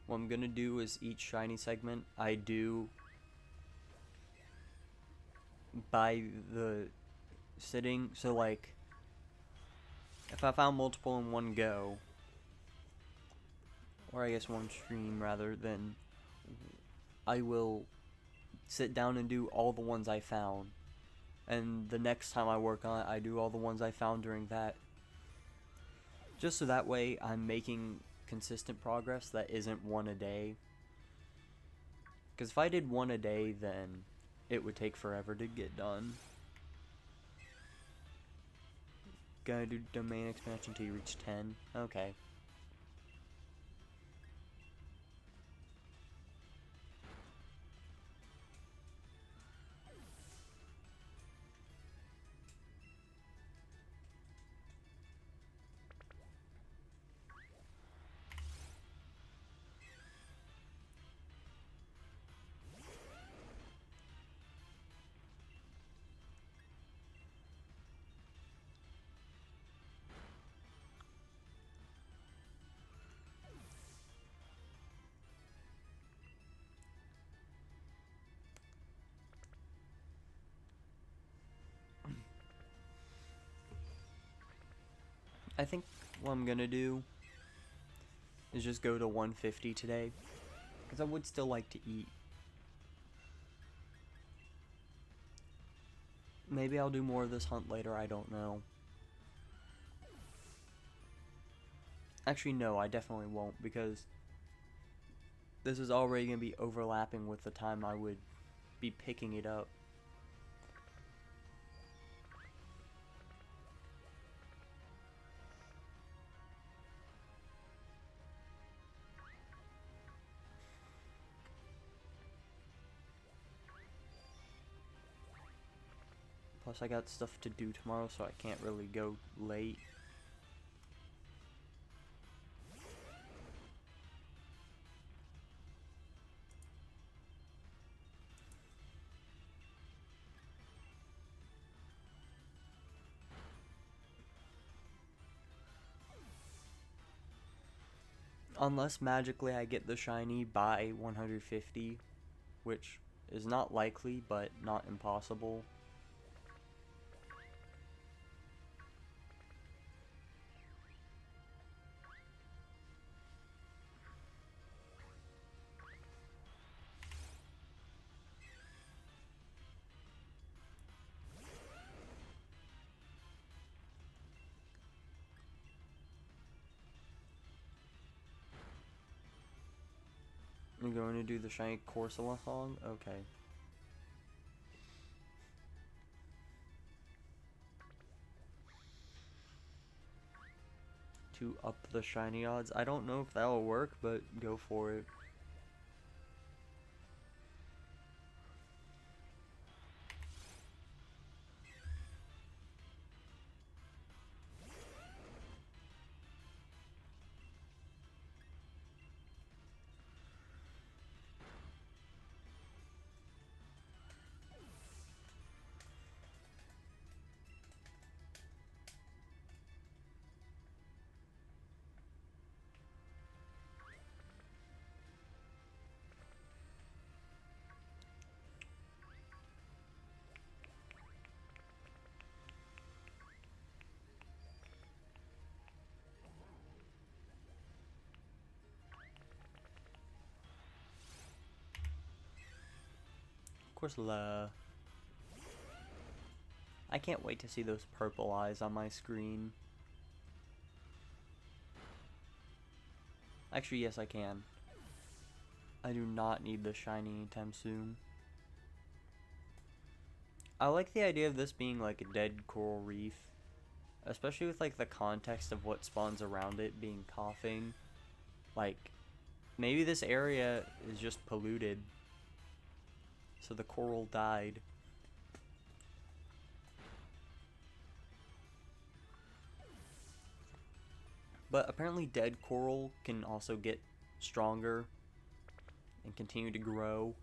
what I'm going to do is each shiny segment I do by the sitting. So like, if I found multiple in one go, or I guess one stream rather, then I will sit down and do all the ones I found. And the next time I work on it, I do all the ones I found during that. Just so that way I'm making consistent progress that isn't one a day. Because if I did one a day, then it would take forever to get done. Gotta do domain expansion till you reach 10. Okay. I think what I'm gonna do is just go to 150 today, because I would still like to eat. Maybe I'll do more of this hunt later, I don't know. Actually, no, I definitely won't, because this is already going to be overlapping with the time I would be picking it up. Plus, I got stuff to do tomorrow, so I can't really go late. Unless magically I get the shiny by 150, which is not likely, but not impossible. I'm going to do the shiny Corsola song? Okay. To up the shiny odds. I don't know if that'll work, but go for it. Corsola. I can't wait to see those purple eyes on my screen. Actually, yes, I can. I do not need the shiny anytime soon. I like the idea of this being like a dead coral reef, especially with like the context of what spawns around it being coughing. Like, maybe this area is just polluted, so the coral died. But apparently dead coral can also get stronger and continue to grow,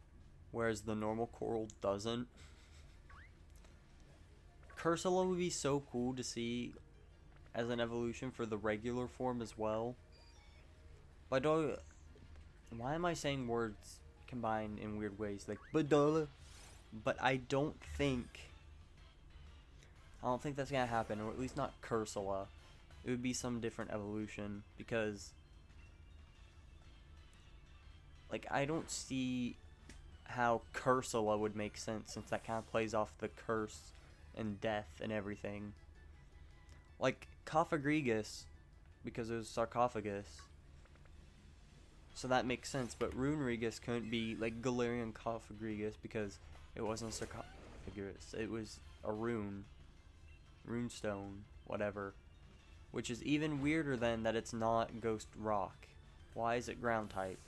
whereas the normal coral doesn't. Corsola would be so cool to see as an evolution for the regular form as well. But why am I saying words combined in weird ways like Badala? But I don't think that's gonna happen, or at least not Corsola. It would be some different evolution because like I don't see how Corsola would make sense since that kind of plays off the curse and death and everything. Like Cofagrigus, because it was sarcophagus. So that makes sense, but Runerigus couldn't be like Galarian Cofagrigus because it wasn't sarcophagus. It was a runestone, whatever. Which is even weirder than that it's not Ghost Rock. Why is it ground type?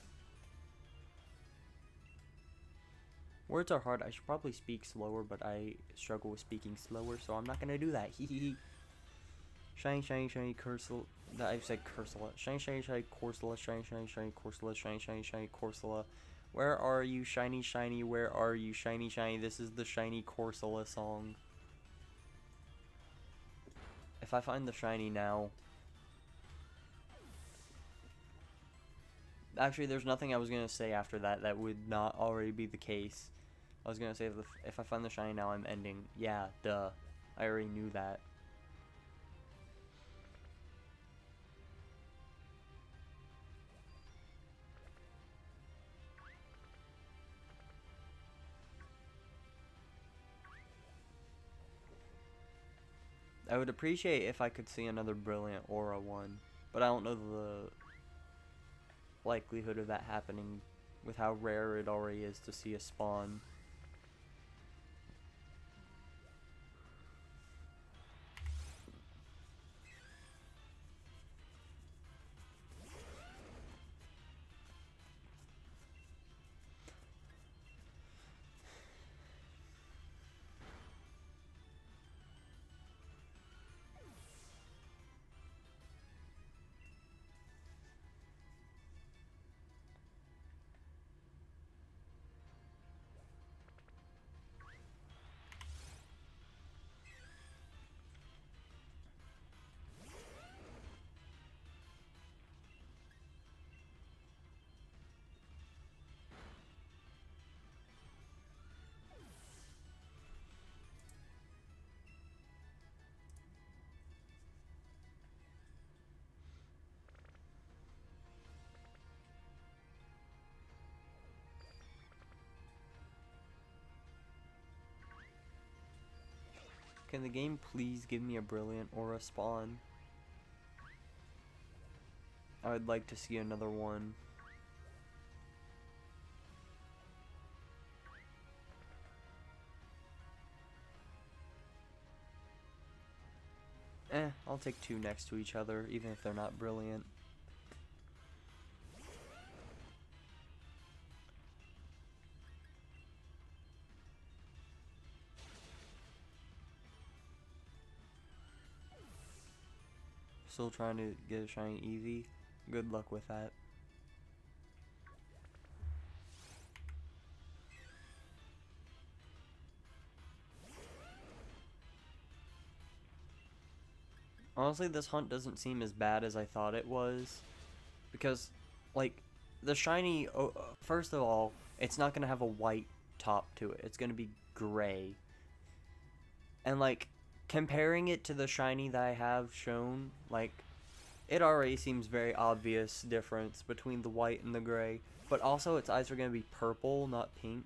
Words are hard. I should probably speak slower, but I struggle with speaking slower, so I'm not gonna do that. Hee. Shiny, shiny, shiny, Corsola. I've said Corsola. Shiny, shiny, shiny, Corsola. Shiny, shiny, shiny, Corsola. Shiny, shiny, shiny, Corsola. Where are you, shiny, shiny? Where are you, shiny, shiny? This is the shiny Corsola song. If I find the shiny now... Actually, there's nothing I was gonna say after that that would not already be the case. I was gonna say if I find the shiny now, I'm ending. Yeah, duh. I already knew that. I would appreciate if I could see another Brilliant Aura one, but I don't know the likelihood of that happening with how rare it already is to see a spawn. Can the game please give me a Brilliant Aura spawn? I would like to see another one. I'll take two next to each other, even if they're not brilliant. Still trying to get a shiny Eevee. Good luck with that. Honestly, this hunt doesn't seem as bad as I thought it was. Because, like, the shiny... first of all, it's not going to have a white top to it. It's going to be gray. And, like, comparing it to the shiny that I have shown, like, it already seems very obvious difference between the white and the gray. But also, its eyes are going to be purple, not pink.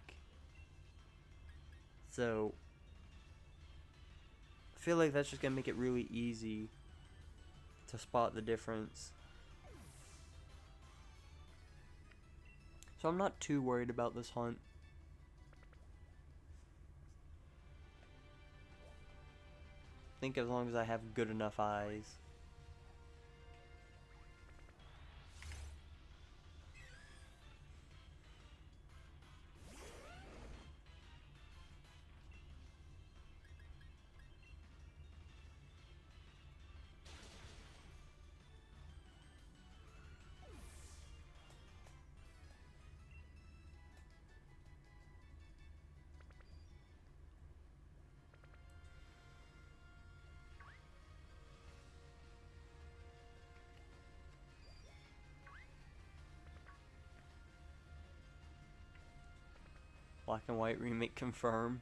So, I feel like that's just going to make it really easy to spot the difference. So I'm not too worried about this hunt. I think as long as I have good enough eyes. Black and white remake confirmed.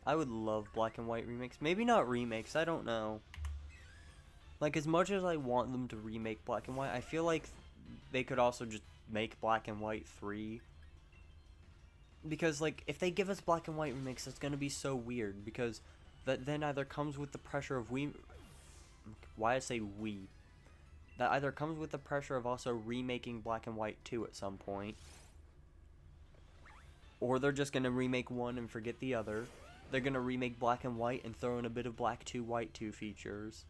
I would love black and white remakes. Maybe not remakes, I don't know. Like, as much as I want them to remake black and white, I feel like they could also just make black and white 3. Because, like, if they give us black and white remakes, that's gonna be so weird. Because that then either comes with the pressure of why I say we? That either comes with the pressure of also remaking black and white 2 at some point. Or they're just gonna remake one and forget the other. They're gonna remake black and white and throw in a bit of black 2, white 2 features.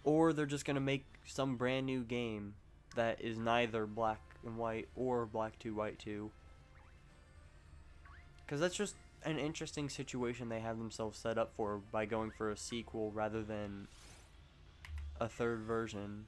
Or they're just gonna make some brand new game that is neither black and white or black 2, white 2. Because that's just an interesting situation they have themselves set up for by going for a sequel rather than a third version.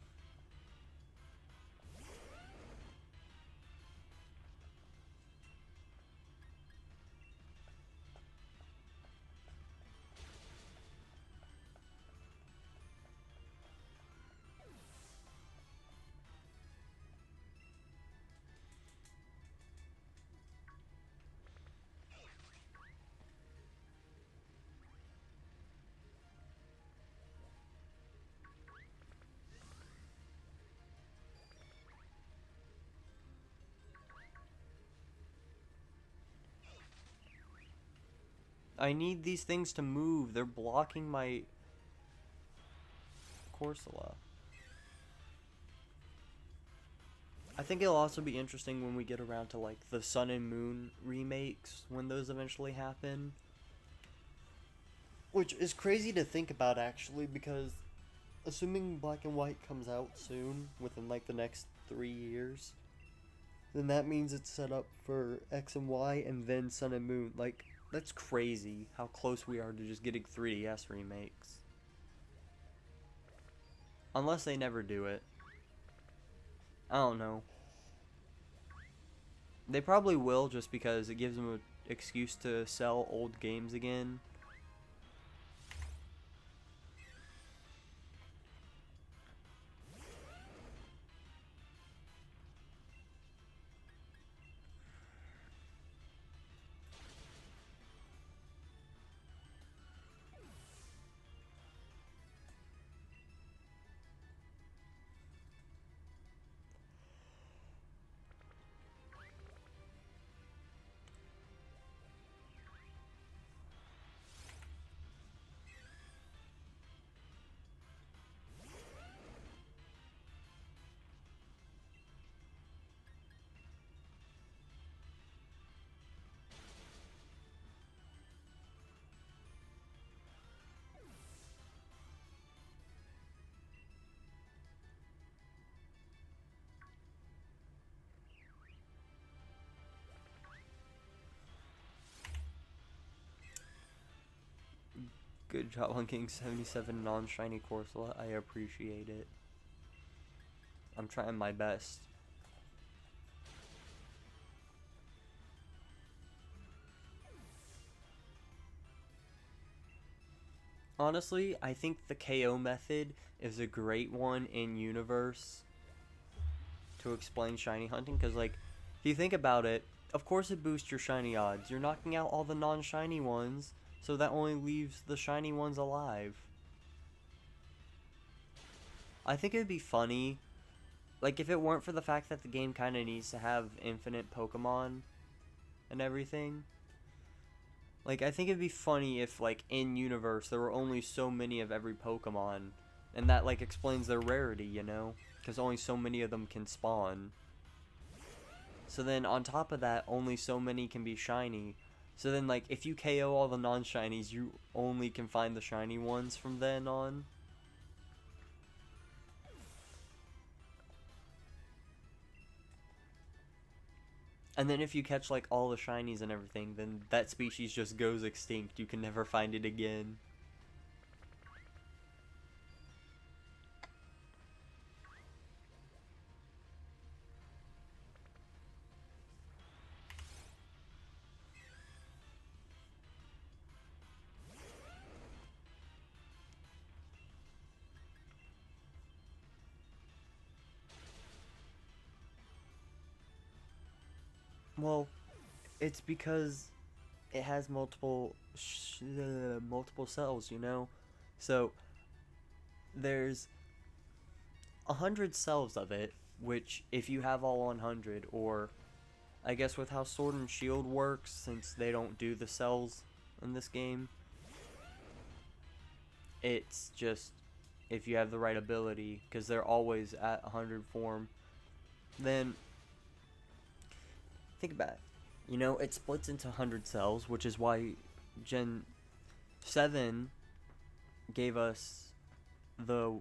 I need these things to move. They're blocking my Corsola. I think it'll also be interesting when we get around to like the Sun and Moon remakes when those eventually happen. Which is crazy to think about actually, because assuming black and white comes out soon, within like the next 3 years, then that means it's set up for X and Y and then Sun and Moon. Like, that's crazy how close we are to just getting 3DS remakes. Unless they never do it. I don't know. They probably will, just because it gives them an excuse to sell old games again. Good job on getting 77 non-shiny Corsola. I appreciate it. I'm trying my best. Honestly, I think the KO method is a great one in universe to explain shiny hunting, because like, if you think about it, of course it boosts your shiny odds. You're knocking out all the non-shiny ones, so that only leaves the shiny ones alive. I think it would be funny, like, if it weren't for the fact that the game kind of needs to have infinite Pokemon and everything. Like, I think it'd be funny if, like, in universe there were only so many of every Pokemon, and that, like, explains their rarity, you know? Because only so many of them can spawn. So then, on top of that, only so many can be shiny. So then, like, if you KO all the non-shinies, you only can find the shiny ones from then on. And then if you catch, like, all the shinies and everything, then that species just goes extinct. You can never find it again. Well, it's because it has multiple cells, you know? So there's 100 cells of it, which if you have all 100, or I guess with how Sword and Shield works, since they don't do the cells in this game, it's just if you have the right ability, because they're always at 100 form, then think about it. You know, it splits into 100 cells, which is why Gen 7 gave us the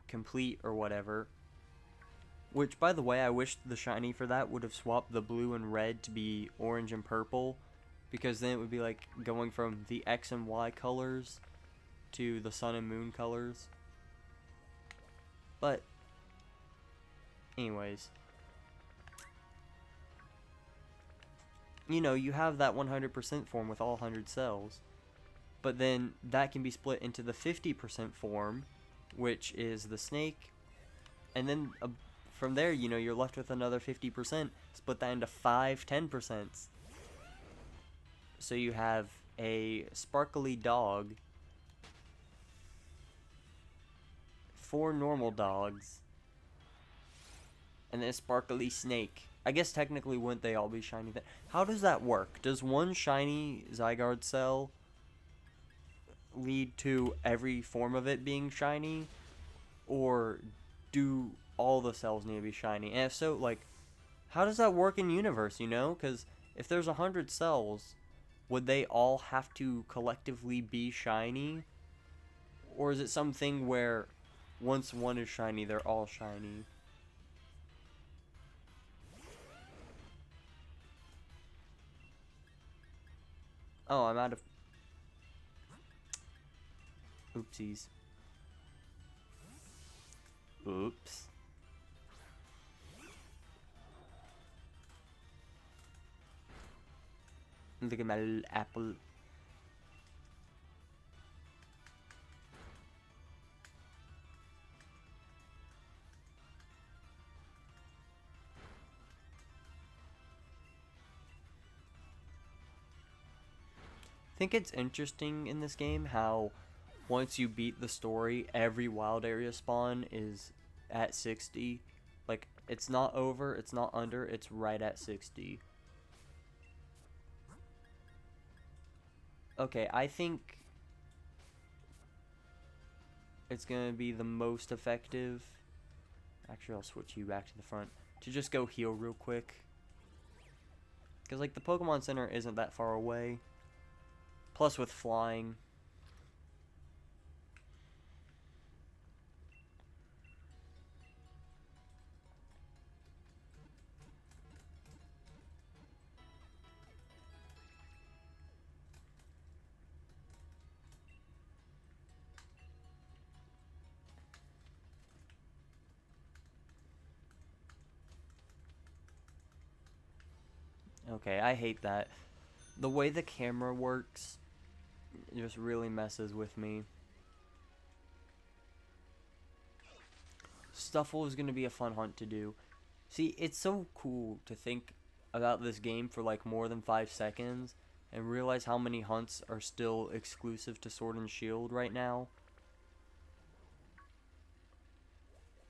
complete or whatever. Which, by the way, I wish the shiny for that would have swapped the blue and red to be orange and purple, because then it would be like going from the X and Y colors to the sun and moon colors. But, anyways, you know, you have that 100% form with all 100 cells, but then that can be split into the 50% form, which is the snake, and then from there, you know, you're left with another 50%. Split that into 10%. So you have a sparkly dog, 4 normal dogs, and then a sparkly snake. I guess technically wouldn't they all be shiny? How does that work? Does one shiny Zygarde cell lead to every form of it being shiny? Or do all the cells need to be shiny? And if so, like, how does that work in universe, you know? Because if there's 100 cells, would they all have to collectively be shiny? Or is it something where once one is shiny, they're all shiny? Oh, I'm out of... Oopsies. Oops. Look at my little apple. I think it's interesting in this game how once you beat the story, every wild area spawn is at 60. Like, it's not over, it's not under, it's right at 60. Okay, I think it's gonna be the most effective. Actually, I'll switch you back to the front to just go heal real quick. Because, like, the Pokemon Center isn't that far away. Plus, with flying. Okay, I hate that. The way the camera works just really messes with me. Stuffle is going to be a fun hunt to do. See, it's so cool to think about this game for like more than 5 seconds and realize how many hunts are still exclusive to Sword and Shield right now.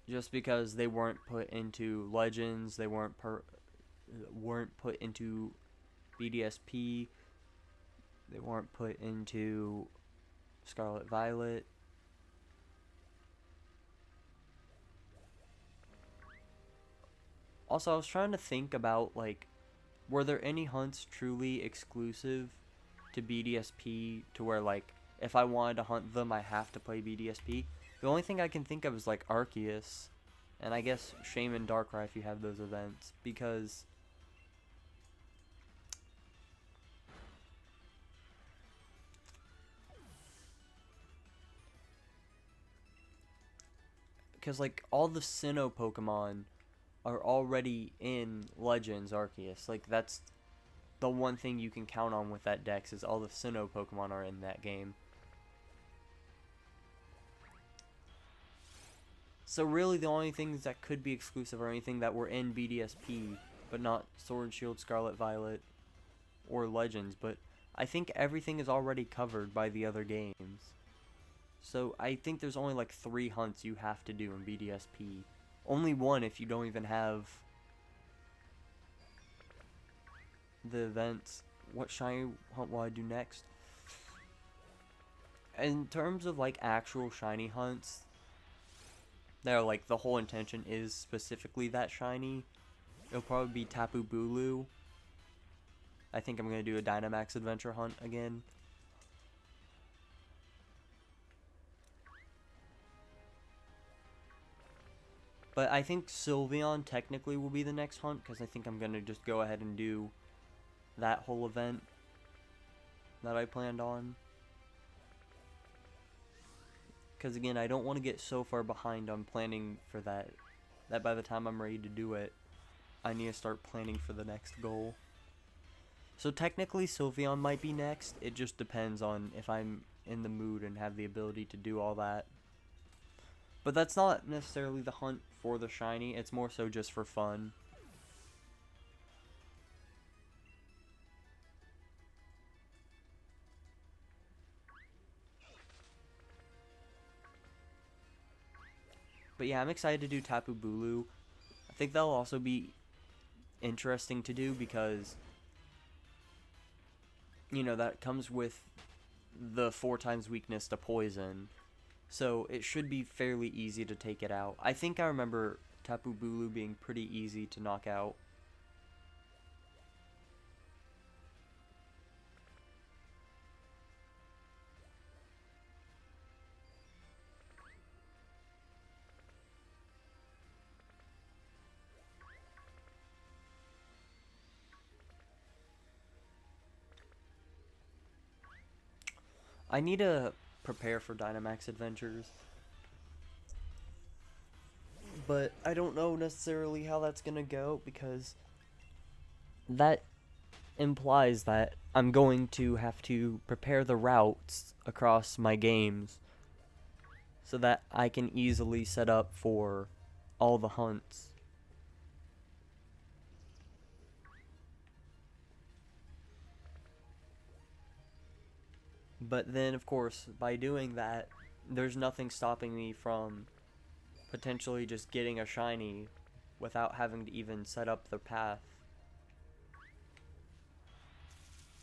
Just because they weren't put into Legends, they weren't put into BDSP, they weren't put into Scarlet Violet. Also, I was trying to think about, like, were there any hunts truly exclusive to BDSP to where, like, if I wanted to hunt them, I have to play BDSP? The only thing I can think of is, like, Arceus, and I guess Shaman Darkrai if you have those events, because like, all the Sinnoh Pokemon are already in Legends Arceus. Like, that's the one thing you can count on with that dex is all the Sinnoh Pokemon are in that game. So really the only things that could be exclusive are anything that were in BDSP, but but not Sword, Shield, Scarlet, Violet, or Legends. But I think everything is already covered by the other games. So I think there's only like 3 hunts you have to do in BDSP. Only 1 if you don't even have the events. What shiny hunt will I do next? In terms of like actual shiny hunts, they're like the whole intention is specifically that shiny. It'll probably be Tapu Bulu. I think I'm gonna do a Dynamax Adventure hunt again. But I think Sylveon technically will be the next hunt, because I think I'm gonna just go ahead and do that whole event that I planned on. Because again, I don't want to get so far behind on planning for that by the time I'm ready to do it, I need to start planning for the next goal. So technically Sylveon might be next, it just depends on if I'm in the mood and have the ability to do all that. But that's not necessarily the hunt for the shiny, it's more so just for fun. But yeah, I'm excited to do Tapu Bulu. I think that'll also be interesting to do because, you know, that comes with the 4 times weakness to poison. So it should be fairly easy to take it out. I think I remember Tapu Bulu being pretty easy to knock out. I need to prepare for Dynamax Adventures, but I don't know necessarily how that's gonna go because that implies that I'm going to have to prepare the routes across my games so that I can easily set up for all the hunts. But then, of course, by doing that, there's nothing stopping me from potentially just getting a shiny without having to even set up the path.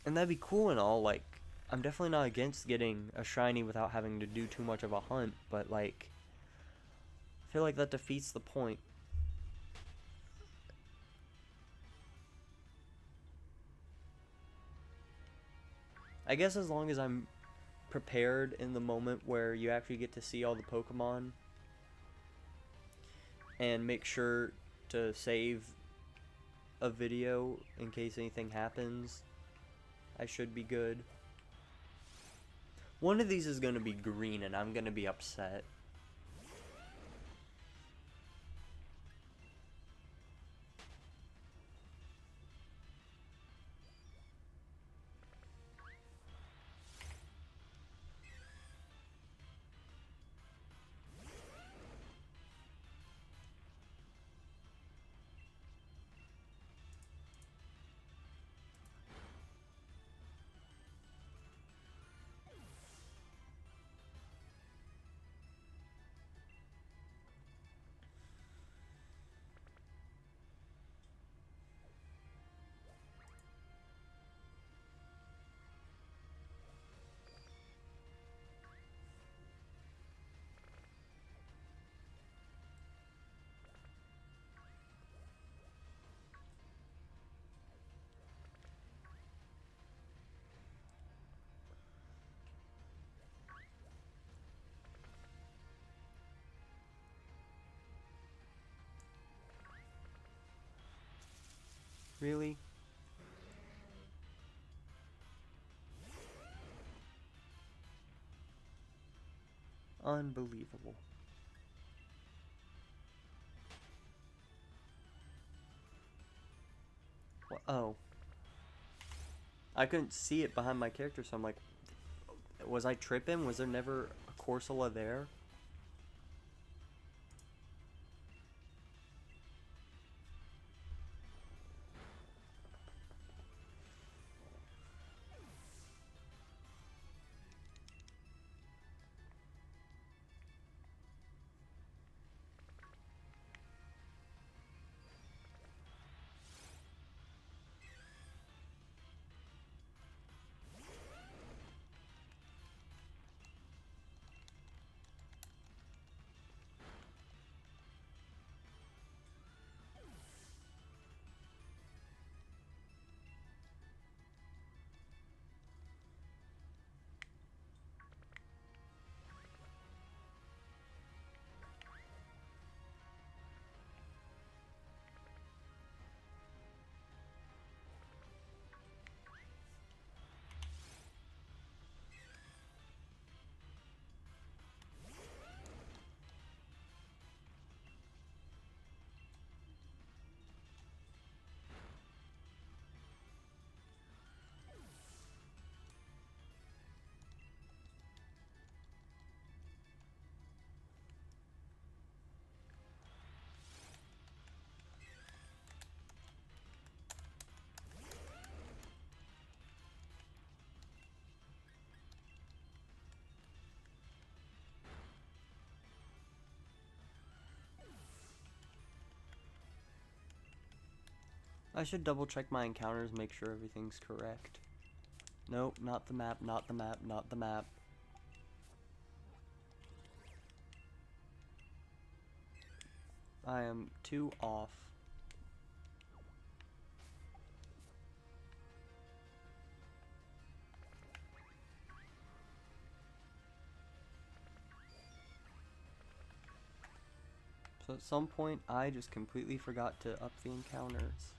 And that'd be cool and all, like, I'm definitely not against getting a shiny without having to do too much of a hunt, but, like, I feel like that defeats the point. I guess as long as I'm prepared in the moment where you actually get to see all the Pokemon and make sure to save a video in case anything happens, I should be good. One of these is going to be green and I'm going to be upset. Really? Unbelievable. What? Oh. I couldn't see it behind my character, so I'm like, was I tripping? Was there never a Corsola there? I should double check my encounters, make sure everything's correct. Nope, not the map, not the map, not the map. I am 2 off. So at some point, I just completely forgot to up the encounters.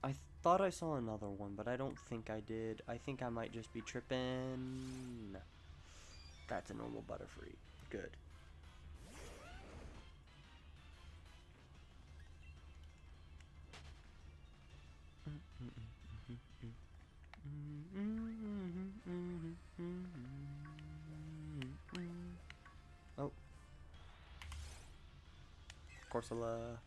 I thought I saw another one, but I don't think I did. I think I might just be tripping. That's a normal Butterfree. Good. Oh. Corsola.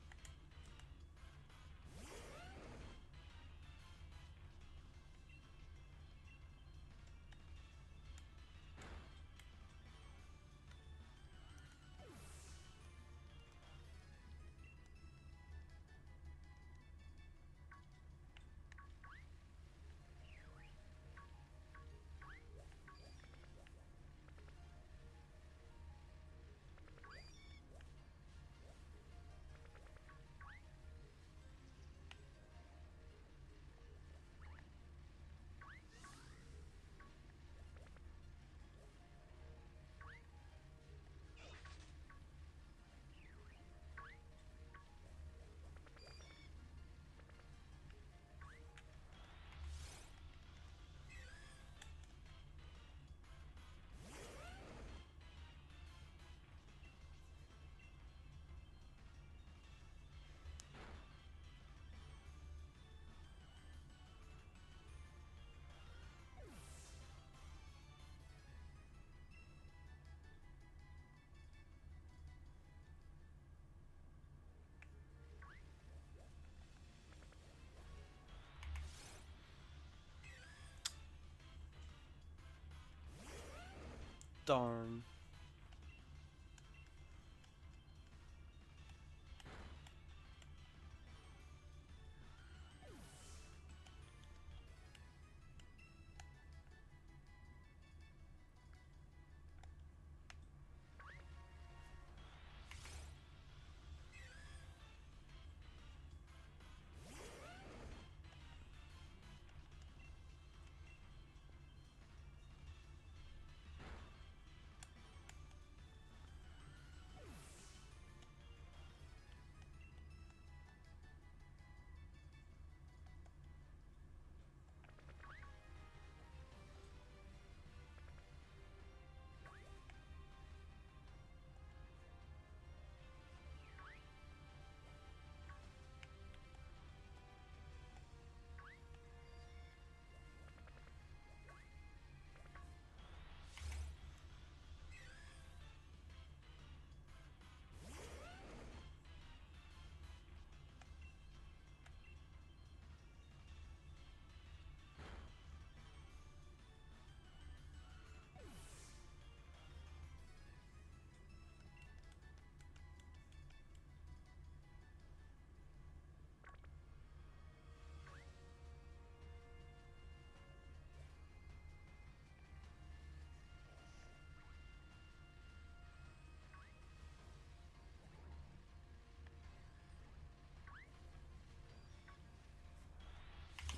Darn.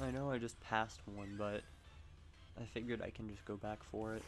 I know I just passed one, but I figured I can just go back for it.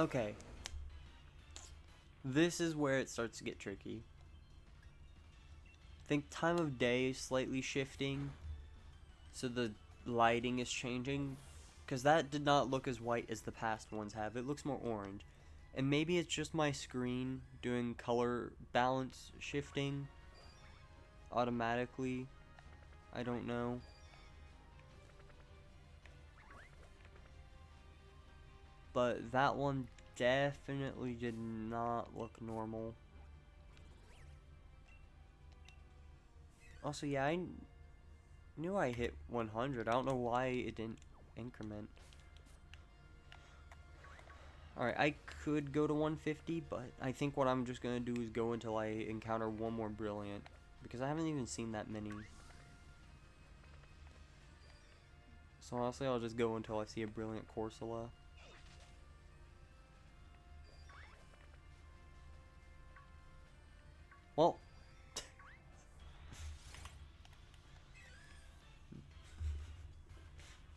Okay. This is where it starts to get tricky. I think time of day is slightly shifting, so the lighting is changing, because that did not look as white as the past ones have. It looks more orange. And maybe it's just my screen doing color balance shifting automatically. I don't know. But that one definitely did not look normal. Also, yeah, I knew I hit 100. I don't know why it didn't increment. Alright, I could go to 150, but I think what I'm just going to do is go until I encounter one more brilliant. Because I haven't even seen that many. So honestly, I'll just go until I see a brilliant Corsola. Well,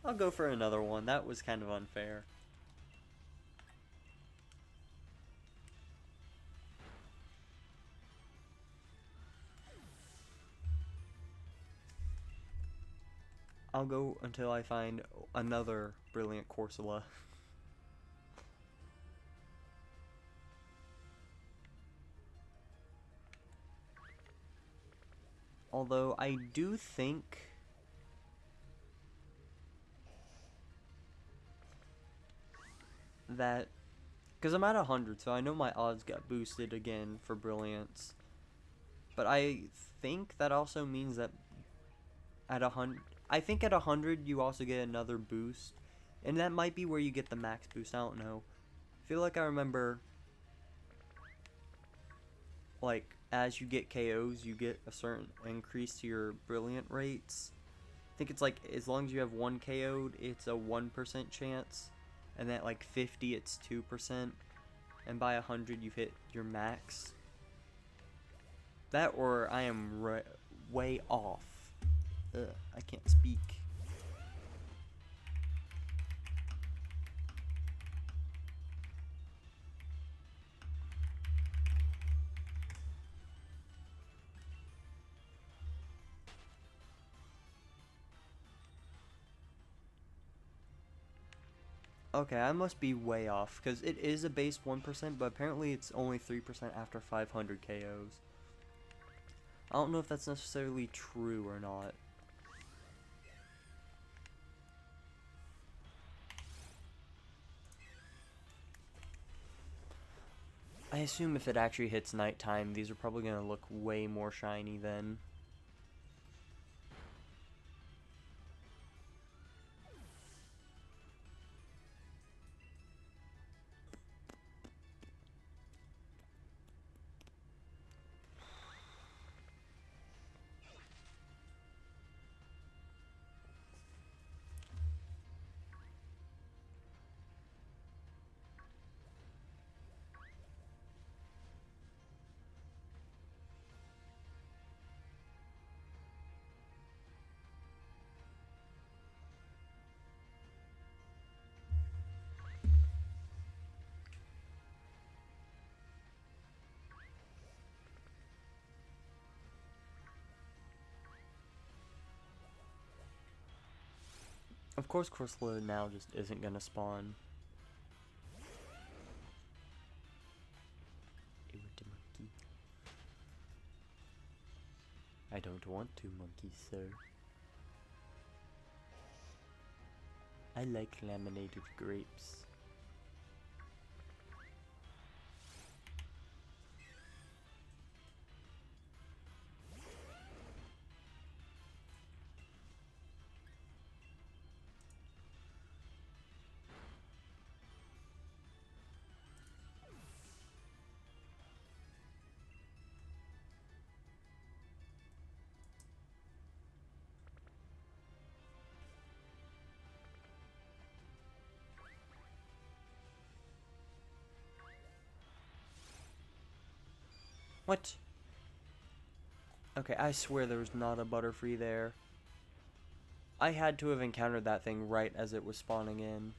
I'll go for another one. That was kind of unfair. I'll go until I find another brilliant Corsola. Although I do think that, because I'm at 100, so I know my odds got boosted again for brilliance. But I think that also means that at 100, I think at 100 you also get another boost, and that might be where you get the max boost. I don't know. I feel like I remember, like, as you get KOs, you get a certain increase to your brilliant rates. I think it's like, as long as you have one KO'd, it's a 1% chance, and at like 50 it's 2%, and by 100 you've hit your max. That, or I am way off. Ugh, I can't speak. Okay, I must be way off, because it is a base 1%, but apparently it's only 3% after 500 KOs. I don't know if that's necessarily true or not. I assume if it actually hits nighttime, these are probably going to look way more shiny then. Of course, Corsola now just isn't going to spawn. Monkey. I don't want to, monkey, sir. I like laminated grapes. What? Okay, I swear there was not a Butterfree there. I had to have encountered that thing right as it was spawning in.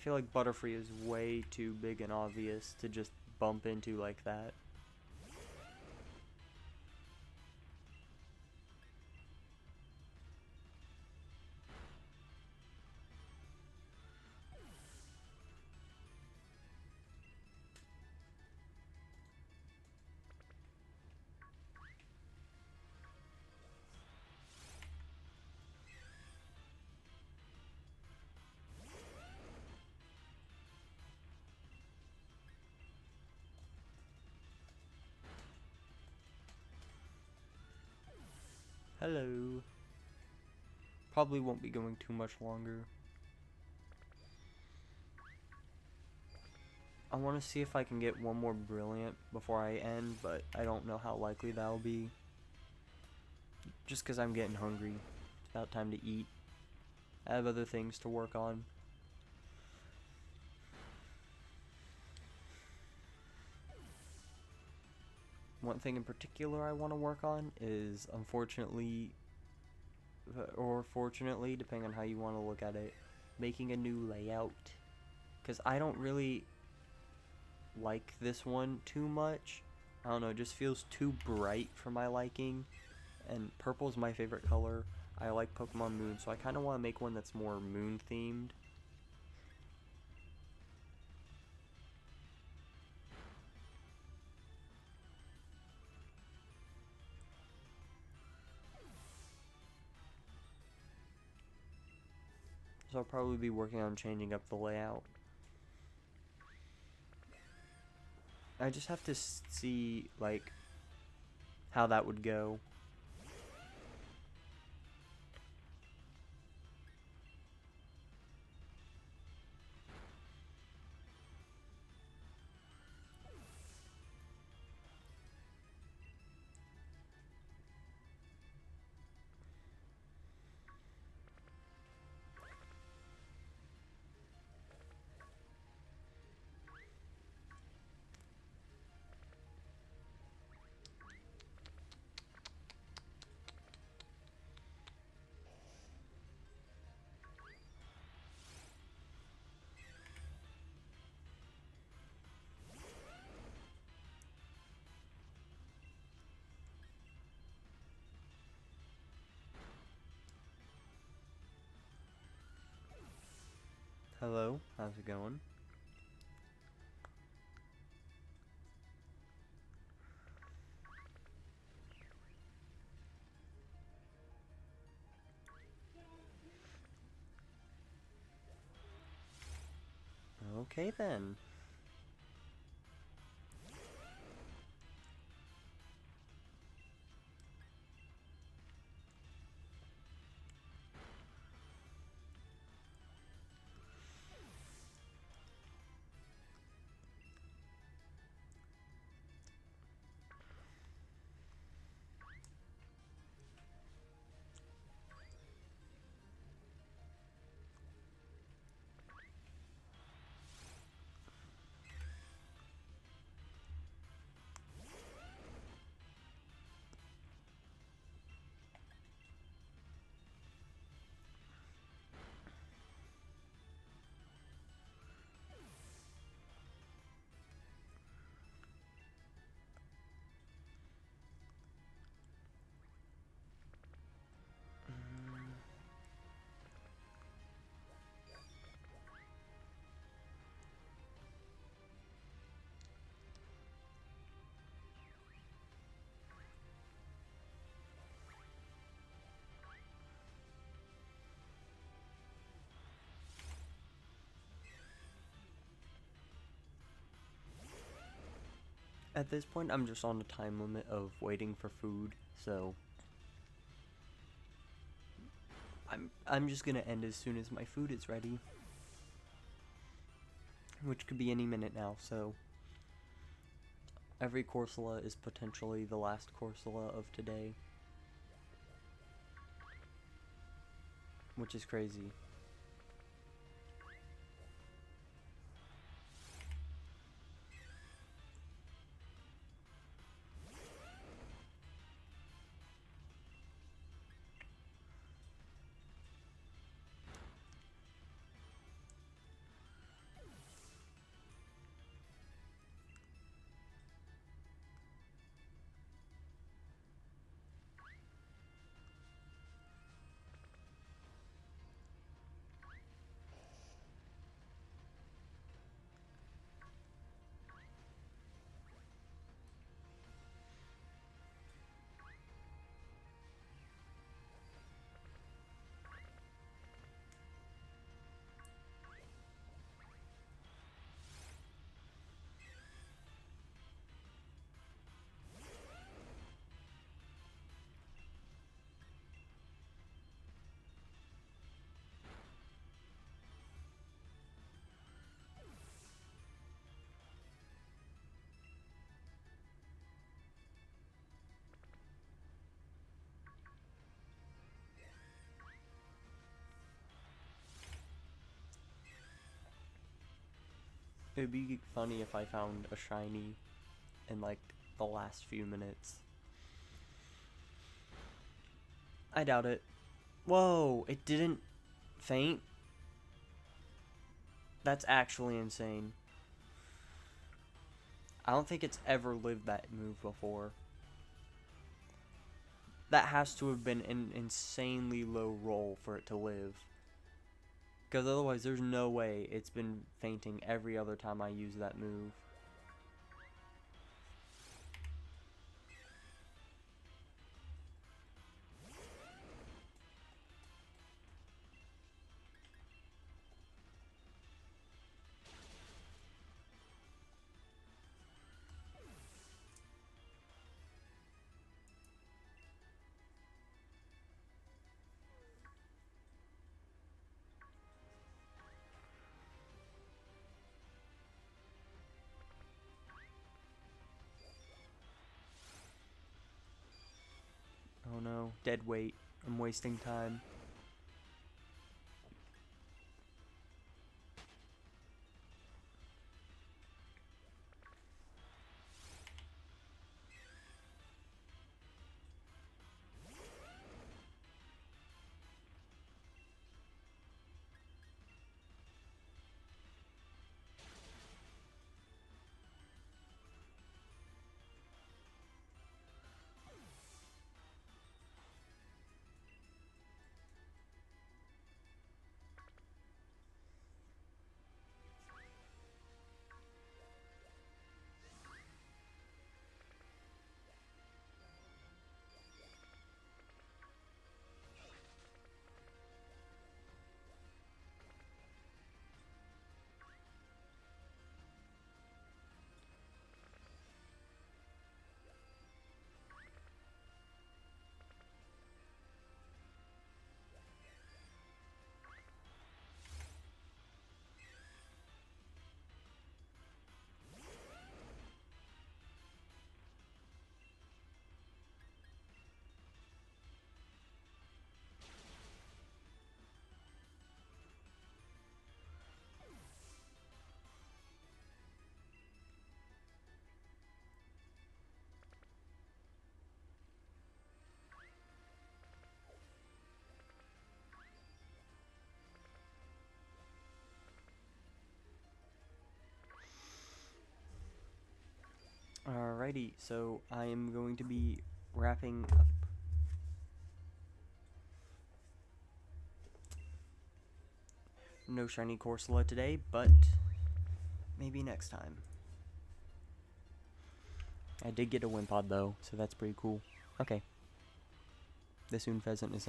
feel like Butterfree is way too big and obvious to just bump into like that. Hello. Probably won't be going too much longer. I want to see if I can get one more Brilliant before I end, but I don't know how likely that'll be. Just because I'm getting hungry. It's about time to eat. I have other things to work on. One thing in particular I want to work on is, unfortunately, or fortunately, depending on how you want to look at it, making a new layout. Because I don't really like this one too much. I don't know, it just feels too bright for my liking. And purple is my favorite color. I like Pokemon Moon, so I kind of want to make one that's more moon themed. So I'll probably be working on changing up the layout. I just have to see, like, how that would go. Hello, how's it going? Okay then. At this point, I'm just on a time limit of waiting for food, so I'm just gonna end as soon as my food is ready, which could be any minute now. So every Corsola is potentially the last Corsola of today, which is crazy. It would be funny if I found a shiny in like the last few minutes. I doubt it. Whoa, it didn't faint? That's actually insane. I don't think it's ever lived that move before. That has to have been an insanely low roll for it to live. Because otherwise there's no way it's been fainting every other time I use that move. Oh no, dead weight. I'm wasting time. Alrighty, so I am going to be wrapping up. No shiny Corsola today, but maybe next time. I did get a Wimpod though, so that's pretty cool. Okay. This Unpheasant is